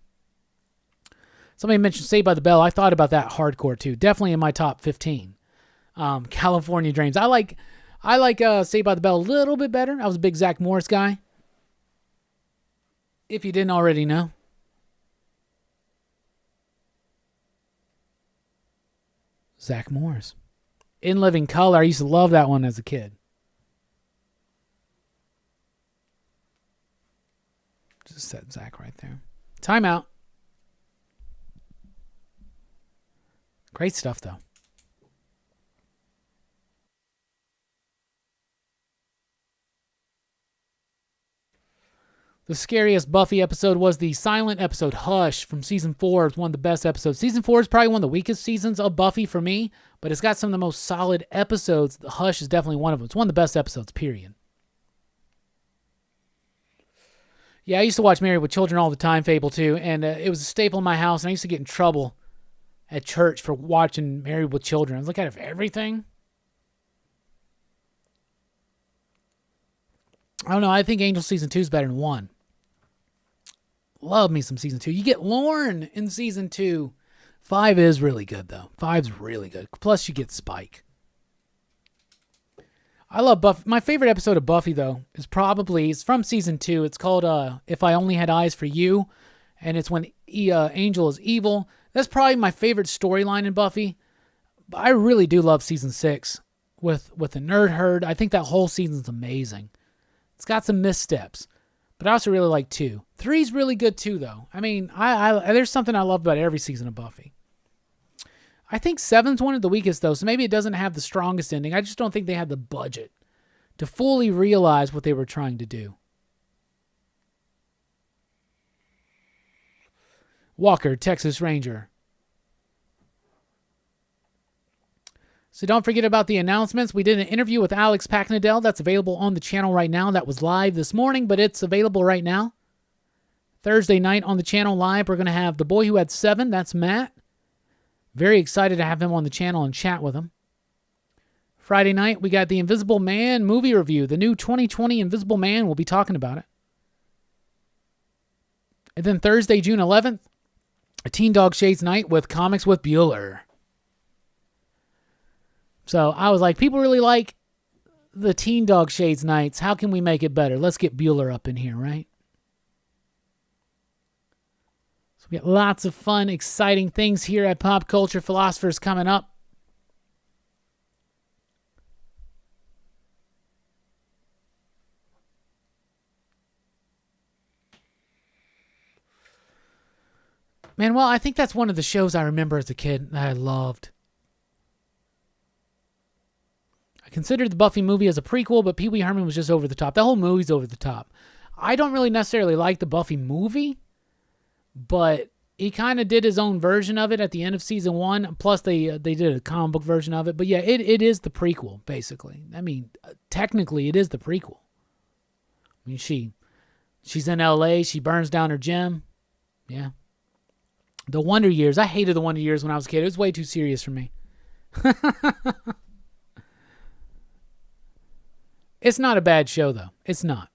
Somebody mentioned Saved by the Bell. I thought about that hardcore too. Definitely in my top 15. California Dreams. I like Saved by the Bell a little bit better. I was a big Zach Morris guy. If you didn't already know. Zach Morris. In Living Color. I used to love that one as a kid. Just set Zach right there. Timeout. Great stuff, though. The scariest Buffy episode was the silent episode Hush from season 4. It's one of the best episodes. Season 4 is probably one of the weakest seasons of Buffy for me, but it's got some of the most solid episodes. The Hush is definitely one of them. It's one of the best episodes, period. Yeah, I used to watch Married with Children all the time, Fable 2, and it was a staple in my house, and I used to get in trouble at church for watching Married with Children. I was like, out of everything? I don't know. I think Angel Season 2 is better than 1. Love me some Season 2. You get Lorne in Season 2. 5 is really good, though. 5's really good. Plus, you get Spike. I love Buffy. My favorite episode of Buffy, though, is from Season 2. It's called If I Only Had Eyes for You. And it's when Angel is evil. That's probably my favorite storyline in Buffy. But I really do love Season 6 with the Nerd Herd. I think that whole season's amazing. It's got some missteps, but I also really like 2. 3's really good too, though. I mean, I there's something I love about every season of Buffy. I think 7's one of the weakest, though, so maybe it doesn't have the strongest ending. I just don't think they had the budget to fully realize what they were trying to do. Walker, Texas Ranger. So don't forget about the announcements. We did an interview with Alex Packnadell. That's available on the channel right now. That was live this morning, but it's available right now. Thursday night on the channel live, we're going to have The Boy Who Had 7. That's Matt. Very excited to have him on the channel and chat with him. Friday night, we got the Invisible Man movie review. The new 2020 Invisible Man. We'll be talking about it. And then Thursday, June 11th, a Teen Dog Shades night with Comics with Bueller. So I was like, people really like the Teen Dog Shades nights. How can we make it better? Let's get Bueller up in here, right? So we got lots of fun, exciting things here at Pop Culture Philosophers coming up. Man, well, I think that's one of the shows I remember as a kid that I loved. I considered the Buffy movie as a prequel, but Pee Wee Herman was just over the top. The whole movie's over the top. I don't really necessarily like the Buffy movie, but he kind of did his own version of it at the end of season 1. Plus, they did a comic book version of it. But yeah, it is the prequel, basically. I mean, technically, it is the prequel. I mean, she's in L.A. She burns down her gym. Yeah. The Wonder Years. I hated the Wonder Years when I was a kid. It was way too serious for me. It's not a bad show, though. It's not.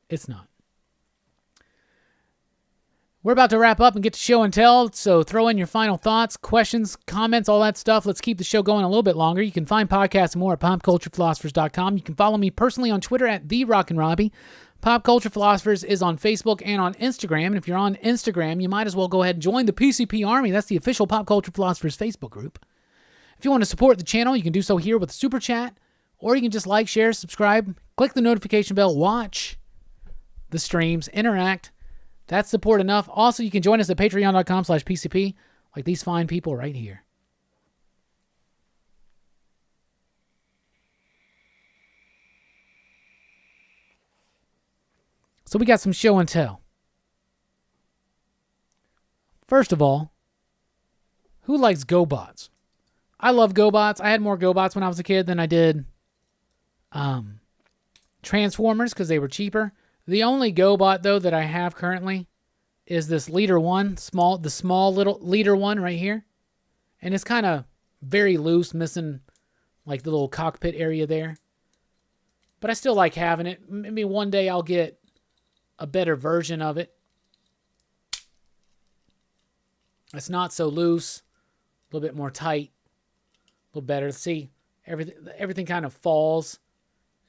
We're about to wrap up and get to show and tell, so throw in your final thoughts, questions, comments, all that stuff. Let's keep the show going a little bit longer. You can find podcasts and more at popculturephilosophers.com. You can follow me personally on Twitter at Rockin Robbie. Pop Culture Philosophers is on Facebook and on Instagram. And if you're on Instagram, you might as well go ahead and join the PCP Army. That's the official Pop Culture Philosophers Facebook group. If you want to support the channel, you can do so here with a super chat. Or you can just like, share, subscribe, click the notification bell, watch the streams, interact. That's support enough. Also, you can join us at patreon.com/PCP, like these fine people right here. So we got some show and tell. First of all, who likes GoBots? I love GoBots. I had more GoBots when I was a kid than I did Transformers because they were cheaper. The only GoBot, though, that I have currently is this Leader 1, the small little Leader 1 right here. And it's kind of very loose, missing like the little cockpit area there. But I still like having it. Maybe one day I'll get a better version of it. It's not so loose, a little bit more tight, a little better. See, everything kind of falls.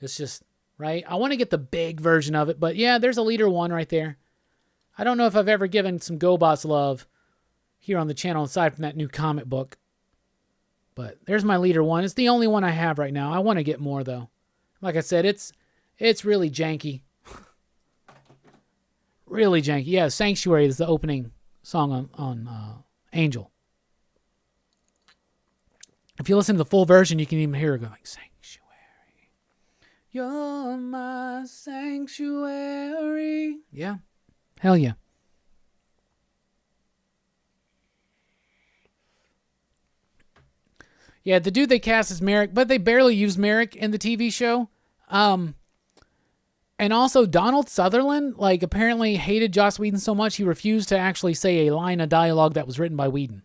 It's just, right? I want to get the big version of it, but yeah, there's a Leader 1 right there. I don't know if I've ever given some GoBots love here on the channel aside from that new comic book. But there's my Leader 1. It's the only one I have right now. I want to get more, though. Like I said, it's really janky. Really janky. Yeah, Sanctuary is the opening song on Angel. If you listen to the full version, you can even hear it go like, Sanctuary. You're my sanctuary. Yeah. Hell yeah. Yeah, the dude they cast is Merrick, but they barely use Merrick in the TV show. And also Donald Sutherland, like, apparently hated Joss Whedon so much he refused to actually say a line of dialogue that was written by Whedon.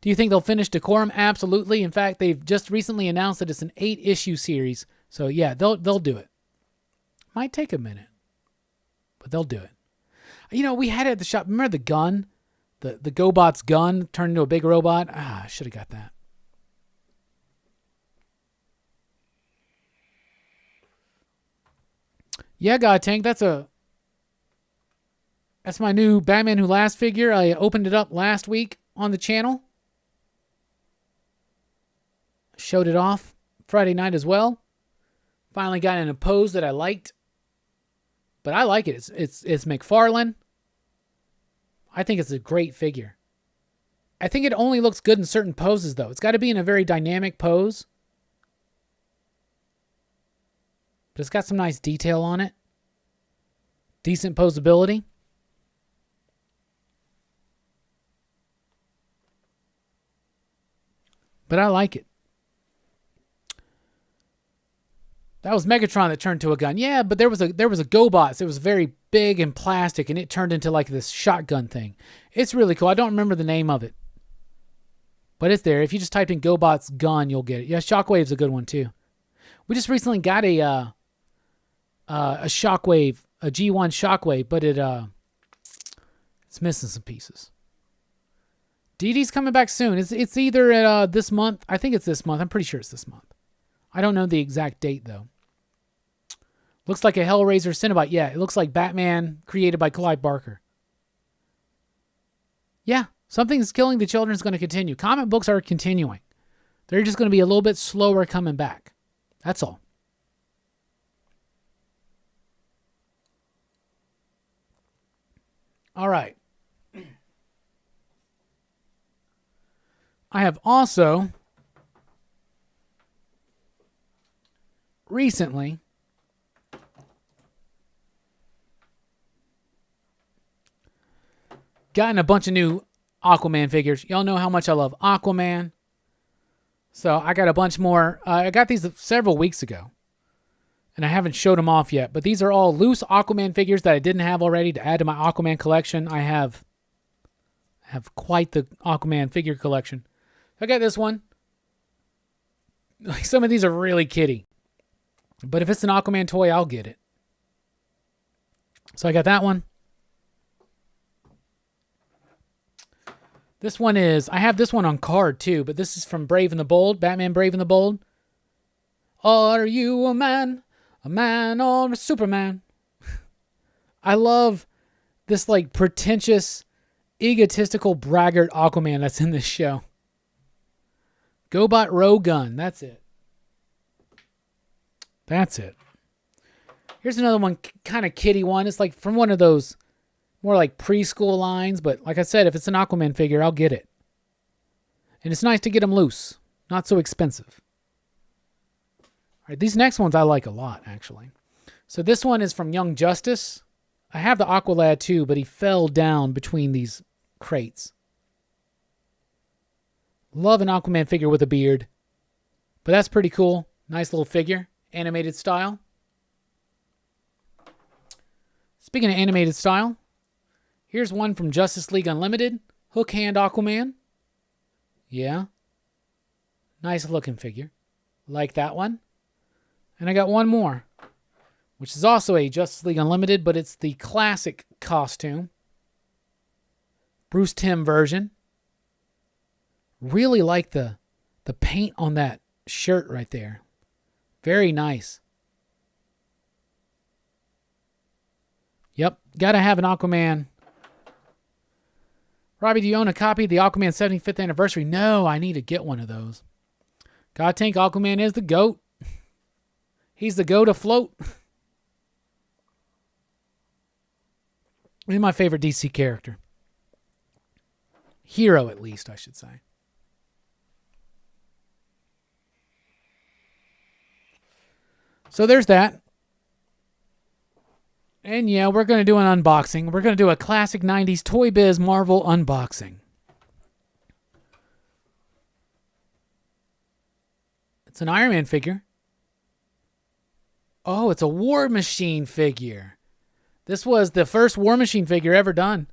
Do you think they'll finish Decorum? Absolutely. In fact, they've just recently announced that it's an 8-issue series. So yeah, they'll do it. Might take a minute, but they'll do it. You know, we had it at the shop. Remember the gun? The GoBot's gun turned into a big robot? I should have got that. Yeah, God Tank, that's my new Batman Who Laughs figure. I opened it up last week on the channel. Showed it off Friday night as well. Finally got in a pose that I liked. But I like it. It's McFarlane. I think it's a great figure. I think it only looks good in certain poses, though. It's got to be in a very dynamic pose. But it's got some nice detail on it. Decent posability. But I like it. That was Megatron that turned to a gun. Yeah, but there was a GoBot. So it was very big and plastic, and it turned into like this shotgun thing. It's really cool. I don't remember the name of it. But it's there. If you just type in GoBot's gun, you'll get it. Yeah, Shockwave's a good one too. We just recently got a Shockwave, a G1 Shockwave, but it's missing some pieces. Dee Dee's coming back soon. It's either this month. I think it's this month. I'm pretty sure it's this month. I don't know the exact date though. Looks like a Hellraiser Cinnabite. Yeah, it looks like Batman created by Clive Barker. Yeah, Something's Killing the Children is going to continue. Comic books are continuing. They're just going to be a little bit slower coming back. That's all. All right. I have also recently gotten a bunch of new Aquaman figures. Y'all know how much I love Aquaman. So I got a bunch more. I got these several weeks ago. And I haven't showed them off yet. But these are all loose Aquaman figures that I didn't have already to add to my Aquaman collection. I have quite the Aquaman figure collection. I got this one. Like, some of these are really kiddie. But if it's an Aquaman toy, I'll get it. So I got that one. This one is, I have this one on card too, but this is from Brave and the Bold, Batman Brave and the Bold. Are you a man or a Superman? I love this like pretentious, egotistical braggart Aquaman that's in this show. GoBot Rogun, that's it. That's it. Here's another one, kind of kiddie one. It's like from one of those more like preschool lines, but like I said, if it's an Aquaman figure, I'll get it. And it's nice to get them loose, not so expensive. All right, these next ones I like a lot, actually. So this one is from Young Justice. I have the Aqualad too, but he fell down between these crates. Love an Aquaman figure with a beard. But that's pretty cool. Nice little figure. Animated style. Speaking of animated style, here's one from Justice League Unlimited. Hook Hand Aquaman. Yeah. Nice looking figure. Like that one. And I got one more, which is also a Justice League Unlimited, but it's the classic costume. Bruce Timm version. Really like the paint on that shirt right there. Very nice. Yep, gotta have an Aquaman. Robbie, do you own a copy of the Aquaman 75th anniversary? No, I need to get one of those. God Tank, Aquaman is the GOAT. He's the GOAT afloat. He's my favorite DC character. Hero, at least, I should say. So there's that. And yeah, we're going to do an unboxing. We're going to do a classic 90s Toy Biz Marvel unboxing. It's an Iron Man figure. Oh, it's a War Machine figure. This was the first War Machine figure ever done.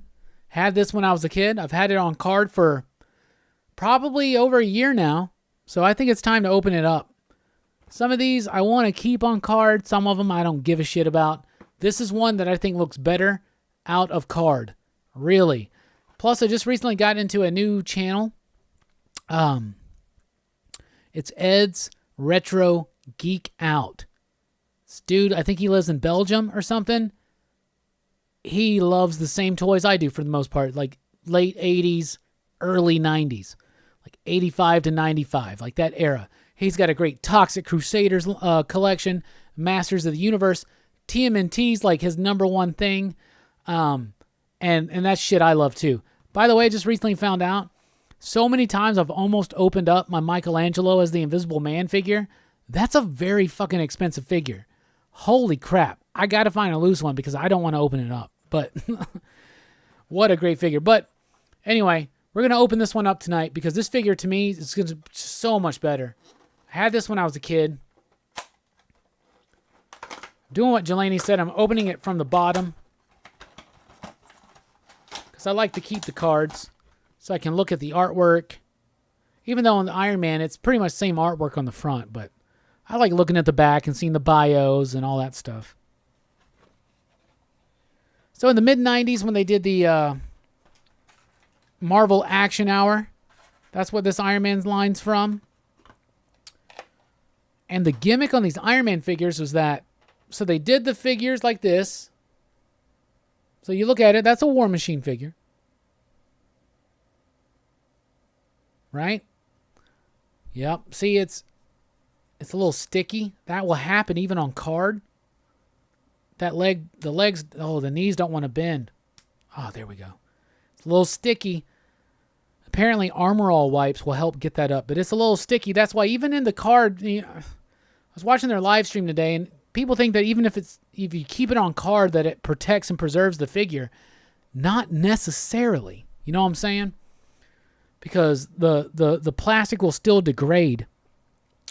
Had this when I was a kid. I've had it on card for probably over a year now. So I think it's time to open it up. Some of these I want to keep on card. Some of them I don't give a shit about. This is one that I think looks better out of card. Really. Plus, I just recently got into a new channel. It's Ed's Retro Geek Out. This dude, I think he lives in Belgium or something. He loves the same toys I do for the most part. Like late 80s, early 90s. Like 85 to 95. Like that era. He's got a great Toxic Crusaders collection. Masters of the Universe. TMNT's like his number one thing. And that shit I love too. By the way, I just recently found out. So many times I've almost opened up my Michelangelo as the Invisible Man figure. That's a very fucking expensive figure. Holy crap. I got to find a loose one because I don't want to open it up. But what a great figure. But anyway, we're going to open this one up tonight because this figure to me is so much better. I had this when I was a kid. Doing what Jelani said, I'm opening it from the bottom because I like to keep the cards. So I can look at the artwork. Even though on the Iron Man, it's pretty much the same artwork on the front. But I like looking at the back and seeing the bios and all that stuff. So in the mid-90s when they did the Marvel Action Hour, that's what this Iron Man's line's from. And the gimmick on these Iron Man figures was that, so they did the figures like this. So you look at it, that's a War Machine figure. Right? Yep. See, it's a little sticky. That will happen even on card. That leg, the legs, oh, the knees don't want to bend. Oh, there we go. It's a little sticky. Apparently, Armor All wipes will help get that up, but it's a little sticky. That's why even in the card, I was watching their live stream today, and people think that even if you keep it on card, that it protects and preserves the figure. Not necessarily. You know what I'm saying? Because the plastic will still degrade.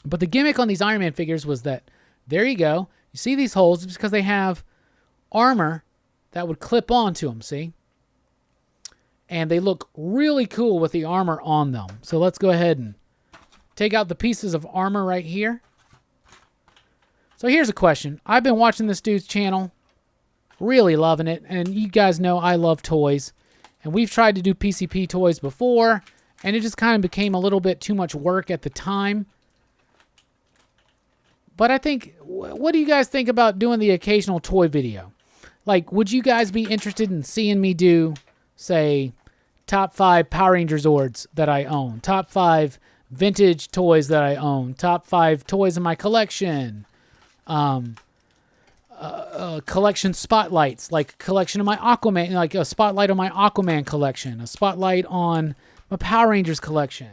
But the gimmick on these Iron Man figures was that, there you go. You see these holes, it's because they have armor that would clip onto them, see? And they look really cool with the armor on them. So let's go ahead and take out the pieces of armor right here. So here's a question. I've been watching this dude's channel, really loving it. And you guys know I love toys. And we've tried to do PCP toys before. And it just kind of became a little bit too much work at the time. But I think, what do you guys think about doing the occasional toy video? Like, would you guys be interested in seeing me do, say, top 5 Power Ranger Zords that I own? Top 5 vintage toys that I own? Top 5 toys in my collection? Collection spotlights, like collection of my Aquaman, like a spotlight on my Aquaman collection, a spotlight on my Power Rangers collection,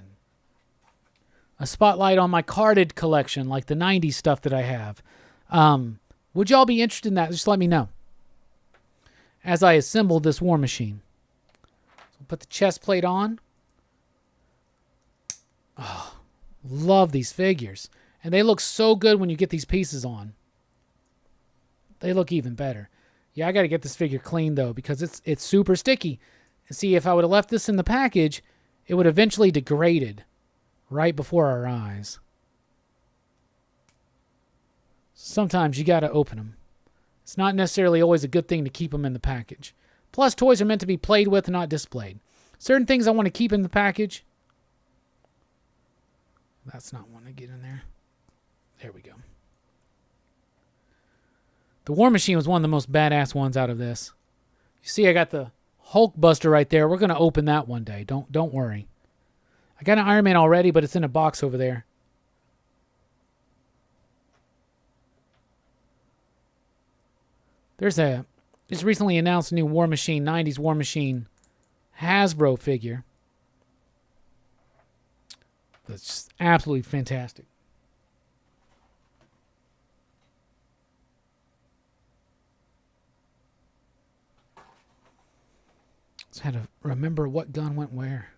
a spotlight on my carded collection, like the 90s stuff that I have. Would y'all be interested in that? Just let me know as I assemble this War Machine. So put the chest plate on. Oh, love these figures. And they look so good when you get these pieces on. They look even better. Yeah, I got to get this figure clean, though, because it's super sticky. And see, if I would have left this in the package, it would eventually degraded right before our eyes. Sometimes you got to open them. It's not necessarily always a good thing to keep them in the package. Plus, toys are meant to be played with, not displayed. Certain things I want to keep in the package. That's not one to get in there. There we go. The War Machine was one of the most badass ones out of this. You see, I got the Hulk Buster right there. We're going to open that one day. Don't worry. I got an Iron Man already, but it's in a box over there. There's a just recently announced new War Machine, 90s War Machine Hasbro figure. That's just absolutely fantastic. Just had to remember what gun went where.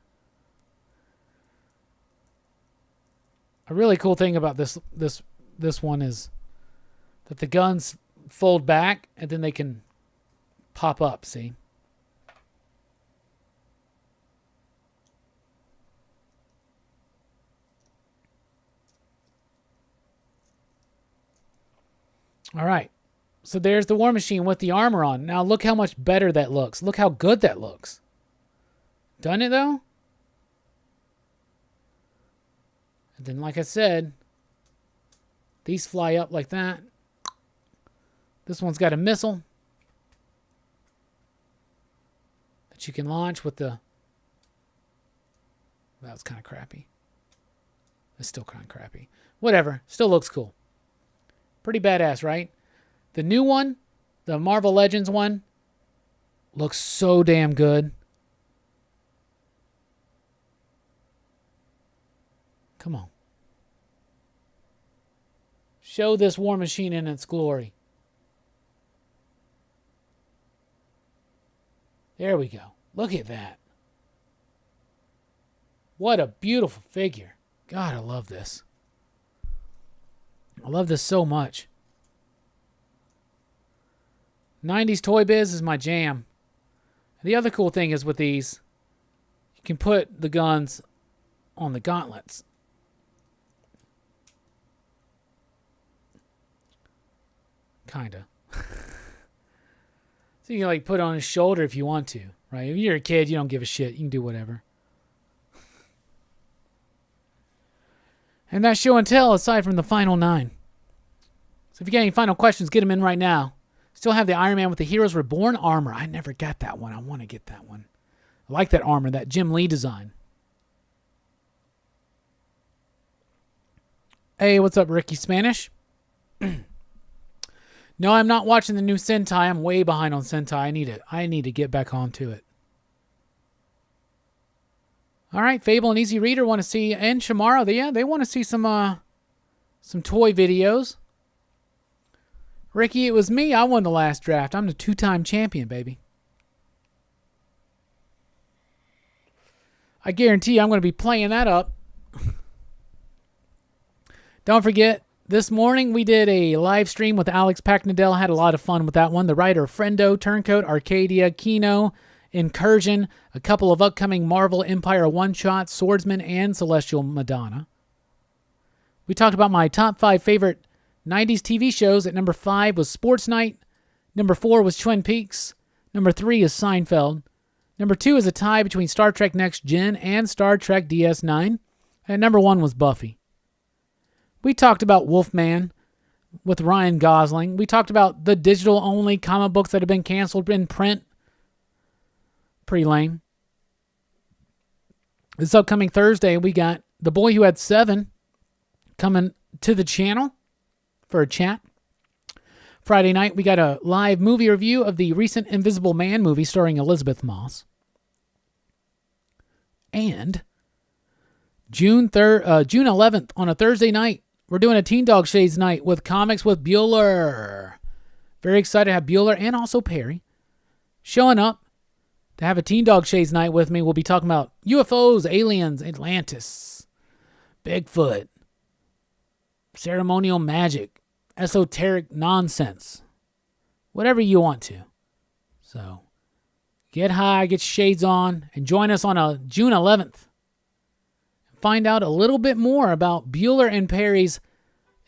A really cool thing about this one is that the guns fold back and then they can pop up, see? All right. So there's the War Machine with the armor on. Now look how much better that looks. Look how good that looks. Done it though? And then like I said, these fly up like that. This one's got a missile that you can launch with the... That was kind of crappy. It's still kind of crappy. Whatever. Still looks cool. Pretty badass, right? The new one, the Marvel Legends one, looks so damn good. Come on. Show this War Machine in its glory. There we go. Look at that. What a beautiful figure. God, I love this. I love this so much. 90s Toy Biz is my jam. The other cool thing is with these, you can put the guns on the gauntlets. Kinda. So you can like put it on his shoulder if you want to, right? If you're a kid, you don't give a shit. You can do whatever. And that's show and tell aside from the final 9. So if you got any final questions, get them in right now. Still have the Iron Man with the Heroes Reborn armor. I never got that one. I want to get that one. I like that armor, that Jim Lee design. Hey, what's up, Ricky Spanish? No, I'm not watching the new Sentai. I'm way behind on Sentai. I need to get back onto it. All right, Fable and Easy Reader want to see, and Shamara, they want to see some toy videos. Ricky, it was me. I won the last draft. I'm the 2-time champion, baby. I guarantee you I'm going to be playing that up. Don't forget, this morning we did a live stream with Alex Packnadell. Had a lot of fun with that one. The writer of Friendo, Turncoat, Arcadia, Kino, Incursion, a couple of upcoming Marvel Empire one-shots, Swordsman, and Celestial Madonna. We talked about my top 5 favorite 90s TV shows. At number 5 was Sports Night. Number 4 was Twin Peaks. Number 3 is Seinfeld. Number 2 is a tie between Star Trek Next Gen and Star Trek DS9. And number 1 was Buffy. We talked about Wolfman with Ryan Gosling. We talked about the digital-only comic books that have been canceled in print. Pretty lame. This upcoming Thursday, we got The Boy Who Had 7 coming to the channel for a chat. Friday night, we got a live movie review of the recent Invisible Man movie starring Elizabeth Moss. And June 11th, on a Thursday night, we're doing a Teen Dog Shades night with Comics with Bueller. Very excited to have Bueller and also Perry showing up to have a Teen Dog Shades night with me. We'll be talking about UFOs, aliens, Atlantis, Bigfoot, ceremonial magic, esoteric nonsense, whatever you want to. So get high, get shades on, and join us on June 11th. Find out a little bit more about Bueller and Perry's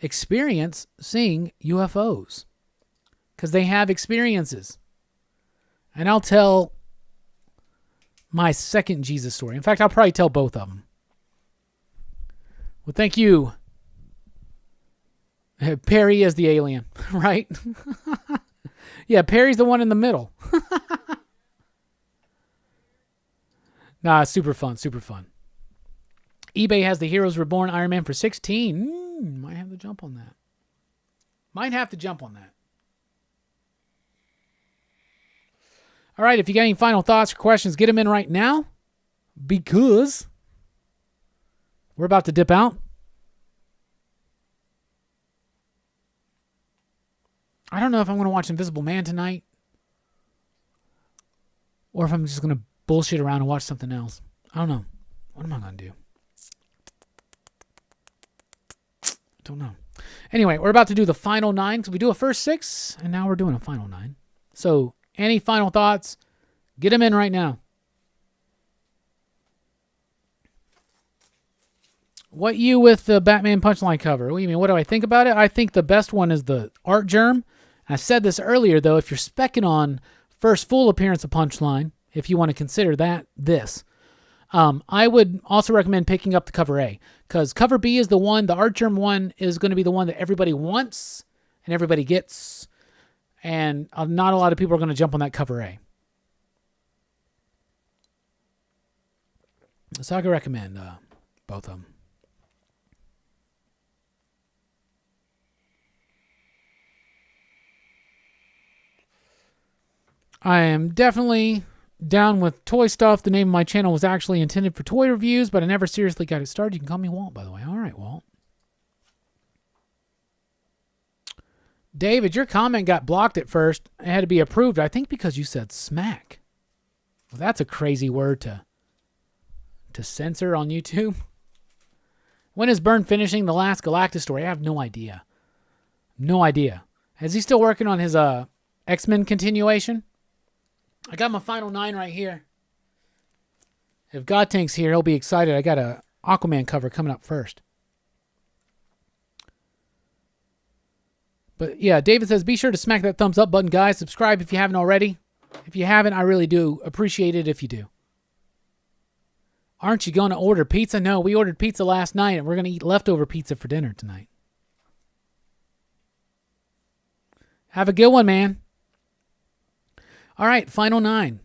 experience seeing UFOs. Because they have experiences. And I'll tell my second Jesus story. In fact, I'll probably tell both of them. Well, thank you. Perry is the alien, right? Yeah, Perry's the one in the middle. Nah, super fun, super fun. eBay has the Heroes Reborn Iron Man for $16. Might have to jump on that. All right, if you got any final thoughts or questions, get them in right now because we're about to dip out. I don't know if I'm going to watch Invisible Man tonight or if I'm just going to bullshit around and watch something else. I don't know. What am I going to do? Don't know. Anyway, we're about to do the final 9. So we do a first 6, and now we're doing a final 9. So any final thoughts? Get them in right now. What you with the Batman Punchline cover? What do you mean? What do I think about it? I think the best one is the Art Germ. I said this earlier, though. If you're specking on first full appearance of Punchline, if you want to consider that, this. I would also recommend picking up the cover A, because cover B is the one, the Art Germ one is going to be the one that everybody wants and everybody gets, and not a lot of people are going to jump on that cover A. So I could recommend both of them. I am definitely down with toy stuff. The name of my channel was actually intended for toy reviews, but I never seriously got it started. You can call me Walt, by the way. All right, Walt. David, your comment got blocked at first. It had to be approved, I think because you said smack. Well, that's a crazy word to censor on YouTube. When is Byrne finishing the last Galactus story? I have no idea. No idea. Is he still working on his X-Men continuation? I got my final 9 right here. If God Tank's here, he'll be excited. I got a Aquaman cover coming up first. But yeah, David says, be sure to smack that thumbs up button, guys. Subscribe if you haven't already. If you haven't, I really do appreciate it if you do. Aren't you going to order pizza? No, we ordered pizza last night, and we're going to eat leftover pizza for dinner tonight. Have a good one, man. All right, final 9.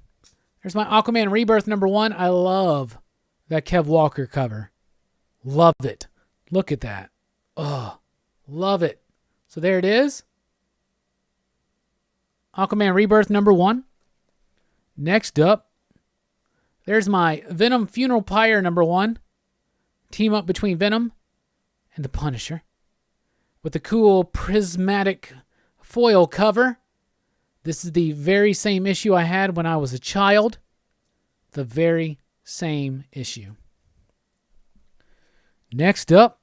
There's my Aquaman Rebirth #1. I love that Kev Walker cover. Love it. Look at that. Oh, love it. So there it is. Aquaman Rebirth #1. Next up, there's my Venom Funeral Pyre #1. Team up between Venom and the Punisher. With the cool prismatic foil cover. This is the very same issue I had when I was a child. The very same issue. Next up,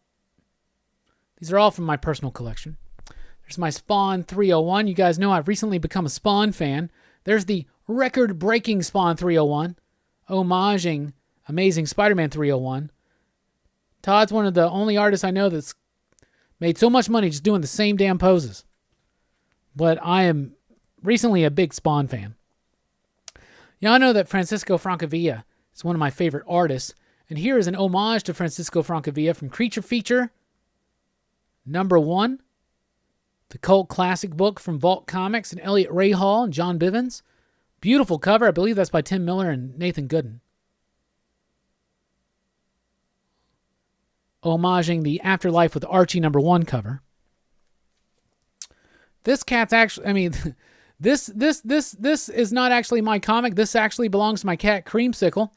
these are all from my personal collection. There's my Spawn 301. You guys know I've recently become a Spawn fan. There's the record-breaking Spawn 301, homaging Amazing Spider-Man 301. Todd's one of the only artists I know that's made so much money just doing the same damn poses. But I am recently a big Spawn fan. Y'all know that Francisco Francavilla is one of my favorite artists, and here is an homage to Francisco Francavilla from Creature Feature #1, the cult classic book from Vault Comics and Elliot Ray Hall and John Bivens. Beautiful cover. I believe that's by Tim Miller and Nathan Gooden. Homaging the Afterlife with Archie #1 cover. This cat's actually, This is not actually my comic. This actually belongs to my cat, Creamsicle.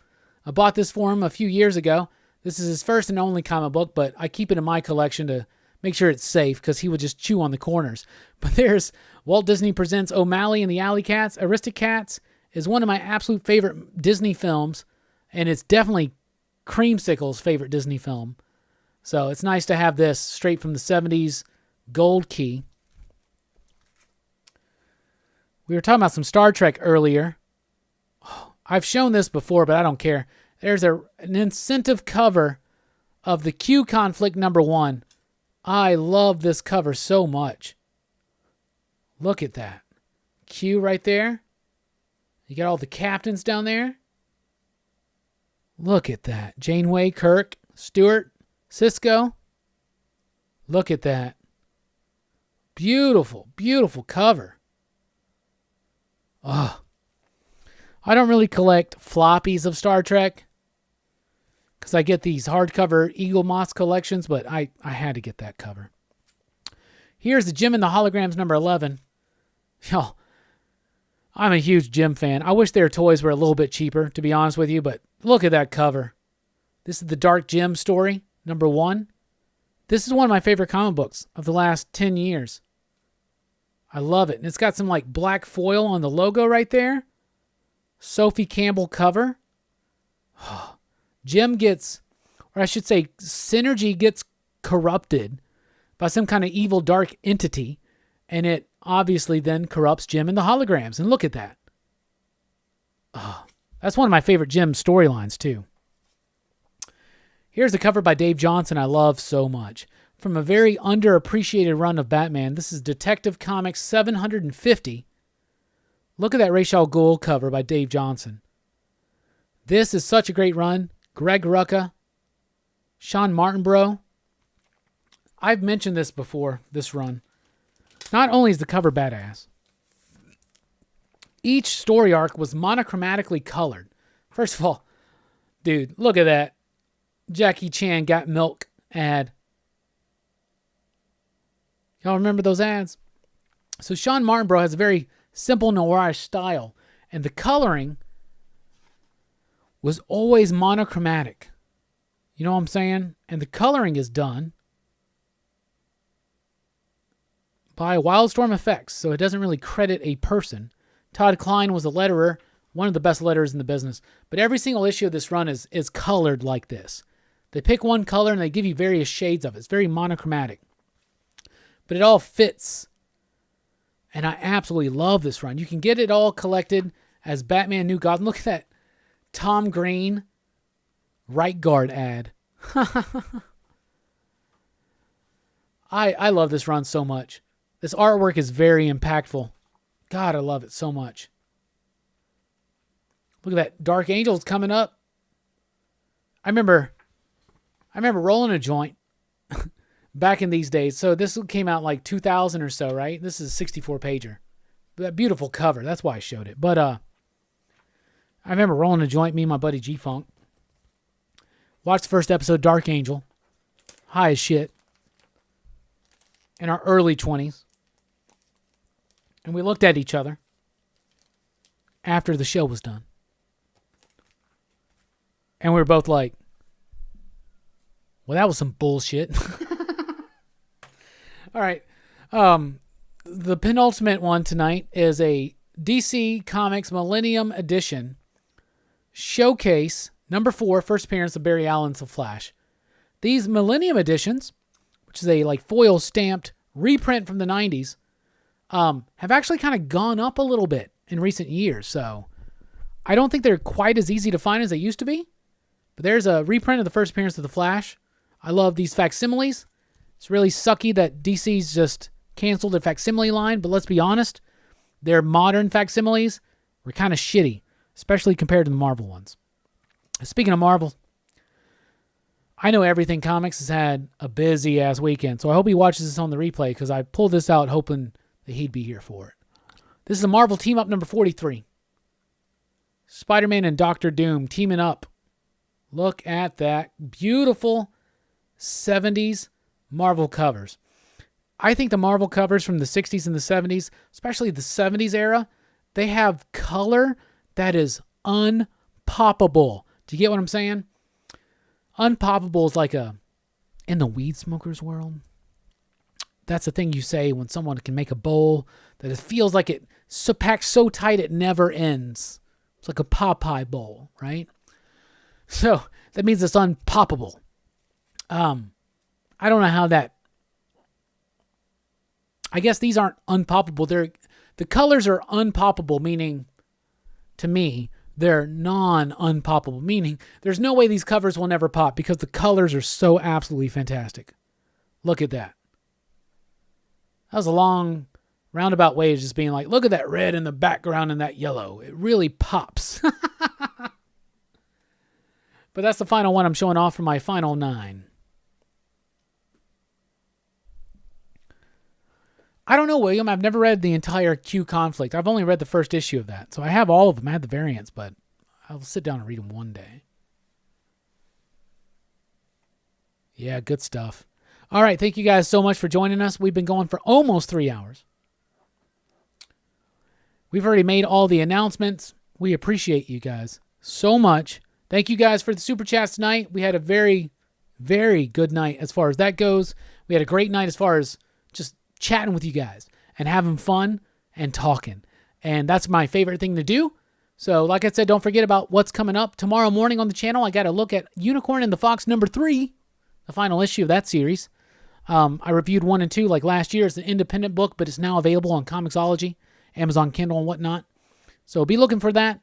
I bought this for him a few years ago. This is his first and only comic book, but I keep it in my collection to make sure it's safe because he would just chew on the corners. But there's Walt Disney Presents O'Malley and the Alley Cats. Aristocats is one of my absolute favorite Disney films, and it's definitely Creamsicle's favorite Disney film. So it's nice to have this straight from the 70s gold key. We were talking about some Star Trek earlier. I've shown this before, but I don't care. There's an incentive cover of the Q Conflict #1. I love this cover so much. Look at that. Q right there. You got all the captains down there. Look at that. Janeway, Kirk, Stewart, Cisco. Look at that. Beautiful, beautiful cover. Oh, I don't really collect floppies of Star Trek because I get these hardcover Eagle Moss collections, but I had to get that cover. Here's the Jim and the Holograms #11. Y'all, I'm a huge Jim fan. I wish their toys were a little bit cheaper, to be honest with you, but look at that cover. This is the Dark Jim story, #1. This is one of my favorite comic books of the last 10 years. I love it. And it's got some like black foil on the logo right there. Sophie Campbell cover. Jim gets, or I should say, Synergy gets corrupted by some kind of evil dark entity, and it obviously then corrupts Jim and the holograms. And look at that. That's one of my favorite Jim storylines, too. Here's a cover by Dave Johnson I love so much. From a very underappreciated run of Batman, this is Detective Comics 750. Look at that Ra's al Ghul cover by Dave Johnson. This is such a great run. Greg Rucka, Sean Martinborough. I've mentioned this before, this run. Not only is the cover badass, each story arc was monochromatically colored. First of all, dude, look at that. Jackie Chan Got Milk ad. Y'all remember those ads? So Sean Martinborough has a very simple noirish style, and the coloring was always monochromatic. You know what I'm saying? And the coloring is done by Wildstorm Effects, so it doesn't really credit a person. Todd Klein was a letterer, one of the best letterers in the business, but every single issue of this run is colored like this. They pick one color and they give you various shades of it. It's very monochromatic. But it all fits. And I absolutely love this run. You can get it all collected as Batman New Gotham. Look at that Tom Green right guard ad. I love this run so much. This artwork is very impactful. God, I love it so much. Look at that. Dark Angel's coming up. I remember rolling a joint back in these days. So this came out like 2000 or so, right? This is a 64-pager. That beautiful cover. That's why I showed it. But I remember rolling a joint, me and my buddy G-Funk. Watched the first episode, Dark Angel. High as shit. In our early 20s. And we looked at each other after the show was done. And we were both like, well, that was some bullshit. All right. The penultimate one tonight is a DC Comics Millennium Edition Showcase number 4, first appearance of Barry Allen's The Flash. These Millennium Editions, which is a like foil stamped reprint from the 90s, have actually kind of gone up a little bit in recent years. So I don't think they're quite as easy to find as they used to be. But there's a reprint of the first appearance of The Flash. I love these facsimiles. It's really sucky that DC's just canceled their facsimile line, but let's be honest, their modern facsimiles were kind of shitty, especially compared to the Marvel ones. Speaking of Marvel, I know Everything Comics has had a busy-ass weekend, so I hope he watches this on the replay because I pulled this out hoping that he'd be here for it. This is a Marvel team-up number 43. Spider-Man and Doctor Doom teaming up. Look at that. Beautiful 70s Marvel covers. I think the Marvel covers from the 60s and the 70s, especially the 70s era, they have color that is unpoppable. Do you get what I'm saying? Unpoppable is like in the weed smoker's world. That's the thing you say when someone can make a bowl that it feels like it so packed so tight it never ends. It's like a Popeye bowl, right? So that means it's unpoppable. I don't know how that. I guess these aren't unpoppable. The colors are unpoppable, meaning to me they're non-unpoppable, meaning there's no way these covers will never pop because the colors are so absolutely fantastic. Look at that. That was a long roundabout way of just being like, look at that red in the background and that yellow. It really pops. But that's the final one I'm showing off for my final 9. I don't know, William. I've never read the entire Q Conflict. I've only read the first issue of that. So I have all of them. I have the variants, but I'll sit down and read them one day. Yeah, good stuff. All right, thank you guys so much for joining us. We've been going for almost 3 hours. We've already made all the announcements. We appreciate you guys so much. Thank you guys for the super chats tonight. We had a very, very good night as far as that goes. We had a great night as far as just chatting with you guys and having fun and talking. And that's my favorite thing to do. So, like I said, don't forget about what's coming up. Tomorrow morning on the channel, I got to look at Unicorn and the Fox #3, the final issue of that series. I reviewed 1 and 2 like last year. It's an independent book, but it's now available on Comixology, Amazon Kindle, and whatnot. So be looking for that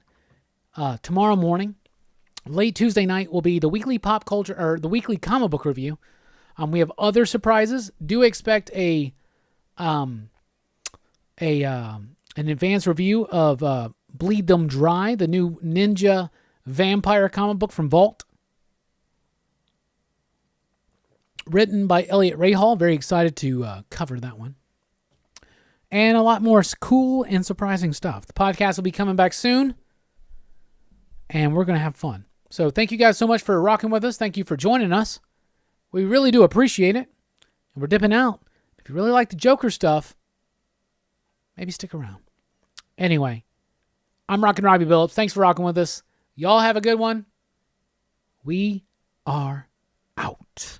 tomorrow morning. Late Tuesday night will be the weekly pop culture or the weekly comic book review. We have other surprises. Do expect an advanced review of Bleed Them Dry, the new ninja vampire comic book from Vault. Written by Elliot Rahal. Very excited to cover that one. And a lot more cool and surprising stuff. The podcast will be coming back soon. And we're going to have fun. So thank you guys so much for rocking with us. Thank you for joining us. We really do appreciate it. And we're dipping out. If you really like the Joker stuff, maybe stick around. Anyway, I'm Rockin Robbie Billups. Thanks for rocking with us. Y'all have a good one. We are out.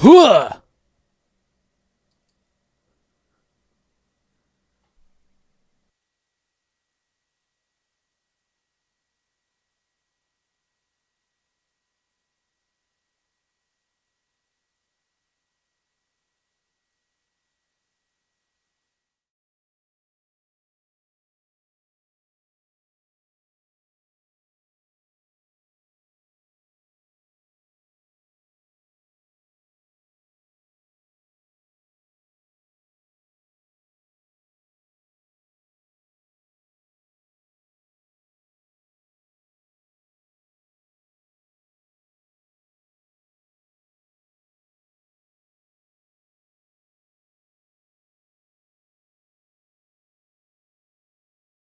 Huh!